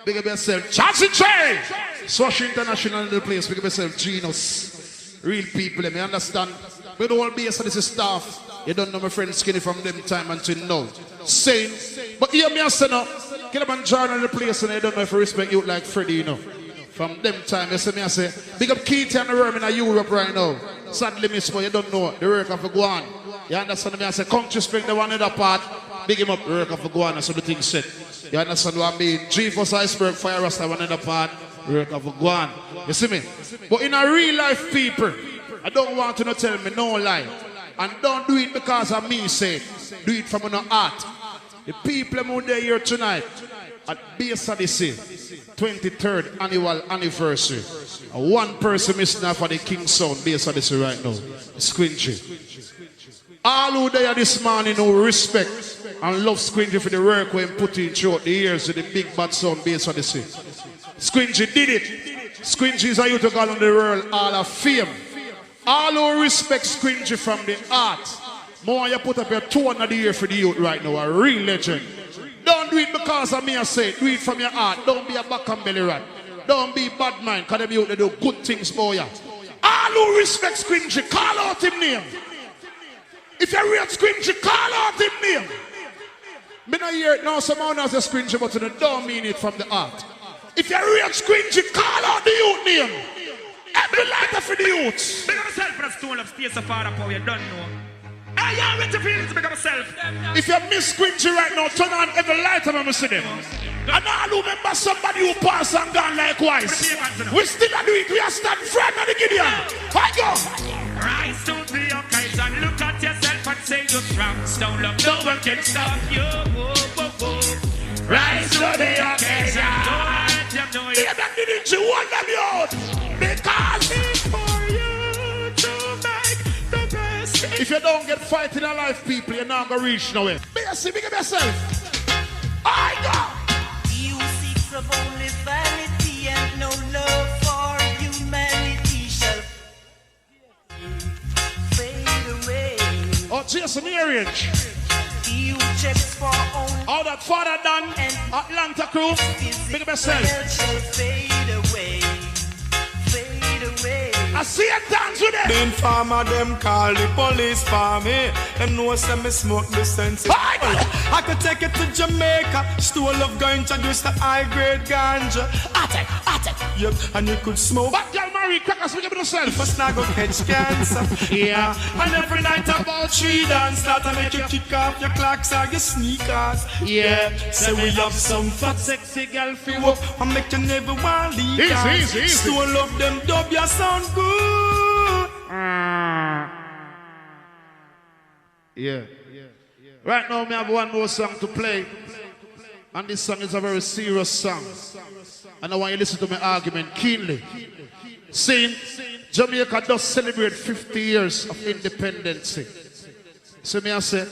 [SPEAKER 15] Big up yourself. Chance Trey. Swash International in the place. Big up yourself, Genus. Real people, let me understand. With all base of this staff, you don't know my friend Skinny from them time until now. Same. But hear me say no. Killamanjaro in the place and I don't know if I respect you like Freddie, you know. From them time, you see me I say, big up Keith and the worm in Europe right now. Sadly miss, but you don't know the work of a Guan. You understand me? I say, Country Spring, the one in the part. Big him up, the work of a Guan, so the thing set. You understand what I mean? G-Force Iceberg, Fire Rasta, one in the part. Work of a Guan. You see me? But in a real life, people, I don't want you to tell me no lie. And don't do it because of me say. Do it from your heart. The people who are here tonight at Bass Odyssey 23rd annual anniversary. One person missing out for the King Sound Bass Odyssey right now. Squingy. All who there this morning who respect and love Squingy for the work we put in throughout the years with the big bad sound Bass Odyssey. Squingy did it. Squingy is a youth girl on the world all of fame. All who respect Squingy from the art. More you put up your tone of the year for the youth right now. A real legend. Don't do it because of me I say. Do it from your heart. Don't be a back and belly rat. Don't be bad mind. Because them youth they do good things for you. All who respect Squingy, call out him name. If you read Squingy, call out him name. Me not hear it now. Someone has a Squingy, but you don't mean it from the heart. If you read Squingy, call out the youth name. Every lighter for the youths.
[SPEAKER 13] Big up yourself for the stone of space of Father Power, you don't know. Hey, you ready to feel it to big up yourself?
[SPEAKER 15] If you miss Squingy right now, turn on every lighter when we see them. And all who remember somebody who passed and gone likewise. We still do it, we are standing front of the Gideon. I go.
[SPEAKER 13] Rise to the occasion and look at yourself and say you're strong. Stone love, no one can stop you. Whoa, whoa, whoa. Rise to the occasion. Don't let them know it.
[SPEAKER 15] Yeah, that didn't you want them out. Because
[SPEAKER 13] it's for you to make the best.
[SPEAKER 15] If you don't get fight in a life, people, you're not going to reach nowhere. Big up yourself. I go.
[SPEAKER 1] You seek from only vanity and no love for humanity shall fade away.
[SPEAKER 15] Oh, Jason Marriage.
[SPEAKER 1] You checks for only
[SPEAKER 15] all that father done, Atlanta crew. Big up yourself.
[SPEAKER 1] Shall fade away.
[SPEAKER 15] I see a dance with them.
[SPEAKER 16] Then farmer them call the police for me. Them know say me smoke the sense. I could take it to Jamaica. Stool of going to introduce the high grade ganja. Attack. Yep, and you could smoke.
[SPEAKER 15] But girl marry crackers, we give it yourself.
[SPEAKER 16] First now go catch cancer.
[SPEAKER 15] Yeah.
[SPEAKER 16] And every night about 3 dance start to make you kick off your clocks or your sneakers.
[SPEAKER 15] Yeah.
[SPEAKER 16] Say we have some fat sexy girl for you up and make you never want leave.
[SPEAKER 15] Easy.
[SPEAKER 16] Stool of them dub you sound good.
[SPEAKER 15] Yeah.
[SPEAKER 2] Right now, we have one more song to play. And this song is a very serious song. And I want you to listen to my argument keenly. Seeing Jamaica does celebrate 50 years of independence. So me I say,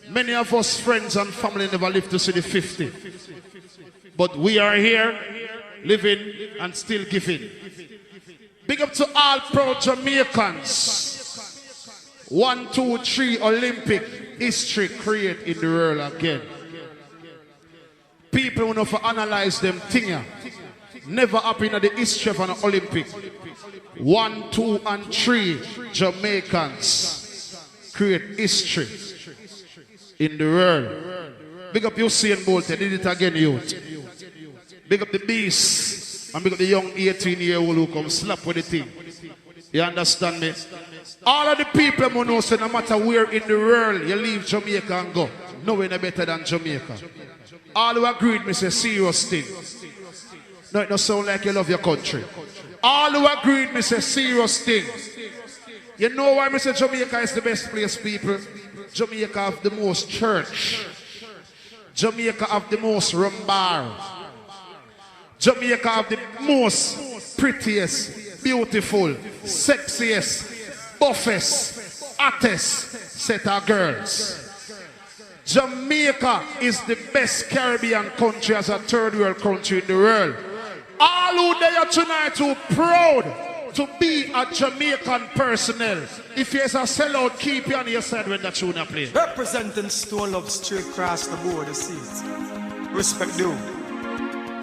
[SPEAKER 2] many of us friends and family never lived to see the 50. But we are here, living and still giving. Big up to all proud Jamaicans. 1, 2, 3 Olympic history create in the world again. People who know for analyze them thing never happen in the history of an Olympic. 1, 2, and 3 Jamaicans create history in the world. Big up Usain Bolt, they did it again, youth. Big up the beast and big up the young 18-year-old who come slap with the thing. You understand me? All of the people who know say no matter where in the world you leave Jamaica and go, nowhere better than Jamaica. All who agreed me say serious thing. No, it don't sound like you love your country. All who agreed me say serious thing. You know why me say Jamaica is the best place, people? Jamaica have the most church. Jamaica have the most rum bar. Jamaica have the most prettiest, beautiful, sexiest, buffest, hottest set of girls. Jamaica is the best Caribbean country as a third world country in the world. All who there tonight who proud to be a Jamaican personnel. If you're a sellout, keep you on your side when that tune play.
[SPEAKER 16] Representing Stone Love straight across the board, the seats. Respect due.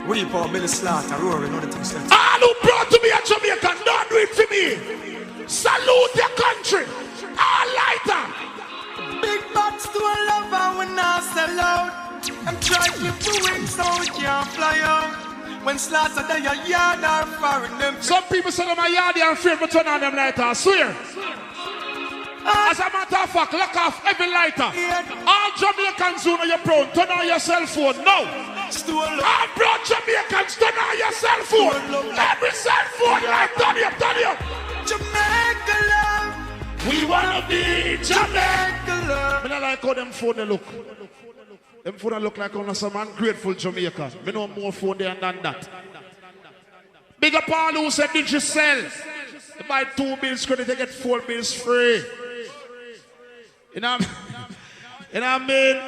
[SPEAKER 16] We for Billy Slaughter, roaring on the things.
[SPEAKER 2] All who proud to be a Jamaican, don't do it for me. Salute your country. All lighter.
[SPEAKER 16] Big box to a lover when I sell out. I'm trying to keep the wings so we can't fly out. When Slaughter they a yard are foreign them.
[SPEAKER 2] Some people say them a yard and afraid to turn on them lighter, I swear. As a matter of fact, lock off every lighter. All Jamaicans who know you're proud, turn on your cell phone. No. All proud Jamaicans, turn on your cell phone. Every cell phone light, turn up, turn up.
[SPEAKER 16] Jamaica love.
[SPEAKER 2] We wanna be Jamaica love. I don't like how them phone they look. Them phone look like on some ungrateful Jamaica. Me know more phone there than that. Big up all who said Digicel. They buy 2 bills credit, they get 4 bills free. You know what I mean?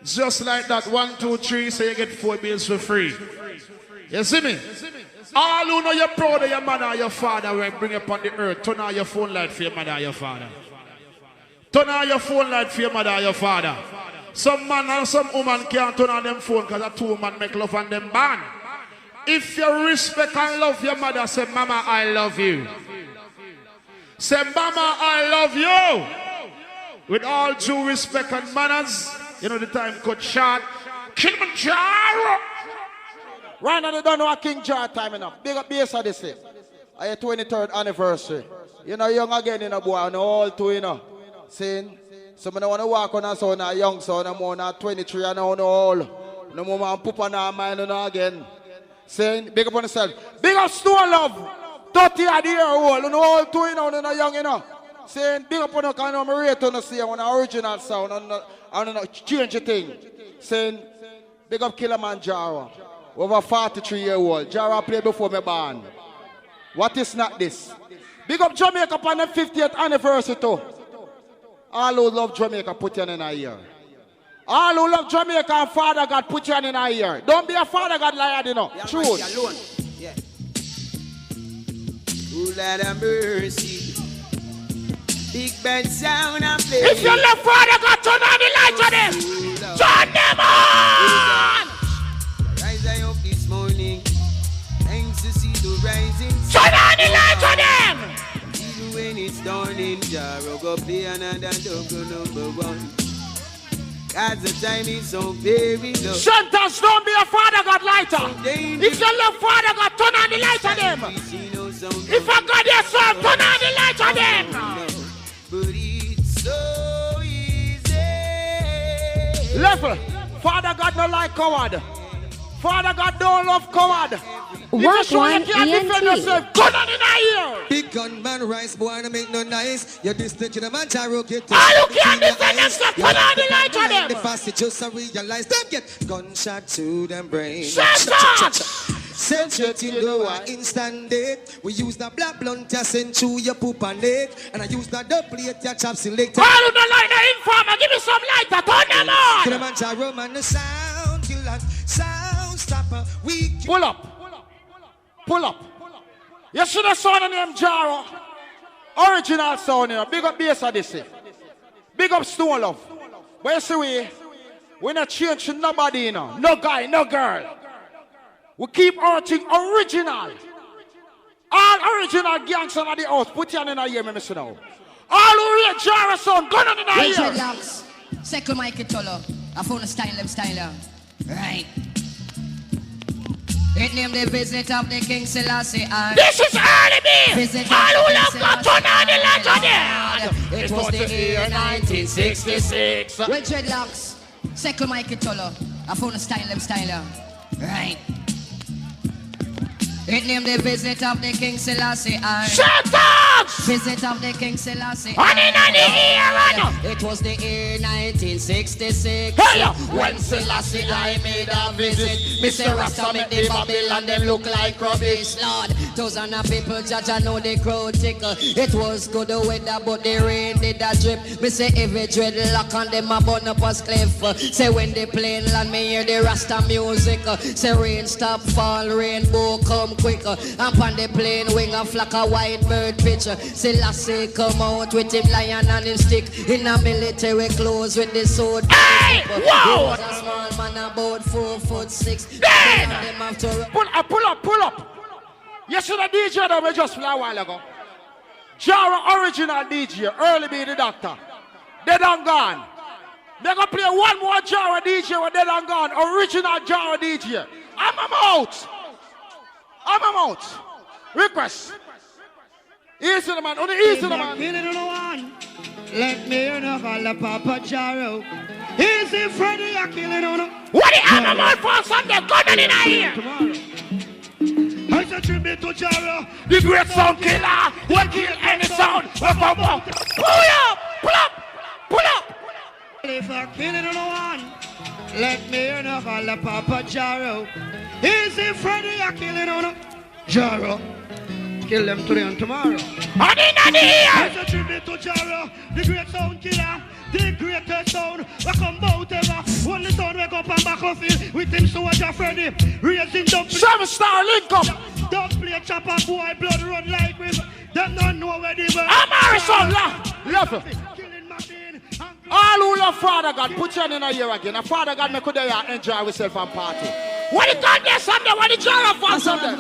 [SPEAKER 2] Just like that, 1, 2, 3, so you get 4 bills for free. You see me? All who know you're proud of your mother or your father when bring you upon the earth, turn on your phone light for your mother or your father. Turn on your phone light for your mother or your father. Some man and some woman can't turn on them phone because a 2 man make love on them band. If you respect and love your mother, say, Mama, I love you. Say, Mama, I love you. With all due respect and manners, you know the time cut short. Killamanjaro.
[SPEAKER 14] Right now they don't know a King Jar time enough. Big up Bass Odyssey. Our 23rd anniversary. You know, young again, you know, boy, and all two, you know. Saying, so I don't want to walk on a son, a young son, I'm on a 23 and on all. No more man poop on our mind and again. Saying, big up on yourself. Big up Stone Love. 30 a year old, you know, all two, you know, and a young, you know. Saying, big up on the kind of rate on the see on the original sound and change the thing. Saying, big up Killamanjaro. Over 43-year-old. Jara played before me born. What is not this? Big up Jamaica upon the 50th anniversary too. All who love Jamaica, put you in a year. All who love Jamaica and Father God, put you in a year. Don't be a Father God liar, you know. Truth.
[SPEAKER 21] Yeah. Who let a mercy? Big band sound and play.
[SPEAKER 2] If you love Father God, turn on the lights on them. Turn them on!
[SPEAKER 21] Rise I up this morning. Thanks to see the rising sun.
[SPEAKER 2] Turn on the lights on them!
[SPEAKER 21] Even when it's dawning, Jaro go play another double #1. Cause the time is so very low.
[SPEAKER 2] Sentence, don't be a Father God lighter. If you love Father God, turn on the lights on them. If I got your son, turn on the lights on them.
[SPEAKER 21] But it's so easy.
[SPEAKER 14] Level. Father God don't like coward. Father God don't love coward.
[SPEAKER 2] If you show you can't defend yourself, gun on in here.
[SPEAKER 9] Big gun man rise, boy, no make no nice. You're distant Killamanjaro, get to
[SPEAKER 2] you can't defend yourself, put on the light on them.
[SPEAKER 9] The fast just to realize them get gunshot to them brain. Send you till you are instant dead. We use the black blunt to send to your poop and it. And I use the double plate your chop selector.
[SPEAKER 2] All of the light, the informer, give me some light, turn them on.
[SPEAKER 9] Killamanjaro man, the sound killer, sound stopper. We
[SPEAKER 2] pull up. You see the sound of name Jaro? Original sound here. Big up Bass Odyssey. Big up Stone Love. But you see, we're not changing nobody, you know. No guy, no girl. We keep our thing original. All original gangsters of the house. Put your hand in the ear, me see now. All who read Jaro sound, gun on in the ear.
[SPEAKER 18] Dreadlocks, Second Mikey Tolo. I found a style. Right. It named the visit of the King Selassie.
[SPEAKER 2] This is early me. All who love God turn on the light on
[SPEAKER 18] it was the year 1966. Well, Dreadlocks, Second Mikey Tolo. I found a style. Right. It named the visit of the King Selassie.
[SPEAKER 2] Shut up!
[SPEAKER 18] Visit of the King Selassie. It was the year 1966. When Selassie I made a visit. Mr. Rasta make the Babylon them look like rubbish. Lord, thousands of people judge I know the crowd tickle. It was good weather but the rain did a drip. Me say every dreadlock on them a burn up a cliff. Say when the plane land me hear the Rasta music. Say rain stop fall, rainbow come quicker. Up on the plane wing a flock a white bird picture. Selassie come out with him lion and him stick. In a military clothes with the sword.
[SPEAKER 2] Hey,
[SPEAKER 18] he was a small man about 4'6".
[SPEAKER 2] Pull up. You see the DJ that we just play a while ago? Jaro original DJ, early be the doctor. They done gone. They're gonna play one more Jaro DJ when they done gone. Original Jaro DJ. I'm out. Request. Easy the man. On the easy the man.
[SPEAKER 3] Let me hear no call the Papa Jaro. Easy Freddy, I kill it on.
[SPEAKER 2] What the animal for Sunday? Gun on in here.
[SPEAKER 3] I say tribute to Jaro.
[SPEAKER 2] The great sound killer. Will kill any sound. Pull up.
[SPEAKER 3] If I kill it on one, let me hear no call the Papa Jaro. Easy Freddy, I kill it on. Jaro. Kill them today and tomorrow.
[SPEAKER 2] I
[SPEAKER 3] say tribute to Jaro, the great sound killer, the greatest sound. We come out ever. Only sound we go up and back off it with him soldier Freddy. Raising dump.
[SPEAKER 2] 7-star link up.
[SPEAKER 3] Don't play chopper boy, blood run like river. Them don't know where they were.
[SPEAKER 2] I'm Harrison, love it. All who love Father God, put your hand in here again. And Father God, make you enjoy yourself and party. What is done there Sunday? What is Jaro for Sunday?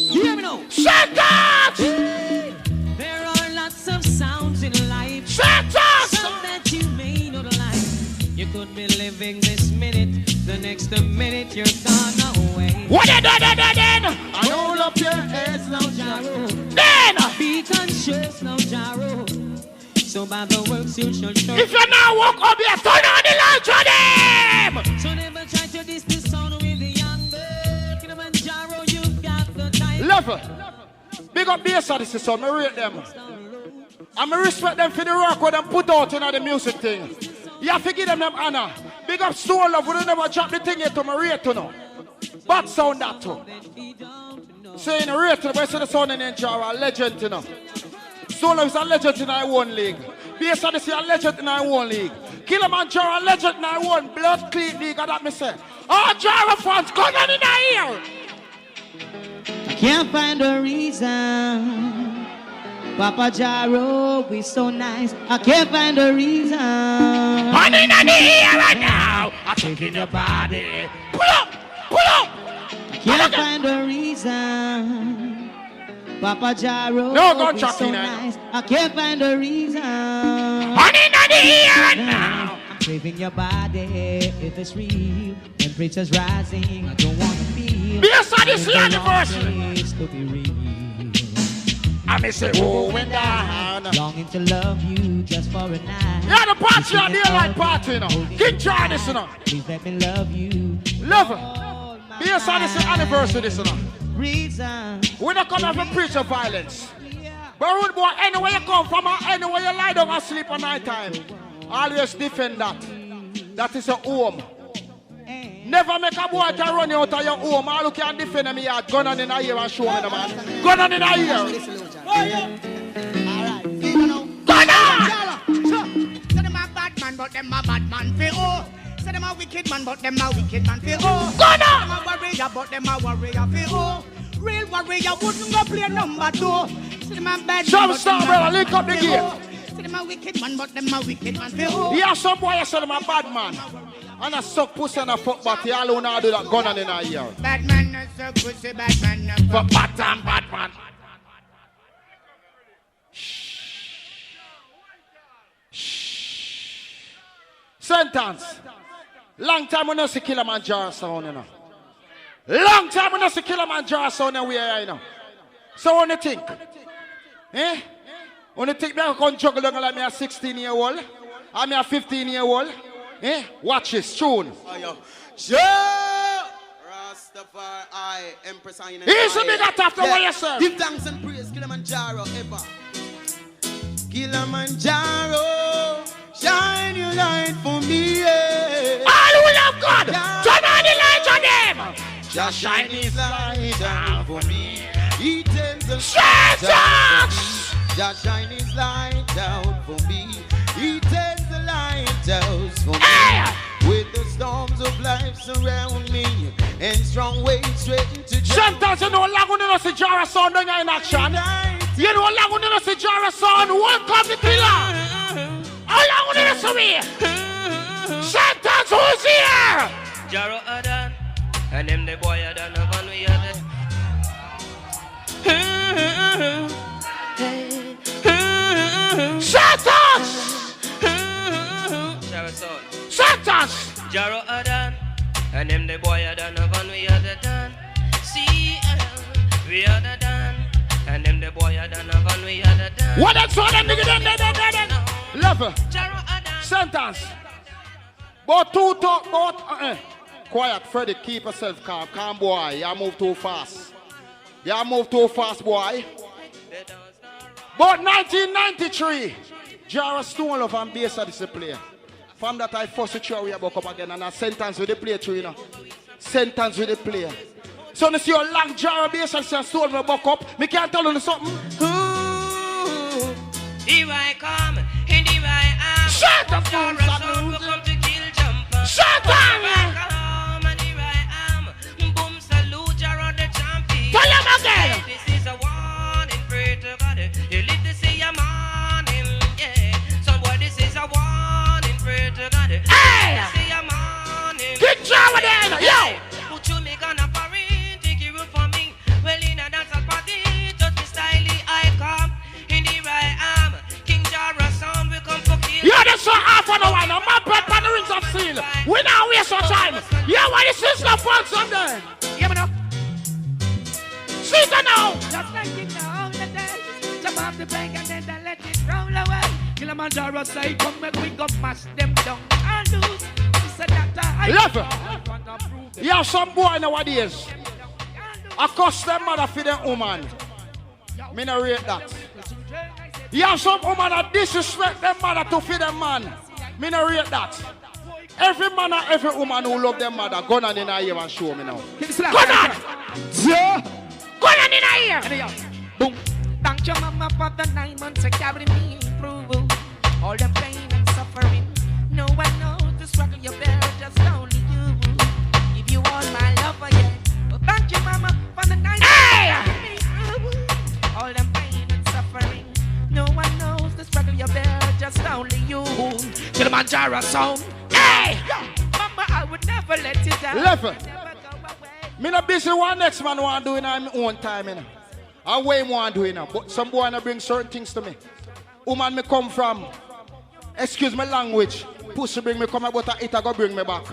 [SPEAKER 3] You hear me now?
[SPEAKER 2] Shut up!
[SPEAKER 3] There are lots of sounds in life.
[SPEAKER 2] Shut up!
[SPEAKER 3] Some that you may not like. You could be living this minute, the next minute you're gone away.
[SPEAKER 2] What is then?
[SPEAKER 3] I hold up your heads now, Jaro.
[SPEAKER 2] Then!
[SPEAKER 3] Be conscious now, Jaro. So by the works you shall show.
[SPEAKER 2] If you now walk up here, turn on the light on them!
[SPEAKER 3] So never try to diss the sound with the young girl. Killamanjaro, you've got the time.
[SPEAKER 2] Level. Big up Bass Odyssey, so I rate them. And I respect them for the work what them put out in the music thing. You have to give them honor. Big up Stone Love, we don't never drop the thing yet to my rate to know. Bad sound that too. Saying a rate to the best of the sound in Jaro, a legend to know. Stone Love is a legend in our own league. Bass Odyssey a legend in our own league. Killamanjaro a legend in our own blood clean league, that me say. All Jaro fans, come on in here.
[SPEAKER 3] I can't find a reason. Papa Jaro, we so nice. I can't find a reason.
[SPEAKER 2] I'm in here right now. I'm taking your body. Pull up.
[SPEAKER 3] I can't find a reason. Papa Jaro,
[SPEAKER 2] no,
[SPEAKER 3] we so nice. I can't find a reason.
[SPEAKER 2] I'm in here right now.
[SPEAKER 3] I'm craving your body if it's real. Temperature's rising. I don't want to feel.
[SPEAKER 2] Bass Odyssey anniversary.
[SPEAKER 3] To be real.
[SPEAKER 2] I may say, going down.
[SPEAKER 3] Longing to love you just for a night.
[SPEAKER 2] Yeah, the party on the daylight party, you know. King Jarvis, you know.
[SPEAKER 3] Please let me love you.
[SPEAKER 2] Love her. Bass Odyssey anniversary this one.
[SPEAKER 3] Reason.
[SPEAKER 2] We don't come here to preach of violence. But rude boy, anywhere you come from or anywhere you lie down and sleep at night time, always defend that. That is your home. Never make a boy can run you out of your home. All you can defend them yard. Gun on in the ear and show me the man. Gun on in the ear. Gun on!
[SPEAKER 6] Say them a bad man, but them a bad man for oh. Say them a wicked man, but them a wicked man for oh.
[SPEAKER 2] Gun on!
[SPEAKER 6] Them a warrior, but them a warrior for oh. Real warrior wouldn't go play number 2. Say them a bad
[SPEAKER 2] some
[SPEAKER 6] man,
[SPEAKER 2] star brother, link up the gate.
[SPEAKER 6] Say them a wicked man, but them a wicked man for oh.
[SPEAKER 2] Yeah, some boy say them a bad man. And a suck pussy and a fuck body, all who know do that gun on in a ear.
[SPEAKER 6] Bad man, no suck pussy, bad man, no
[SPEAKER 2] for bad and bad man. Sentence. Long time we don't see Killamanjaro sound, you know. Long time we don't see Killamanjaro sound and we are, you know. So what do you think? Eh? When you think that I can juggle like me a 16-year-old? I'm a 15-year-old? Eh? Watch this tune.
[SPEAKER 9] Rastafari, Empress Iron.
[SPEAKER 2] Here's a big attack after what you say.
[SPEAKER 9] Give thanks and praise, Killamanjaro ever. Killamanjaro, shine your light for me. Yeah.
[SPEAKER 2] All who love God, turn on the light on them.
[SPEAKER 9] Just shine his light down for me. He tells the
[SPEAKER 2] Satan.
[SPEAKER 9] Just shine his light down for me. He tells the lighthouse for me. With the storms of life surround me and strong waves threaten to drown.
[SPEAKER 2] Sometimes you know long when you see Jara sound in action. You know long when you see Jara sound, one come the killer. How long when you see me? Sometimes who's here?
[SPEAKER 1] Jaro Adan, and them the boy Adan of one we are
[SPEAKER 2] Sentence! Sentence!
[SPEAKER 1] Jaro Adan, and them the boy Adan of one we are the Dan. See, we are the Dan, and them the boy Adan of one we are the Dan.
[SPEAKER 2] What that's all them nigga then? Level.
[SPEAKER 1] Jaro Adan.
[SPEAKER 2] Sentence. But two talk about quiet, Freddy, keep yourself calm. Calm boy, you move too fast. You move too fast, boy. But 1993, Jara Stone Love and Bass Odyssey player. From that I force it we back up again and a sentence with the player too, you know. Sentence with the player. So you see your long Jara Bass Odyssey and Stone Love back up. Me can't tell you something.
[SPEAKER 1] Here I come, and here I am.
[SPEAKER 2] Shut up,
[SPEAKER 1] Jara Stone will come to kill jumper.
[SPEAKER 2] Shut up!
[SPEAKER 1] And here I am. Boom, salute Jara the champion.
[SPEAKER 2] Tell him again.
[SPEAKER 1] This is a warning, pray to God. You live to see a morning, yeah. So boy, this is a warning, pray to God.
[SPEAKER 2] Hey!
[SPEAKER 1] See a morning.
[SPEAKER 2] Get Jara there, yo!
[SPEAKER 1] Put you make on a foreign, take you root for me. Well, in a dance party, touch me styly, I come. And here I am. King Jara sound, we come for kill.
[SPEAKER 2] Yeah, that's so half an hour now. My bread on the rings of steel. We now waste our time. Yeah, what is this stuff on Sunday?
[SPEAKER 6] Yeah, man.
[SPEAKER 2] See it now.
[SPEAKER 6] Just like it now, the day. Jump off the bank and then let it roll away. Killamanjaro say, come make we go mash them down and lose. He said that
[SPEAKER 2] Level. Yeah, some boy nowadays. I cost them mother for them woman. Me not rate that. Yeah, some woman that disrespect them mother to feed them man. Me not rate that. Every man and every woman who love them mother, go on in a ear and show me now. Go on! Yeah! Go on in a ear!
[SPEAKER 6] Boom! Thank your mama for the 9 months of carrying me through all the pain and suffering. No one knows the struggle you bear, just only you. Give you all my love again. Well, thank you, mama, for the 9 months of carrying me through all the pain and suffering. No one knows the struggle you bear, just only you. Killamanjaro sound. Hey! Mama, I would never let you down.
[SPEAKER 2] Level. Me not busy one next man want to do in my own time, you know. I way want to do, you know. But some boy wanna bring certain things to me. Woman me come from, excuse my language, pussy bring me come about it I go bring me back.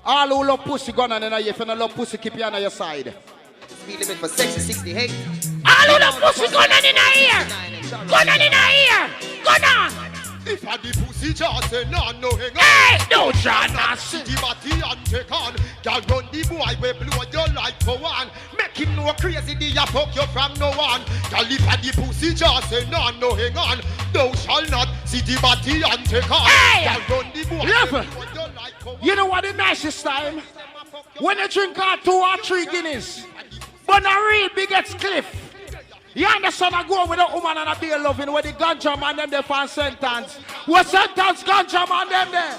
[SPEAKER 2] All who love pussy gone on in a year, if you don't love pussy, keep you on your side.
[SPEAKER 9] Speed limit for sex is 68.
[SPEAKER 2] All who love pussy gone on in a year. Gone on in a year. Gone on.
[SPEAKER 22] If I the pussy just say no, no hang on.
[SPEAKER 2] Hey, no John,
[SPEAKER 22] city body and take on. Girl run the boy we blow your life for one. Make him know crazy the ya fuck you from no one. Girl if I the pussy just say no, no hang on. Thou shall not see the body and take on.
[SPEAKER 2] Hey,
[SPEAKER 22] girl run the boy we blow your life for one.
[SPEAKER 2] You know what the nicest time? When you drink out 2 or 3 Guinness, but a real biggest cliff. You understand? I go with a woman and a beer loving where the ganja man them there for sentence. What sentence ganja man them there?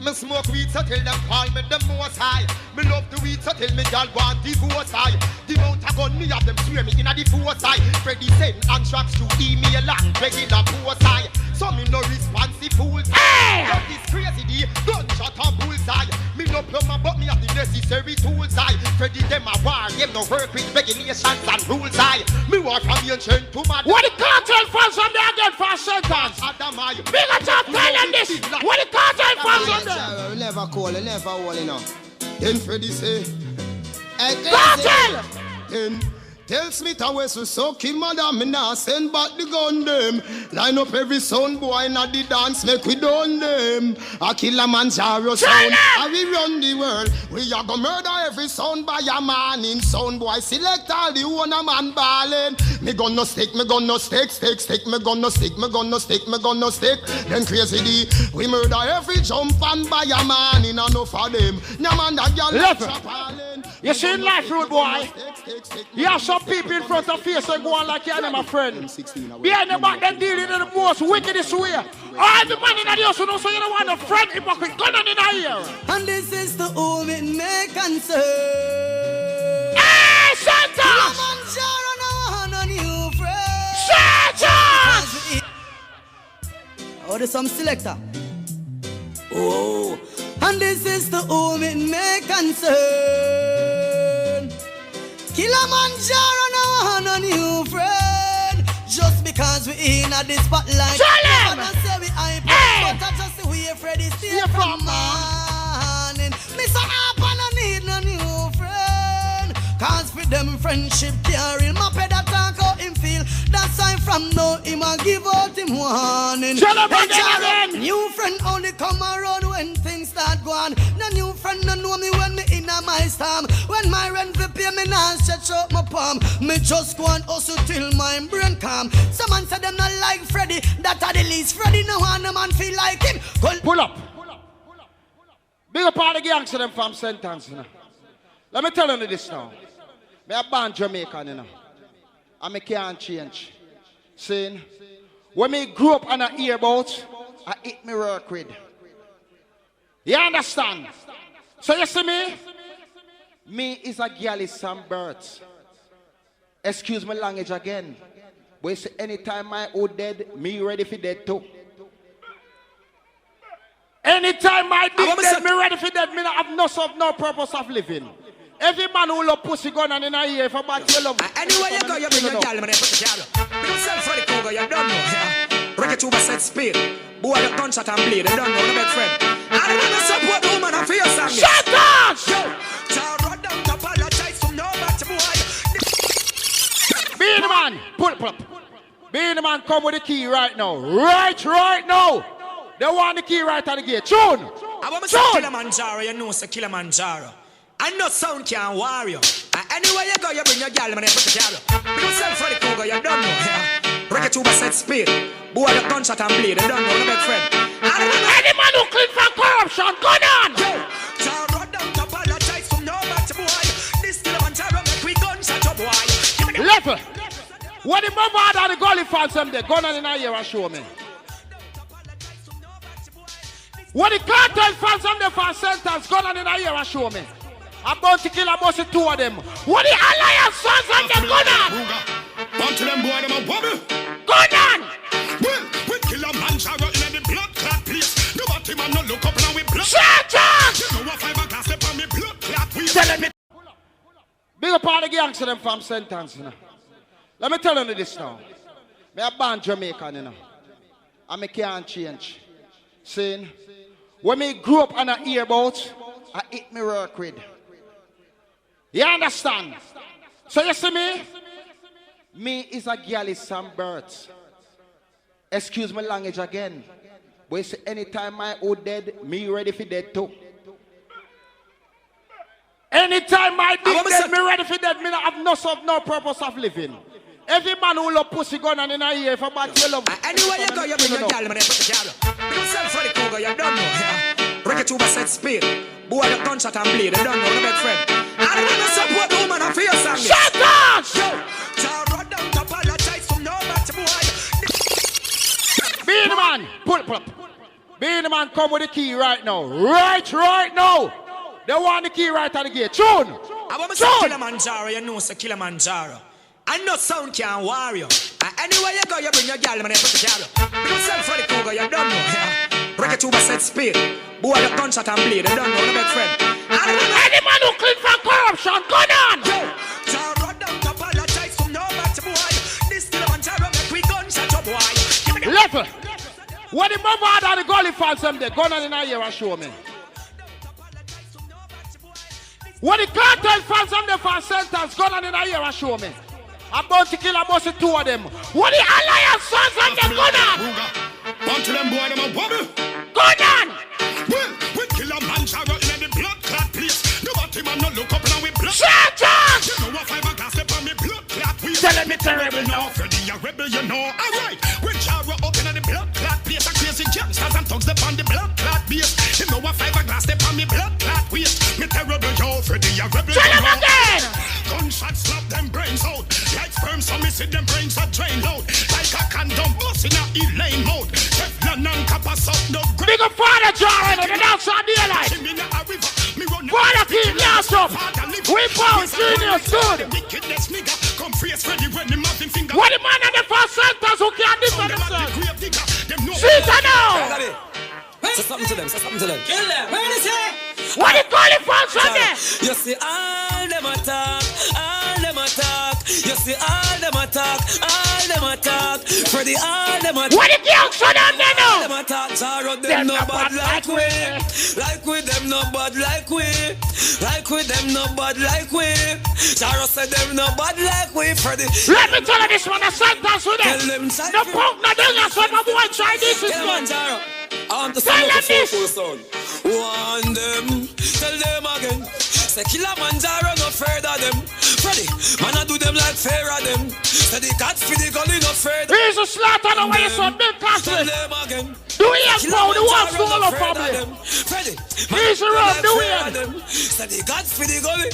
[SPEAKER 22] Me smoke weed so till them call me the most high. Me love the weed so till me girl want the most high. The mount a gun me have them swear me inna the force high. Freddy send anthrax to email and regular post high. So me no responsive fools.
[SPEAKER 2] Hey!
[SPEAKER 22] Love this crazy the gunshot and bullseye. Me no plumber but me have the necessary tools high. Freddy them a war, them no work with regulations and rules high. Me walk from ancient to mad.
[SPEAKER 2] What the cartel fans from there again for sentence? Big a top tell them this. What the cartel fans from there?
[SPEAKER 9] We never call, we never hold enough. Then Freddy say, hey,
[SPEAKER 2] cartel!
[SPEAKER 9] Then tell Smith and Wesson, so kill madam, me nah send back the gun them. Line up every sound boy inna the dance, make we done them. A Killamanjaro sound, and we run the world. We a go murder every sound by a man in sound boy. Select all the owner man ballin'. Me gonna stick, me gonna stick, stick, stick. Me gonna stick, me gonna stick, me gonna stick. Then crazy D, we murder every jump and by a man in enough of them. No man that girl
[SPEAKER 2] you see in life, rude boy. You have some people in front of face and go on like you're my friend. Behind the back, they dealing in the most wickedest way. All the man in the house who know so you don't want a friend hypocrite gun on in the ear.
[SPEAKER 3] And this is the whom it may concern.
[SPEAKER 2] Hey, Santa!
[SPEAKER 3] Killamanjaro now on a new friend.
[SPEAKER 2] Santa!
[SPEAKER 3] Oh, there's some selector. Oh, and this is the whom it may concern. Killamanjaro now on a new friend. Just because we in at the spotlight.
[SPEAKER 2] Tell him!
[SPEAKER 3] I say we hype, but I just the way Freddy stay from morning. Mr. Harper no need no new friend. Cause for them friendship carry my ped attack out him feel. That's why from now him a give out him warning.
[SPEAKER 2] Tell him again!
[SPEAKER 3] New friend only come around when things start going. No new friend no know me when me in a my storm. When my rent fi pay me nah stretch out my palm. Me just go and hustle till my brain calm. Someone said them not like Freddy. That are the least Freddy no one no man feel like him.
[SPEAKER 2] Pull up. Big up all the gangsters them from sentence, you know. Let me tell you this now. Me a born Jamaican, you know. And me can't change. Saying, when me grew up on a earboat, I eat me work with. You understand? So you see me? Me is a girl is some birds. Excuse my language again. But you see, anytime my old dead, me ready for dead too. Anytime my big dead, me ready for dead. Me not have no purpose of living. Every man who love pussy gun and in a ear for back you love.
[SPEAKER 17] Anywhere you go, you bring your girl, man, put the girl. Because self Freddy Cougar, you don't know, yeah. Rocket Uber set speed. Boy, the gunshot and bleed, you don't know, the best friend. And the man who support the woman and for your song.
[SPEAKER 2] Shut up!
[SPEAKER 17] Yo, Jar run down to apologize from no matter boy.
[SPEAKER 2] Be the man, pull up. Be the man, come with the key right now. Right now. They want the key right at the gate. Tune!
[SPEAKER 17] I want to say Killamanjaro, you know, say Killamanjaro. And no sound can war you. Anywhere you go, you bring your girl, man, put the girl. Because self Freddy Cougar, you don't know, yeah. Rocket Uber set speed. Boy, the gunshot and bleed, you don't know, the best friend.
[SPEAKER 2] Any man who clean for corruption, go on!
[SPEAKER 17] Yo, Jar run down to apologize from no matter boy. This Killamanjaro make we gunshot your boy.
[SPEAKER 2] Level. When the mother and the gully fans them there, go on in a year and show me. When the cartel fans them there for sentence, go on in a year and show me. I'm about to kill about 2 of them. What the alliance sons and them gun on?
[SPEAKER 15] Bunch of them boy, them a wobble.
[SPEAKER 2] Gun on!
[SPEAKER 15] Well, we kill a man, Jaro in the blood clot place. Nobody man no look up now with blood.
[SPEAKER 2] Shut up!
[SPEAKER 15] You know what 5 glass step on me blood clot place.
[SPEAKER 2] Tell me. Big up all the gangsters them from sentence, you know. Let me tell you this now. Me a born Jamaican, you know. And me can't change. Saying, when me grew up on a earboat, I eat me work with. You understand? So you see me? Me is a girl is some birds.
[SPEAKER 14] excuse my language again. But you see, anytime my old dead, me ready for dead too. Anytime my dick dead, me ready for dead. Me not have no purpose of living. Every man who love pussy gun and in a year for bad you love.
[SPEAKER 12] Anywhere you go, you bring your gal, man, put the gal. Yourself for the cougar, you don't know. Yeah. Rocket tuba set speed. Boy, the gunshot and bleed. You don't know, no bad friend. I don't want to support the woman and for your song.
[SPEAKER 14] Shut up!
[SPEAKER 12] Run down to apologize to no matter boy.
[SPEAKER 14] Be the man, pull up. Be the man, come with the key right now. Right now. They want the key right at the gate. Tune!
[SPEAKER 12] I want to say Killamanjaro, you know, say Killamanjaro. I know sound can warn you. Anywhere you go, you bring your gal, man, you put the gal. Yourself for the cougar, you don't know. Yeah. Rocket tuba set speed. Boy, the gunshot and bleed. You don't know, no bad friend.
[SPEAKER 14] Any man who clean for corruption, go on!
[SPEAKER 12] Run down to apologize to no matter boy. This Killamanjaro make we gunshot your boy.
[SPEAKER 14] Level. What the mother and the gully fans them there, gun on in a year and show me. What the cartel fans them there for sentence, gun on in a year and show me. I'm about to kill about the two of them. What the alliance sons and them gun on?
[SPEAKER 6] One to them boy, them a wobble.
[SPEAKER 14] Gun on!
[SPEAKER 6] Well, we Killamanjaro in the blood clot place. Nobody man no look up now with blood.
[SPEAKER 14] Shut up!
[SPEAKER 6] You know what five gas step on me blood clot place.
[SPEAKER 14] Tell me terrible now.
[SPEAKER 6] Freddy a rebel, you know. Alright, when Jaro up in the blood clot place, a crazy gangsters and thugs step on the blood clot base. You know what five gas step on me blood clot waist. Me terrible, yo, Freddy a rebel.
[SPEAKER 14] Tell him again!
[SPEAKER 6] Gunshots slap them brains out. Like sperm, so me see them brains are drain load. Like a condom bust in a E-lane mode. Teflon and copper up no great.
[SPEAKER 14] Big up Father John and the dance on the light. Father King last up. We found genius good. What the man and the first centers who can't defend themselves? See it now.
[SPEAKER 10] Say something to them, say something to them.
[SPEAKER 12] Kill them. Where is it?
[SPEAKER 14] What the calling for there?
[SPEAKER 10] You see all them attack, all them attack. You see all them attack, all them attack. For the all them attack.
[SPEAKER 14] What the gangs on them there now?
[SPEAKER 10] All them attack, Jaro them no bad like we. Like we them no bad like we. Like we them no bad like we. Jaro said them no bad like we. For the.
[SPEAKER 14] Let me tell you this one, a sentence with them. No punk, no dinner, so my boy try this is one.
[SPEAKER 10] I'm the son of a full son. Warn them, tell them again. Say Killamanjaro no afraid of them. Freddy, man I do them like fair of them. Say the cats for the gully no afraid.
[SPEAKER 14] Here's a slaughter the way so big castle.
[SPEAKER 10] Tell them again.
[SPEAKER 14] Do we have power, the walls all up problem.
[SPEAKER 10] Freddy,
[SPEAKER 14] here's a run, do we have
[SPEAKER 10] them. Say the cats for the gully.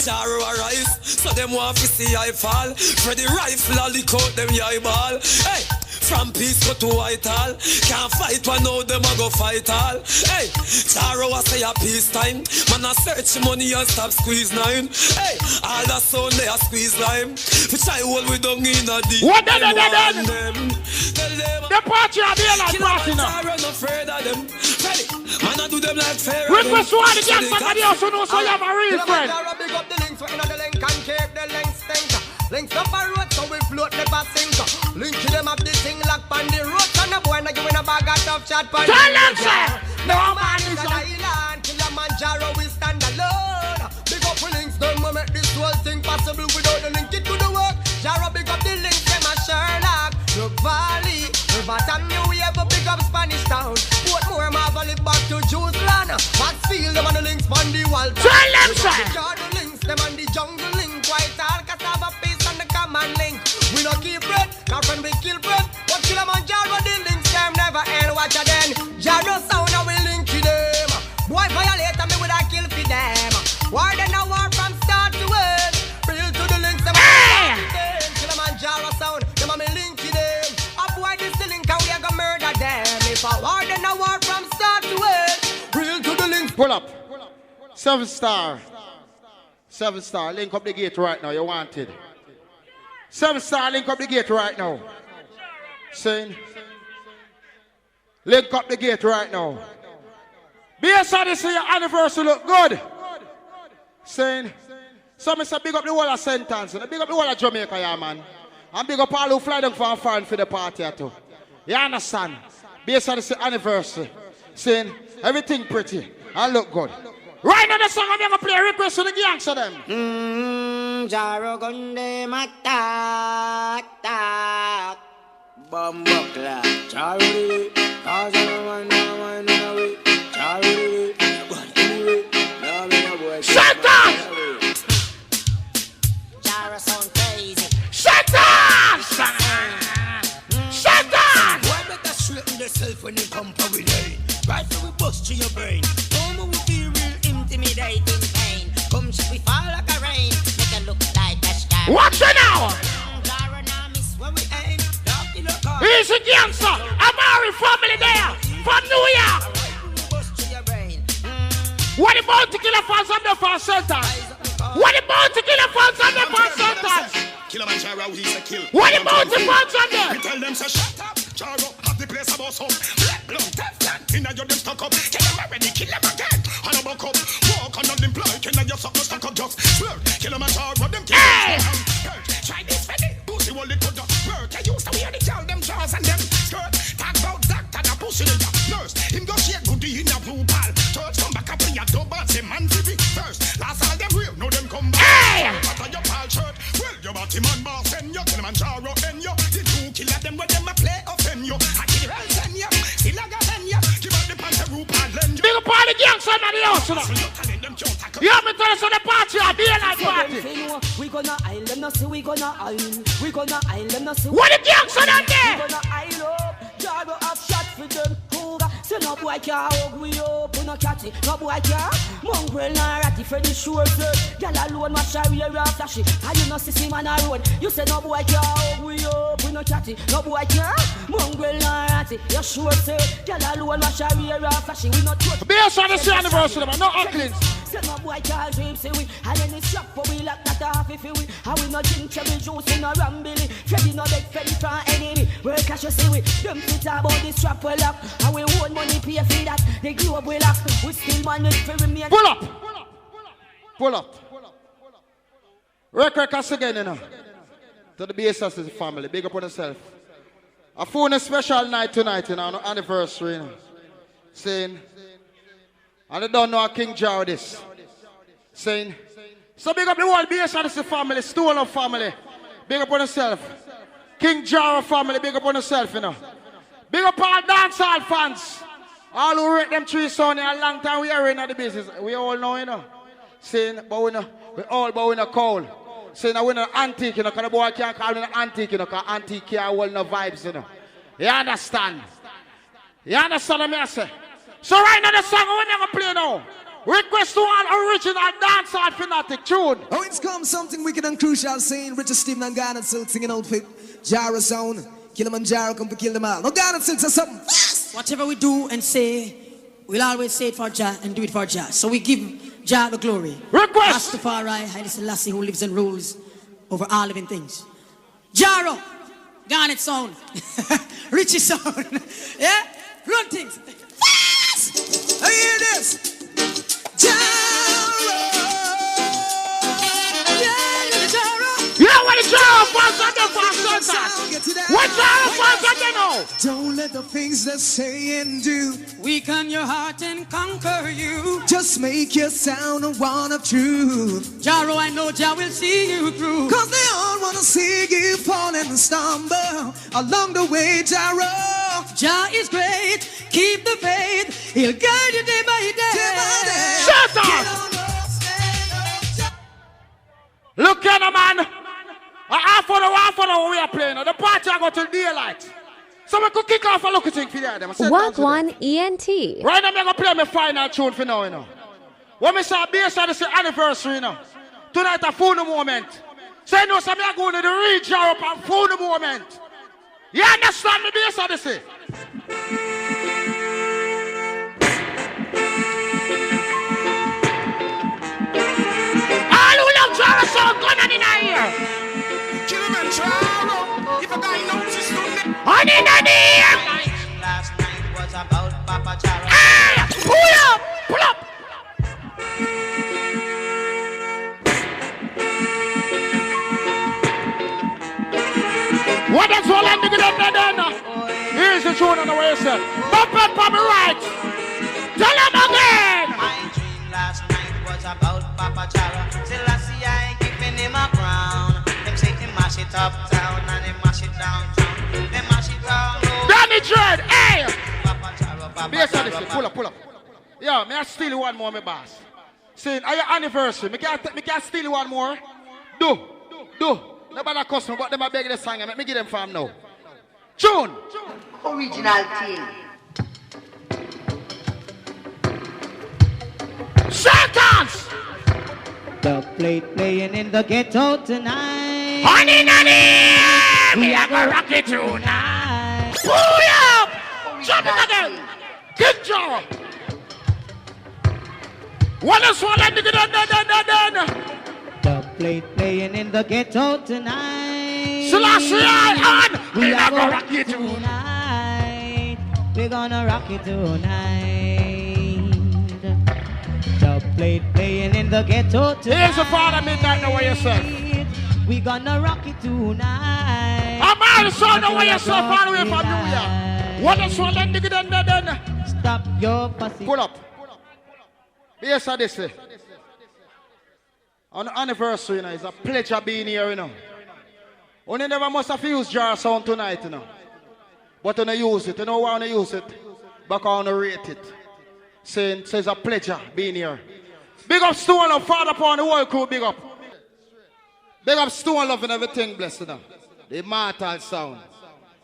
[SPEAKER 10] Jaro arise, so them want to see I fall. Freddy rifle all the coat them eyeball. Hey. From peace go to Whitehall. Can't fight one, now them a go fight all. Hey, Jaro a say a peacetime. Man a search money and stop squeeze nine. Hey, all the sound they a squeeze lime. Which I hold we don't in a deep.
[SPEAKER 14] What then?
[SPEAKER 10] Tell them
[SPEAKER 14] the party are there like party now.
[SPEAKER 10] Jaro no afraid of them. Ready, man a do them like fair.
[SPEAKER 14] Request one to get somebody else who knows so you have a real friend.
[SPEAKER 22] Big up the links, we're in the link and keep the links stink. Links up a road so we float never sink. Link to them up the thing lock on the road. And the boy not giving a bag of tough shot for
[SPEAKER 14] tell them sir.
[SPEAKER 22] No man is an island. Killamanjaro we stand alone. Big up the links, don't make this whole thing possible without the link it to the work. Jaro big up the links, them a Sherlock. The Valley, Riverton, New Wave, big up Spanish Town. Portmore, Marvel, back to Juiceland. Maxfield, them on the links, on the wall.
[SPEAKER 14] Tell them sir.
[SPEAKER 22] The links, them on the jungle link. White all cassava paste on the common link. We don't keep bread, cause when we kill bread. But Killamanjaro, the links, them never end. Watch again. Jaro sound, I will link to them. Boy, violate me with a kill for them. War then a war from start to end. Real to the links, them Killamanjaro sound, them a me link to them. A boy this the link, and we a go murder them. If a war then a war from start to end. Real to the links.
[SPEAKER 14] Pull up. 7 star. 7 star, link up the gate right now, you wanted. 7 star, link up the gate right now. Saying, link up the gate right now. Bass Odyssey, your anniversary look good. Saying, so I say big up the whole of sentence, and big up the whole of Jamaica, yeah, man. And big up all who fly down from foreign for the party too. You understand? Bass Odyssey anniversary. Saying, everything pretty and look good. Right now the song I'm going to play request to the gangs of them.
[SPEAKER 3] Jaro gun dem attack, attack. Bumbuckler, Charlie, cause I'm one away. Charlie, but anyway, now I'm in a boy.
[SPEAKER 2] Shut up!
[SPEAKER 3] Jara sound crazy.
[SPEAKER 2] Shut up! Shut up!
[SPEAKER 3] Why better straighten yourself when you come for with rain? Right for we bust to your brain. Home will feel real intimidating pain. Come shall we fall like a rain. Make a look like a star.
[SPEAKER 2] Watch it now!
[SPEAKER 3] Jara now miss where we aim.
[SPEAKER 2] He's a gangster. Amari family there from New York. What about to kill a fans on the first sentence? What about to kill a fans on the first sentence?
[SPEAKER 6] Killamanjaro, he's a kill.
[SPEAKER 2] What about the fans on there?
[SPEAKER 6] We tell them, so shut up. Jaro, have the place about some. Black blood, Teflon, inna your them stuck up. Kill them already, kill them again. On a buck up, walk on them plug. Inna your sucker stuck up just slurp. Killamanjaro, them kill them. Try this for me. Pussy will it to the work. I used to wear the girl, them jaws and them skirt. Talk about doctor, the pussy in the nurse. Him go shake goodie in a blue pal. Church come back up in your double, say man to be first. Last all them real, now them come back. What are your pal shirt? Well, your body man boss and you Killamanjaro and you. The two killer them when them a play offend you. I kill and send you, still I got send you. Give out the pants and root and lend you.
[SPEAKER 2] Big up all the gangs on the house, you know. You have me tell us on the party, a daylight party.
[SPEAKER 3] We gonna island, no see we gonna island. We gonna island, no see.
[SPEAKER 2] What the gangs on there?
[SPEAKER 3] We gonna island up. Jaro have shot for them. Say no boy can't hug we up. We no catty. No boy can't. Mongrel and ratty for the sure third. Girl alone my shari a flashy. And you no see him on a road. You say no boy can't hug we up. We no catty. No boy can't. Mongrel and ratty. You sure third. Girl alone my shari a flashy. We no touch.
[SPEAKER 2] Bass Odyssey anniversary, man. No uncleans.
[SPEAKER 3] Say no boy can't dream, say we. And any shop for we like that half if we. And we no drink cherry juice, we no rambilly. Freddy no beg Freddy from enemy. Work cash you see we. Them fit about this trap well up. And we own money pay for that. The globe will up. We still manage to remain.
[SPEAKER 2] Pull up. Pull up. Record us again, you know. To the Bass Odyssey family. Big up on yourself. I phone a special night tonight, you know, on the anniversary, you know. Saying, and I don't know how King Jaro this. Saying, so big up the whole Bass Odyssey family, Stone Up family. Big up on yourself. King Jaro family, big up on yourself, you know. Big up all dancehall fans. All who rate them three songs a long time we are in the business. We all know, you know. Saying, but we all but we no cold. Saying that we're not antique, you know, because the boy can't call me an antique, you know, because antique can't hold no vibes, you know. You understand? You understand what I say? So right now the song we're never play now. Request to all original dancehall fanatic tune.
[SPEAKER 9] Oh, it's come something wicked and crucial, saying Richard Stephen and Garnet Silk singing outfit. Jaro sound, Killamanjaro come to kill them all. No Garnet Silk says something. Yes!
[SPEAKER 7] Whatever we do and say, we'll always say it for Jah and do it for Jah. So we give Jah the glory.
[SPEAKER 2] Request!
[SPEAKER 7] Rastafari, Haile Selassie, who lives and rules over all living things. Jaro, Garnet sound, Richie sound, yeah? Run things.
[SPEAKER 9] Yes! I hear this.
[SPEAKER 2] Yeah, what is Jaro fans on the fans on what Jaro fans on the now?
[SPEAKER 9] Don't let the things they say and do
[SPEAKER 7] weaken your heart and conquer you.
[SPEAKER 9] Just make your sound a one of truth.
[SPEAKER 7] Jaro, I know Jah will see you through.
[SPEAKER 9] Cause they all wanna see you fall and stumble along the way, Jaro.
[SPEAKER 7] Jah is great, keep the faith. He'll guide you day by day.
[SPEAKER 9] Day by day.
[SPEAKER 2] Shut up! Look at the man. Half an hour we are playing. The party I go till daylight. So we could kick off a look at thing for them.
[SPEAKER 19] Wagwan ENT.
[SPEAKER 2] Right now I'm going to play my final tune for now, you know. When we say Bass Odyssey anniversary, you know. Tonight a full moment. So you know, so I'm going to the reach up and full moment. You understand me, Bass Odyssey? All who love Jaro sound gun on in our ear.
[SPEAKER 6] Killamanjaro, if a guy notices to me.
[SPEAKER 2] On in our ear.
[SPEAKER 3] Last night was about Papa Jaro.
[SPEAKER 2] Hey, pull up, pull up. What is all I'm doing up? Here's the tune on the way, sir. Bump up on the right. Tell him again.
[SPEAKER 3] My dream last night was about Papa Jaro. Till I see I ain't giving him a crown. Them say they mash it uptown and they mash it downtown. They mash it
[SPEAKER 2] Danny Dread, hey! Bass Odyssey, pull up. Yo, may I steal you one more, my boss? Saying, are your anniversary? Me can steal you one more? Do. Nobody cuss me, but them I beg the song. Let me give them farm now. Tune.
[SPEAKER 18] Original thing.
[SPEAKER 2] Seconds.
[SPEAKER 3] The plate playing in the ghetto tonight.
[SPEAKER 2] Honey, we are gonna rock it tonight. Pull up. Jump it again. Kick jar. What else want to get done?
[SPEAKER 3] The plate playing in the ghetto tonight.
[SPEAKER 2] Selassie on. We are gonna rock it
[SPEAKER 3] tonight. We're gonna rock it tonight. The plate playing in the ghetto tonight.
[SPEAKER 2] Here's the father midnight, know where yourself.
[SPEAKER 3] We gonna rock it tonight.
[SPEAKER 2] I'm out of son, know where yourself, all the way from New York. What else want to get done?
[SPEAKER 3] Stop your pussy.
[SPEAKER 2] Pull up. Bass Odyssey. On the anniversary, you know, it's a pleasure being here, you know. Only never must have used jar sound tonight, you know. But when I use it, you know why I use it? Because I want to rate it. Saying it's a pleasure being here. Big up Stone Love, Father upon the whole crew, big up. Big up Stone Love and everything, blessed, you know. The immortal sound.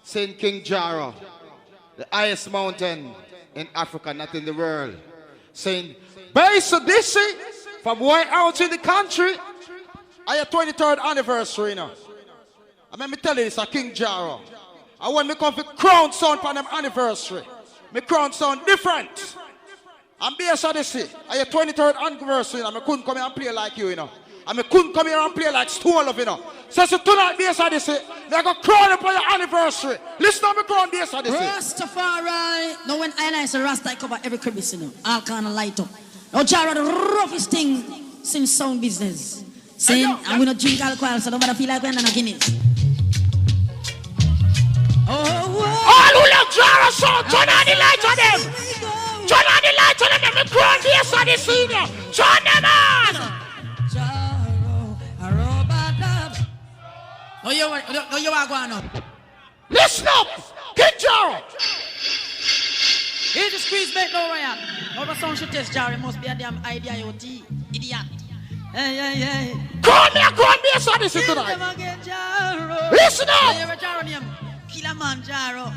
[SPEAKER 2] Saying King Jaro, the highest mountain in Africa, not in the world. Saying, Bass Odyssey, from way out in the country, I your 23rd anniversary, you know. And let me tell you this, a King Jaro. And when me come for crown sound for them anniversary, me crown sound different. And Bass Odyssey, I your 23rd anniversary, and I couldn't come here and play like you, you know. And I couldn't come here and play like Stone Love, you know. So tonight, Bass Odyssey, they're going to crown up on your anniversary. Listen to me crown Bass Odyssey.
[SPEAKER 7] Rastafari. Now when I say Rasta, I cover every crevice, you know. All kind of light up. Now Jaro, the roughest thing since sound business. Saying, I'm going to drink alcohol, so nobody feel like we're not Guinness.
[SPEAKER 2] All who love Jaro sound, turn on the light on them. Turn on the light on them, let me crown Bass Odyssey, you know. Turn them on.
[SPEAKER 7] No, you are going up.
[SPEAKER 2] Listen up, King Jaro.
[SPEAKER 7] Here's the squeeze mate, no way up. Over sound should test Jaro, must be a damn IDIOT. Idiot. Hey.
[SPEAKER 2] Call me Bass Odyssey tonight. Listen up.
[SPEAKER 7] Killamanjaro.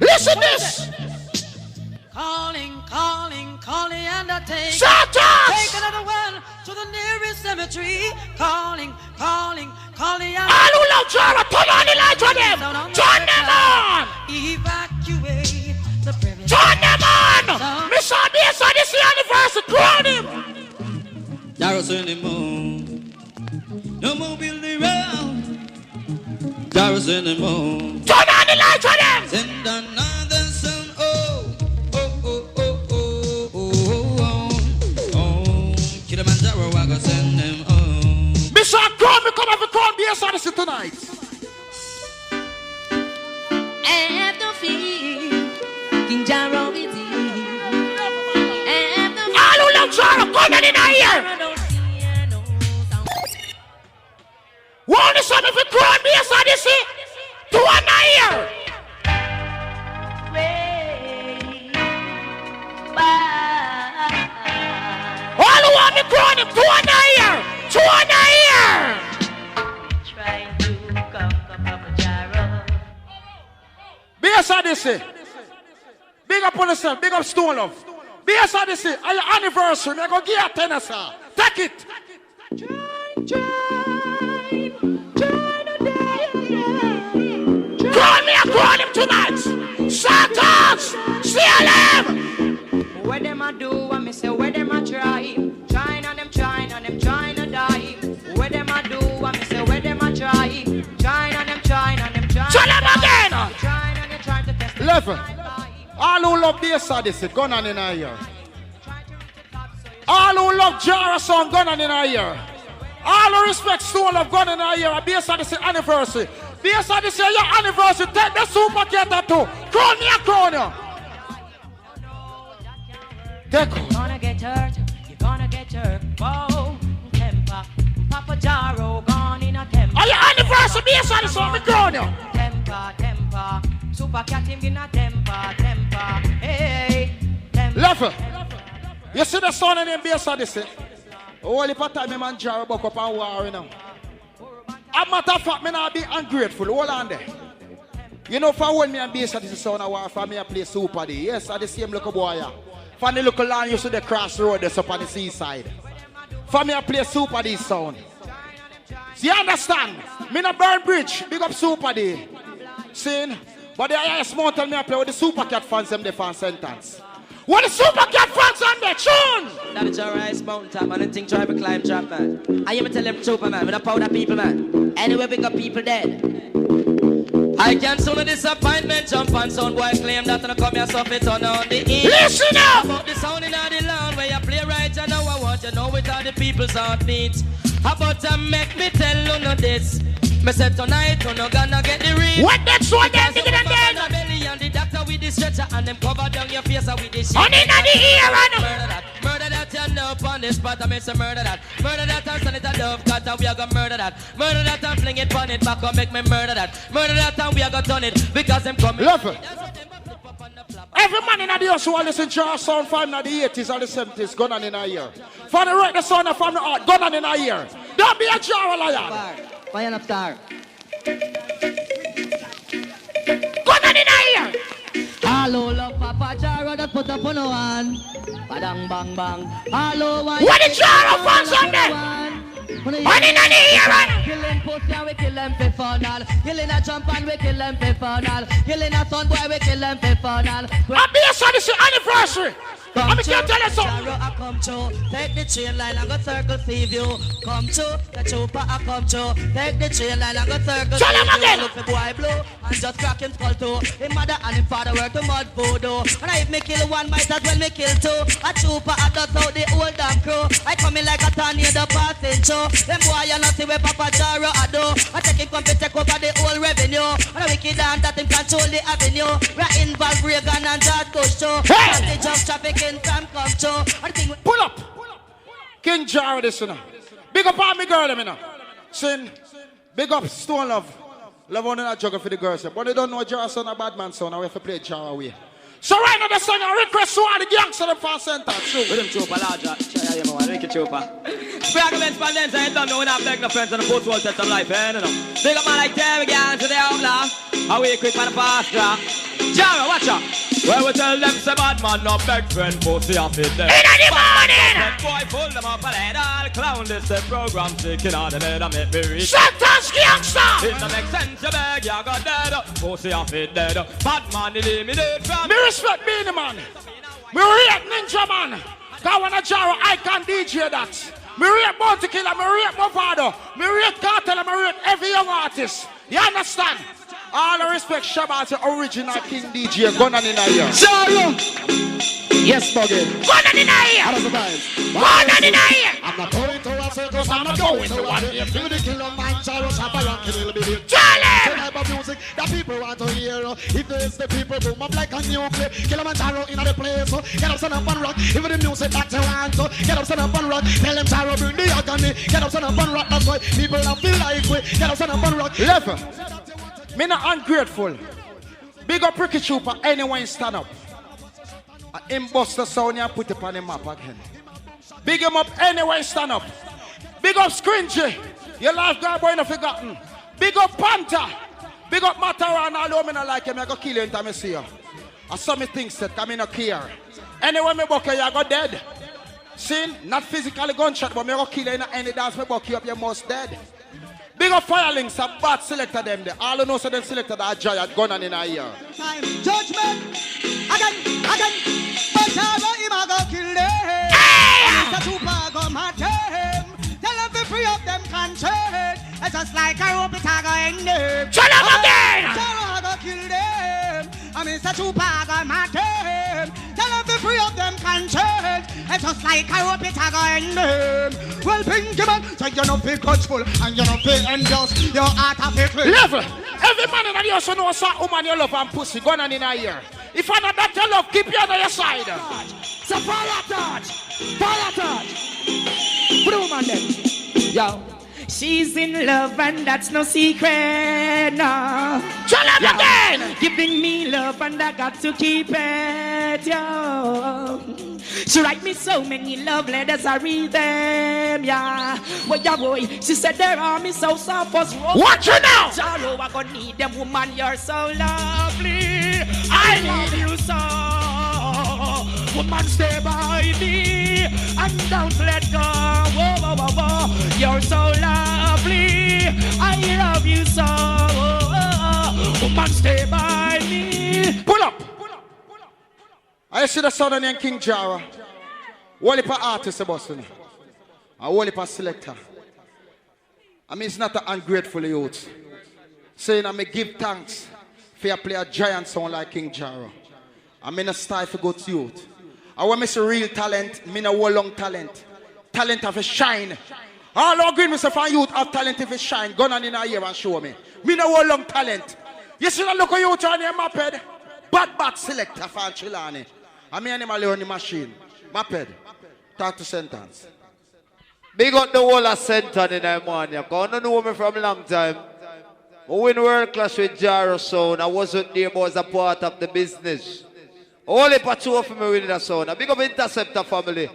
[SPEAKER 2] Listen this.
[SPEAKER 7] Calling the undertaker.
[SPEAKER 2] Shut up!
[SPEAKER 7] Take another one to the nearest cemetery. Calling the undertaker.
[SPEAKER 2] All who love Jaro, turn on the light on them. Turn them on.
[SPEAKER 7] Evacuate the premise.
[SPEAKER 2] Turn them on. Mr. Bass Odyssey anniversary, crown him.
[SPEAKER 3] Jaro's in the moon. No more building round. Jaro's in the moon.
[SPEAKER 2] Turn on the light on them.
[SPEAKER 3] Send another sun. Killamanjaro, I go send them home.
[SPEAKER 2] Mr. Crown, me come have a crown Bass Odyssey tonight.
[SPEAKER 18] I have to feel King Jaro with you.
[SPEAKER 2] All who love Jaro, come in here. Want to some of the crown Bass Odyssey? To one here. All who want me crown him, to one here. To one here.
[SPEAKER 18] Trying to conquer Papa Jaro.
[SPEAKER 2] Bass Odyssey. Big up on yourself, big up Stone Love. Bass Odyssey, on your anniversary, I'm going to give you a tenor, sir. Take it. Crown him tonight. Santons, CLM.
[SPEAKER 17] What them a do, I me say, where them a try. Trying on them to die. What them a do, I me say, where them a try. Trying on them.
[SPEAKER 2] Tell them again.
[SPEAKER 17] Trying to test
[SPEAKER 2] 11. All who love Bass Odyssey, gun on in our ear. All who love Jaro song, gun on in our ear. All who respect Stone Love, gun in our ear. A Bass Odyssey anniversary. Bass Odyssey, your anniversary. Take the super cater too. Crown me a crown you. Take
[SPEAKER 17] You're gonna get hurt. Whoa, temper. Papa Jaro gone in a temper.
[SPEAKER 2] Are your anniversary Bass Odyssey, me crown you.
[SPEAKER 17] Temper.
[SPEAKER 3] super cat him in a temper. Hey, temper.
[SPEAKER 2] Level. You see the son in Bass Odyssey? Only part time man Jaro buck up and war, you know. A matter of fact, me not be ungrateful. Hold on there. You know, for when me and Bass Odyssey son of war, for me I play Super D. Yes, I the same little boy. Yeah. For the little land you see the crossroad that's up on the seaside. For me I play Super D sound. So you understand? Me not burn bridge, big up Super D. See? But the highest mountain me I play with the Super Cat fans them the fan sentence. What the Super Cat fans on there, tune!
[SPEAKER 3] That is your highest mountain top, man. I think try to climb trap, man. I even tell them super, man. We're not proud of people, man. Anyway, we got people dead. I can soon a disappointment jump on sound boy claim that I come here so it on the ear.
[SPEAKER 2] Listen up!
[SPEAKER 3] About the sound in the land where you play right, you know I want you know it all the people's heartbeats. How about make me tell you no this? Me said tonight you no gonna get the real.
[SPEAKER 2] What that's what they're thinking of then?
[SPEAKER 3] Belly and the doctor with the stretcher and them cover down your face with the shit.
[SPEAKER 2] On in the ear,
[SPEAKER 3] Murder that you know up on the spot. I miss a murder that. Murder that and send it a dove cut and we are gonna murder that. Murder that and fling it on it back and make me murder that. Murder that and we are gonna turn it because them coming.
[SPEAKER 2] Love it. Every man in the house who listen to our sound from the 80s or the 70s, gun on in a year. For the right the sound from the art, gun on in a year. Don't be a jar liar.
[SPEAKER 3] Fire up star.
[SPEAKER 2] Gun on in a year.
[SPEAKER 3] Hello, love Papa Jaro that put up on one. Badang bang bang. Hello,
[SPEAKER 2] what the Jaro fans on there? On in the ear, man.
[SPEAKER 3] Killing pussy and we kill them for funnel. Killing a jump and we kill them for funnel. Killing a son boy we kill them for funnel.
[SPEAKER 2] I'm Bass Odyssey anniversary. I'm going to tell you something.
[SPEAKER 3] I come to take the train line and go circle see view. Come to the chopper I come to take the train line and go circle see view. Look the boy blue and just crack him skull too. His mother and his father work to mud voodoo. And if me kill one might as well me kill two. A chopper I dust out the old damn crew. I come in like a tornado passing through. Them boy you not see where Papa Jaro I do. I take him come to take over the whole revenue. And a wicked dance that him control the avenue. Right involve Reagan and George Bush too. And they just traffic.
[SPEAKER 2] Pull up. King Jaro this, you know. Big up all me girl, you know. Sin. Big up Stone Love. Love on that juggle for the girls. But they don't know Jaro son a bad man son. We have to play Jaro away. So right now the song I request to all the gangsters in the fan center. With them chopper larger. Wicked chopper.
[SPEAKER 3] Fragments for them, I don't know when I beg no friends on the post wall set some life, eh? No. Big up man like Terry Gans to the outlaw. How we quick man the fast drop. Jaro, watch out. Well, we tell them say bad man no beg friend pussy off it there.
[SPEAKER 2] In the morning!
[SPEAKER 3] Boy pull them up and head all clown this the program sticking on the head and make me reach.
[SPEAKER 2] Santa's gangster!
[SPEAKER 3] It don't make sense you beg you got dead. Pussy off it dead. Bad man eliminate from.
[SPEAKER 2] Me respect me the man. Me rate Ninja man. Cause when a Jaro I can DJ that. Me rate Bounty Killer, me rate Movado, me rate Cartel, me rate every young artist. You understand? All the respect Shabba the original King DJ gun on in a year.
[SPEAKER 14] Jaro! Yes, Buggy.
[SPEAKER 2] Gun on in a year!
[SPEAKER 14] How does it guys?
[SPEAKER 2] Gun on in a year!
[SPEAKER 14] I'm not going to a circus, I'm not going to one. If you the Killamanjaro, Shabba and kill me.
[SPEAKER 2] Tell him!
[SPEAKER 14] The type of music that people want to hear. If there's the people boom up like a nuclear. Killamanjaro in the place. Get up, stand up and rock. If the music that you want to. Get up, stand up and rock. Tell them Jaro bring the agony. Get up, stand up and rock. That's why people don't feel like we. Get up, stand up and rock.
[SPEAKER 2] Level. Me not ungrateful. Big up Ricky Trooper, anyone stand up. Him bust the sound and put it on the map again. Big him up, anyone stand up. Big up Scringy, your life guy boy not forgotten. Big up Panther. Big up Mataran, although me not like him, I go kill you anytime I see you. I saw me things that I not care. Anyway, me buck you, you go dead. See, not physically gunshot, but me go kill you in any dance, me buck you up, you're most dead. Big up Firelings, a bad selector them there. All who know so them selected a giant gun on in a year.
[SPEAKER 19] Time judgment again. But Jaro him a go kill them. Mr. Tupac go mad them. Tell them to free up them conscience. It's just like a rope it a go end them.
[SPEAKER 2] Shut up again!
[SPEAKER 19] Jaro a go kill them. And Mr. Tupac go mad them. Tell them to free up them conscience. It's just like a rope it a go end them. Well, Pinky man, so you're not feel grudgeful and you're not feel envious. Your heart a feel
[SPEAKER 2] level. Every man in the house knows that woman you love and pussy going on in a year. If I know that you love, keep you on your side.
[SPEAKER 3] So follow touch. Put the woman then. Yo. She's in love and that's no secret, no.
[SPEAKER 2] Tell him again!
[SPEAKER 3] Giving me love and I got to keep it, yo. She write me so many love letters, I read them, yeah. But yeah, boy, she said there are me so soft as rose.
[SPEAKER 2] Watch her now!
[SPEAKER 3] Jaro, I gonna need them, woman, you're so lovely. I love you so. Woman, stay by me and don't let go. Whoa, whoa, whoa, whoa. You're so lovely. I love you so. Woman, stay by me.
[SPEAKER 2] Pull up. I see the son named King Jara. Whole heap of artists about it. A whole heap of selector. I mean, it's not an ungrateful youth. Saying I may give thanks for you play a giant sound like King Jara. I mean a style for good youth. I want me see real talent, me no whole long talent. Talent of a shine. All agree myself and youth have talent if it shine. Go on in a year and show me. Me no whole long talent. You see the look of youth on your moped? Bad selector for Chilani. I mean animal on the machine. Moped. Talk to sentence.
[SPEAKER 5] Big up the whole of Senton in the morning. I don't know me from a long time. I win World Clash with Jaro Sound. I wasn't there, but was a part of the business. Only for two of me with the sound. Big up Interceptor family.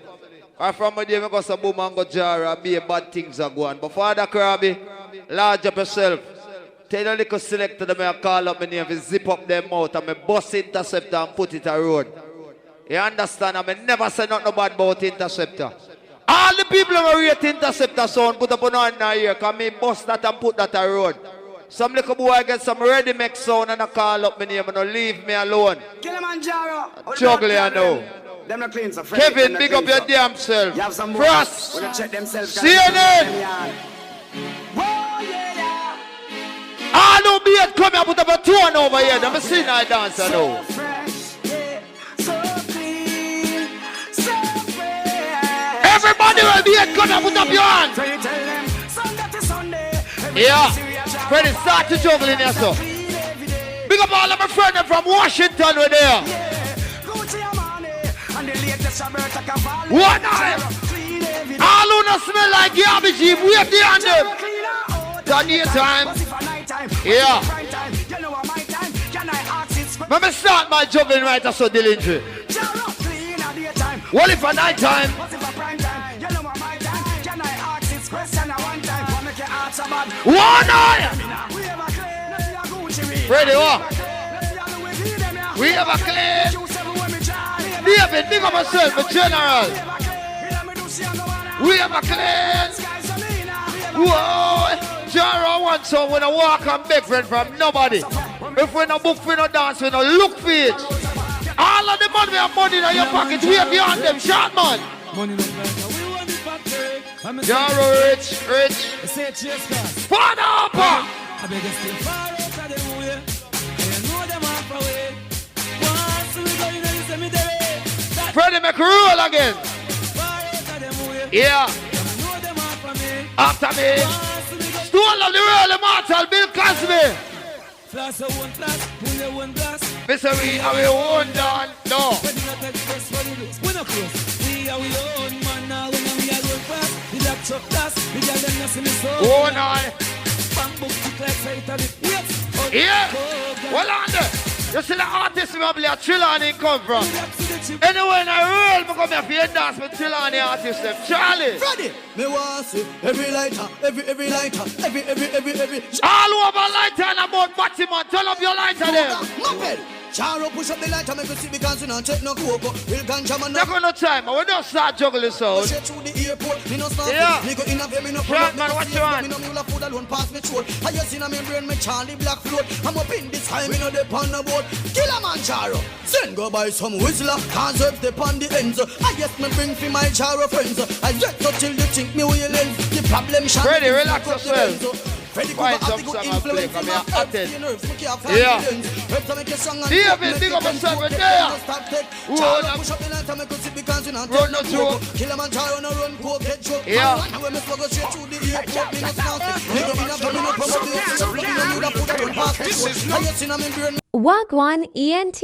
[SPEAKER 5] I from a day I go to boom and go Jaro. Be bad things are going. But Father Krabby, large up yourself. Tell a little selector that I call up my name and zip up their mouth and I bust Interceptor and put it a road. You understand? I never say nothing bad about Interceptor. All the people who rate Interceptor sound put up on one here because me bust that and put that a road. Some little boy get some ready make sound and I call up my name and don't leave me alone.
[SPEAKER 12] Killamanjaro.
[SPEAKER 5] Juggle you know.
[SPEAKER 12] Them no clean, so
[SPEAKER 5] Kevin, big up your damn self.
[SPEAKER 12] You have some
[SPEAKER 5] Frost.
[SPEAKER 12] We're gonna check themselves.
[SPEAKER 5] CNN. All who be it come here put up a tune over here. Let me see now dance I know. Everybody will be it come here put up your hand. Yeah. Freddie, start to juggle in here, so. Big up all of my friends from Washington with there. What now? All who not smell like garbage, wave the hand them. Done your time. Yeah. Let me start my juggling right now, so Dillinger. What if a night time? One eye! Ready, what? We have a claim. David, big up myself, a general. We have a claim. Whoa! Jaro wants some when I walk and beg friend from nobody. If we no book, we no dance, we no look for it. All of the money we have money in your pocket, we have beyond them, short man. Jaro rich. Father Upper! Freddie make roll again. Yeah. After me. Stone of the world, immortal Bill Cosby. Mr. We are we own done. No. Oh no. Yeah. Well on there. You see the artist we have a Trillani come from. Anyway in the world, we come here for your dance with Trillani artists. Charlie.
[SPEAKER 9] Ready? Me want see every lighter, every lighter, every.
[SPEAKER 5] All over lighter and about Batman. Turn up your lighter there.
[SPEAKER 9] Muppet. Jaro push up the lighter, make me see because we don't take no cocoa. We'll ganja man.
[SPEAKER 5] Not no time, we don't start juggling sound.
[SPEAKER 9] Push it through the airport, me no start.
[SPEAKER 5] Yeah.
[SPEAKER 9] Me go in a me no.
[SPEAKER 5] Front man, what you want?
[SPEAKER 9] Me no mule food alone pass me throat. I just in a me brain me Charlie Black float. I'm up in this time, me no dep on the boat. Killamanjaro. Send go buy some whistler, cause up the on the ends. I guess me bring for my Jaro friends. I just so till you think me will lens. The problem shall.
[SPEAKER 5] Ready, relax yourself. Find some song and play, come here, attend. Yeah. David, big up yourself right there. Run no joke.
[SPEAKER 9] Killamanjaro no run coke, get joke.
[SPEAKER 5] Yeah.
[SPEAKER 20] Wagwan ENT.